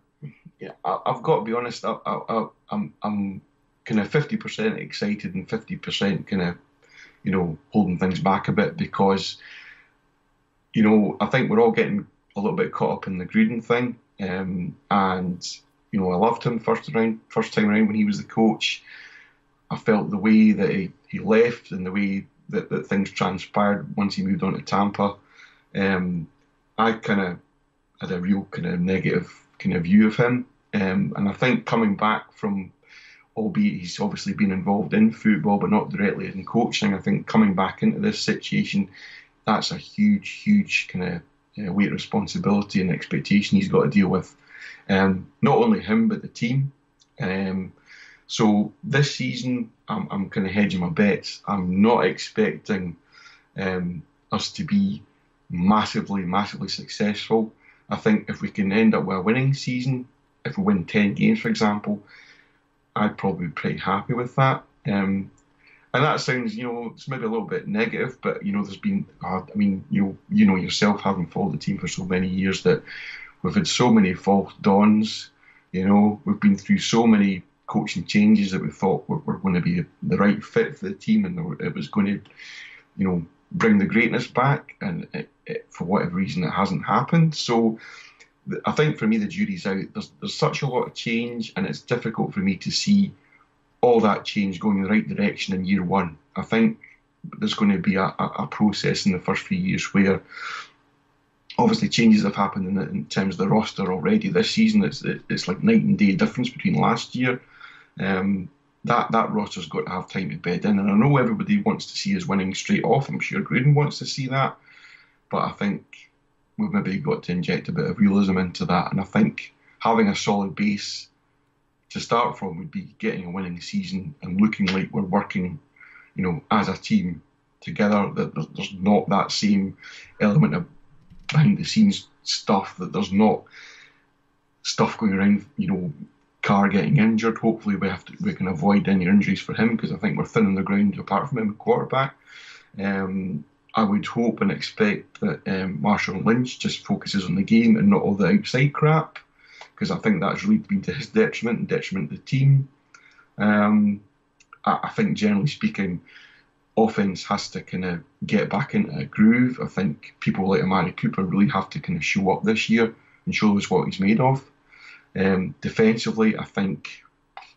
I've got to be honest, I'm kind of 50% excited and 50% kind of holding things back a bit, because I think we're all getting a little bit caught up in the Gruden thing, and I loved him first time around when he was the coach. I felt the way that he left and the way that things transpired once he moved on to Tampa, I kind of had a real kind of negative kind of view of him, and I think coming back from, albeit he's obviously been involved in football but not directly in coaching, I think coming back into this situation, that's a huge kind of weight of responsibility and expectation he's got to deal with. Not only him, but the team. So this season, I'm kind of hedging my bets. I'm not expecting us to be massively successful. I think if we can end up with a winning season, if we win 10 games, for example, I'd probably be pretty happy with that. And that sounds, it's maybe a little bit negative, but, there's been, you know yourself, having followed the team for so many years, that we've had so many false dawns. We've been through so many coaching changes that we thought were going to be the right fit for the team, and it was going to, bring the greatness back, and for whatever reason it hasn't happened. So I think for me the jury's out. There's such a lot of change, and it's difficult for me to see all that change going in the right direction in year one. I think there's going to be a process in the first few years where obviously changes have happened in terms of the roster already this season. It's like night and day difference between last year. That roster's got to have time to bed in, and I know everybody wants to see us winning straight off. I'm sure Gruden wants to see that, but I think we've maybe got to inject a bit of realism into that, and I think having a solid base to start from would be getting a winning season and looking like we're working, as a team together, that there's not that same element of behind the scenes stuff, that there's not stuff going around, Carr getting injured. Hopefully we can avoid any injuries for him, because I think we're thin on the ground apart from him at quarterback. I would hope and expect that Marshall Lynch just focuses on the game and not all the outside crap, because I think that's really been to his detriment and detriment to the team. I think generally speaking, offense has to kind of get back into a groove. I think people like Amari Cooper really have to kind of show up this year and show us what he's made of. Defensively, I think,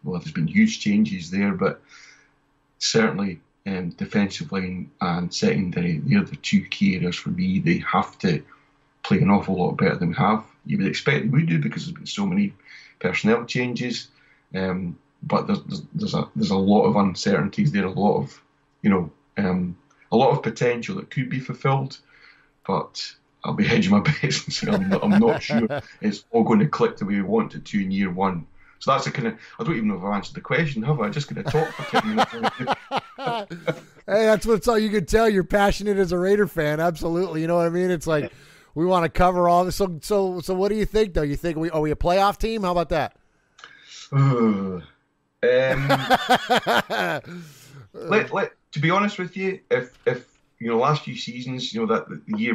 there's been huge changes there, but certainly defensive line and secondary, they're the two key areas for me. They have to play an awful lot better than we have. You would expect they would do, because there's been so many personnel changes, but there's a lot of uncertainties there, a lot of potential that could be fulfilled, but I'll be hedging my bets and saying I'm not sure it's all going to click the way we want it to in year one. So that's a kind of, I don't even know if I've answered the question, have I? I'm just going to talk for 10 minutes. Hey, that's all you can tell. You're passionate as a Raider fan. Absolutely. You know what I mean? It's like we want to cover all this. So what do you think, though? You think are we a playoff team? How about that? To be honest with you, if last few seasons, that the year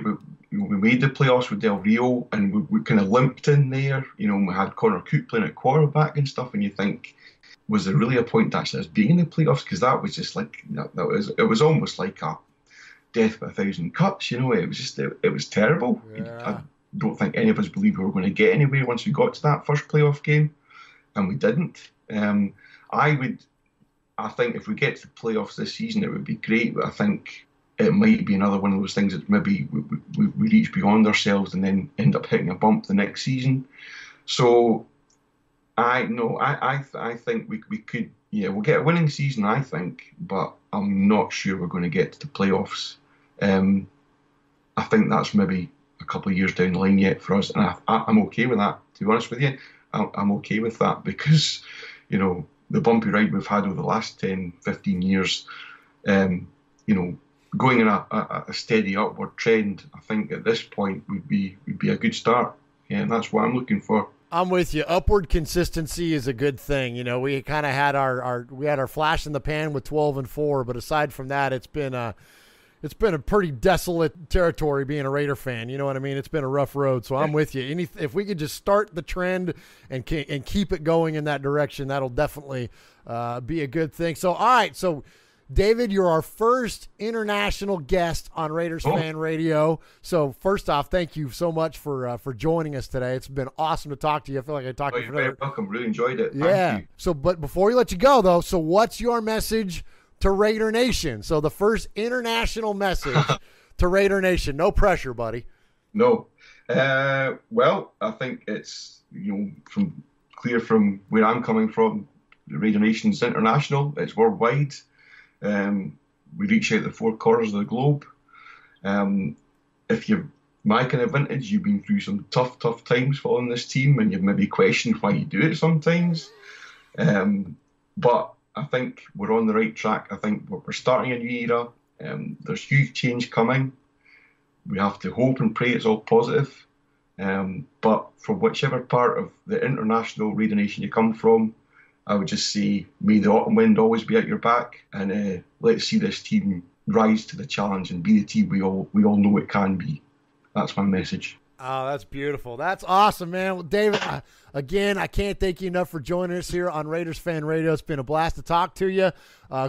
we made the playoffs with Del Rio and we kind of limped in there, we had Connor Cook playing at quarterback and stuff, and you think, was there really a point to actually us being in the playoffs? Because that was just like, it was almost like a death by 1,000 cuts, it was just, it was terrible. Yeah. I don't think any of us believed we were going to get anywhere once we got to that first playoff game, and we didn't. I think if we get to the playoffs this season, it would be great, but I think it might be another one of those things that maybe we reach beyond ourselves and then end up hitting a bump the next season. So I think we could. Yeah, we'll get a winning season, I think, but I'm not sure we're going to get to the playoffs. I think that's maybe a couple of years down the line yet for us, and I'm okay with that. To be honest with you, I'm okay with that because, you know, the bumpy ride we've had over the last 10, 15 years, you know, going in a steady upward trend, I think at this point would be a good start. Yeah, and that's what I'm looking for. I'm with you. Upward consistency is a good thing. You know, we kind of had our flash in the pan with 12-4, but aside from that, it's been a pretty desolate territory being a Raider fan. You know what I mean? It's been a rough road. So I'm with you. If we could just start the trend and keep it going in that direction, that'll definitely be a good thing. So all right, so David, you're our first international guest on Raiders Fan Radio. So first off, thank you so much for joining us today. It's been awesome to talk to you. I feel like I talked to you for another. Welcome. Really enjoyed it. Yeah. Thank you. So, but before we let you go, though, so what's your message to Raider Nation? So the first international message to Raider Nation. No pressure, buddy. No. Well, I think it's, you know, clear from where I'm coming from, the Raider Nation's international. It's worldwide. We reach out the four corners of the globe. If you're my kind of vintage, you've been through some tough times following this team, and you've maybe questioned why you do it sometimes. But I think we're on the right track. I think we're starting a new era. There's huge change coming. We have to hope and pray it's all positive. But from whichever part of the international Raider Nation you come from, I would just say, may the autumn wind always be at your back, and let's see this team rise to the challenge and be the team we all know it can be. That's my message. Oh, that's beautiful. That's awesome, man. Well, David, again, I can't thank you enough for joining us here on Raiders Fan Radio. It's been a blast to talk to you.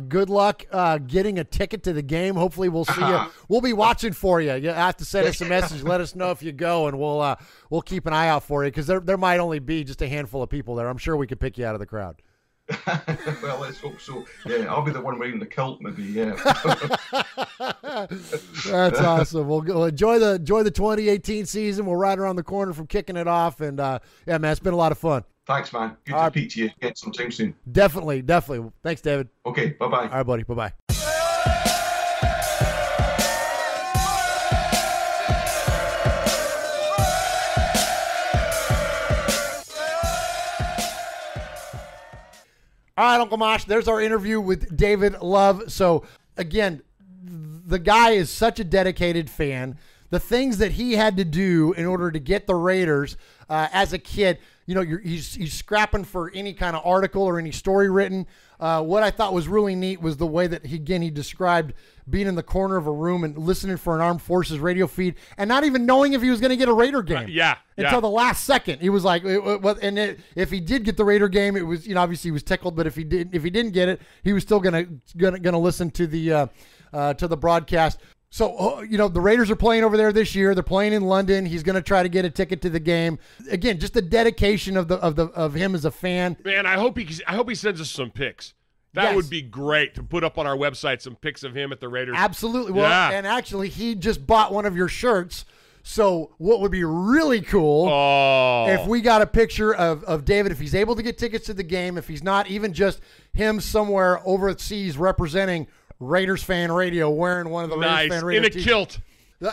Good luck getting a ticket to the game. Hopefully we'll see you. We'll be watching for you. You have to send us a message. Let us know if you go, and we'll keep an eye out for you, because there might only be just a handful of people there. I'm sure we could pick you out of the crowd. Well, let's hope so. Yeah, I'll be the one wearing the kilt, maybe. Yeah. That's awesome. We'll go enjoy the 2018 season. We're right around the corner from kicking it off, and yeah, man, it's been a lot of fun. Thanks, man. Good to speak to you. Get some time soon. Definitely. Thanks, David. Okay. Bye-bye. All right, buddy. Bye-bye. All right, Uncle Mosh, there's our interview with David Love. So, again, the guy is such a dedicated fan. The things that he had to do in order to get the Raiders as a kid, you know, he's scrapping for any kind of article or any story written. What I thought was really neat was the way that, he described being in the corner of a room and listening for an Armed Forces radio feed and not even knowing if he was going to get a Raider game. Until the last second. He was like, if he did get the Raider game, it was, you know, obviously he was tickled, but if he didn't get it, he was still gonna listen to the broadcast. So, you know, the Raiders are playing over there this year. They're playing in London. He's going to try to get a ticket to the game. Again, just the dedication of him as a fan. Man, I hope he sends us some pics. That would be great to put up on our website, some pics of him at the Raiders. Absolutely. Well, and actually, he just bought one of your shirts. So what would be really cool if we got a picture of David, if he's able to get tickets to the game, if he's not, even just him somewhere overseas representing Raiders Fan Radio, wearing one of the Raiders Fan Radio in a kilt.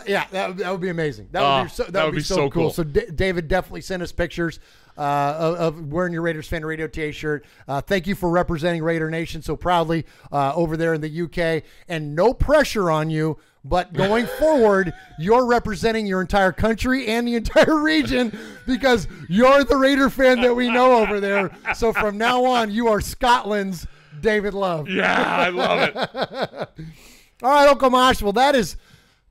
Yeah, that would be amazing. That would be so cool. So David, definitely send us pictures of wearing your Raiders Fan Radio T-shirt. Thank you for representing Raider Nation so proudly over there in the UK. And no pressure on you, but going forward, you're representing your entire country and the entire region because you're the Raider fan that we know over there. So from now on, you are Scotland's David Love. Yeah, I love it. All right, Uncle Mosh. Well, that is,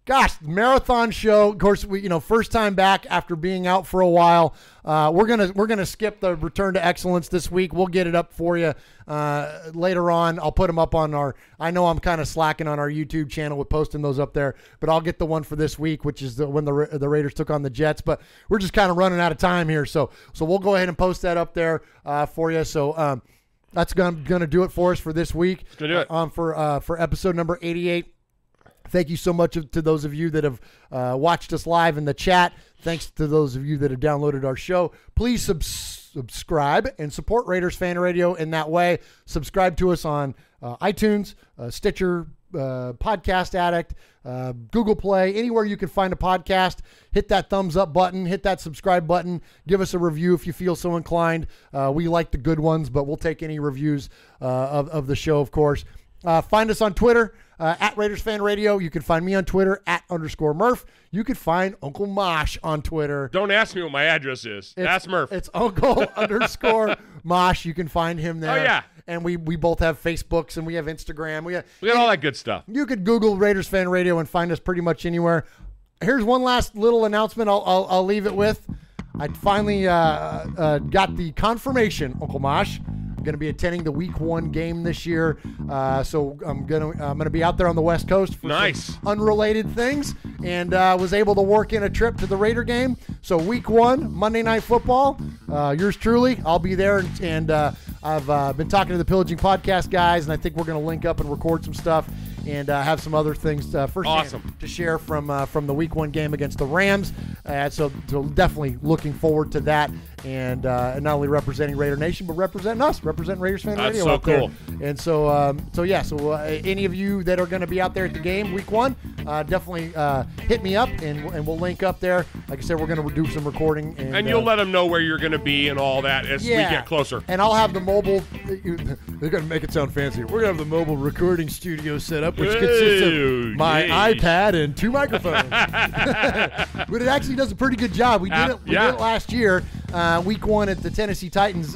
gosh, marathon show. Of course, we, first time back after being out for a while. We're gonna skip the return to excellence this week. We'll get it up for you later on. I'll put them up on our. I know I'm kind of slacking on our YouTube channel with posting those up there, but I'll get the one for this week, which is when the Raiders took on the Jets. But we're just kind of running out of time here, so we'll go ahead and post that up there for you. So that's gonna do it for us for this week. It's gonna do it for episode number 88. Thank you so much to those of you that have watched us live in the chat. Thanks to those of you that have downloaded our show. Please subscribe. subscribe and support Raiders Fan Radio in that way. Subscribe to us on iTunes, Stitcher, Podcast Addict, Google Play, anywhere you can find a podcast. Hit that thumbs up button, hit that subscribe button, give us a review if you feel so inclined. We like the good ones, but we'll take any reviews of the show, of course. Find us on Twitter at Raiders Fan Radio. You can find me on Twitter at _Murph. You can find Uncle Mosh on Twitter. Don't ask me what my address is. Ask Murph. It's Uncle _ Mosh. You can find him there. Oh, yeah. And we both have Facebooks and we have Instagram. We got all that good stuff. You could Google Raiders Fan Radio and find us pretty much anywhere. Here's one last little announcement I'll leave it with. I finally got the confirmation, Uncle Mosh. I'm going to be attending the Week 1 game this year, so I'm gonna be out there on the West Coast for some unrelated things, and was able to work in a trip to the Raider game. So Week 1, Monday Night Football, yours truly, I'll be there, and I've been talking to the Pillaging Podcast guys, and I think we're going to link up and record some stuff and have some other things firsthand to share from the Week 1 game against the Rams. So definitely looking forward to that, and not only representing Raider Nation, but representing us, representing Raiders Fan Radio. That's so cool. There. And so any of you that are going to be out there at the game Week 1, definitely hit me up, and we'll link up there. Like I said, we're going to do some recording. And you'll let them know where you're going to be and all that as we get closer. And I'll have the mobile, they're going to make it sound fancy. We're going to have the mobile recording studio set up, which consists of my iPad and 2 microphones. But it actually does a pretty good job. We did it last year, Week 1 at the Tennessee Titans,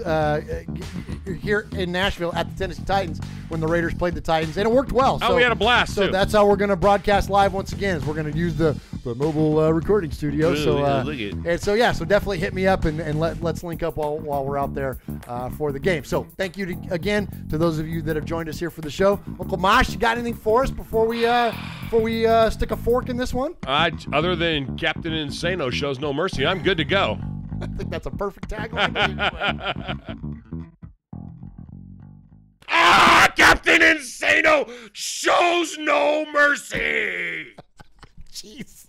here in Nashville at the Tennessee Titans when the Raiders played the Titans, and it worked well. We had a blast, So too. That's how we're going to broadcast live once again, is we're going to use the mobile recording studio. So definitely hit me up, and let's link up while we're out there for the game. So thank you again to those of you that have joined us here for the show. Uncle Mosh, you got anything for us before we stick a fork in this one? Other than Captain Insano shows no mercy, I'm good to go. I think that's a perfect tagline. Captain Insano shows no mercy. Jeez.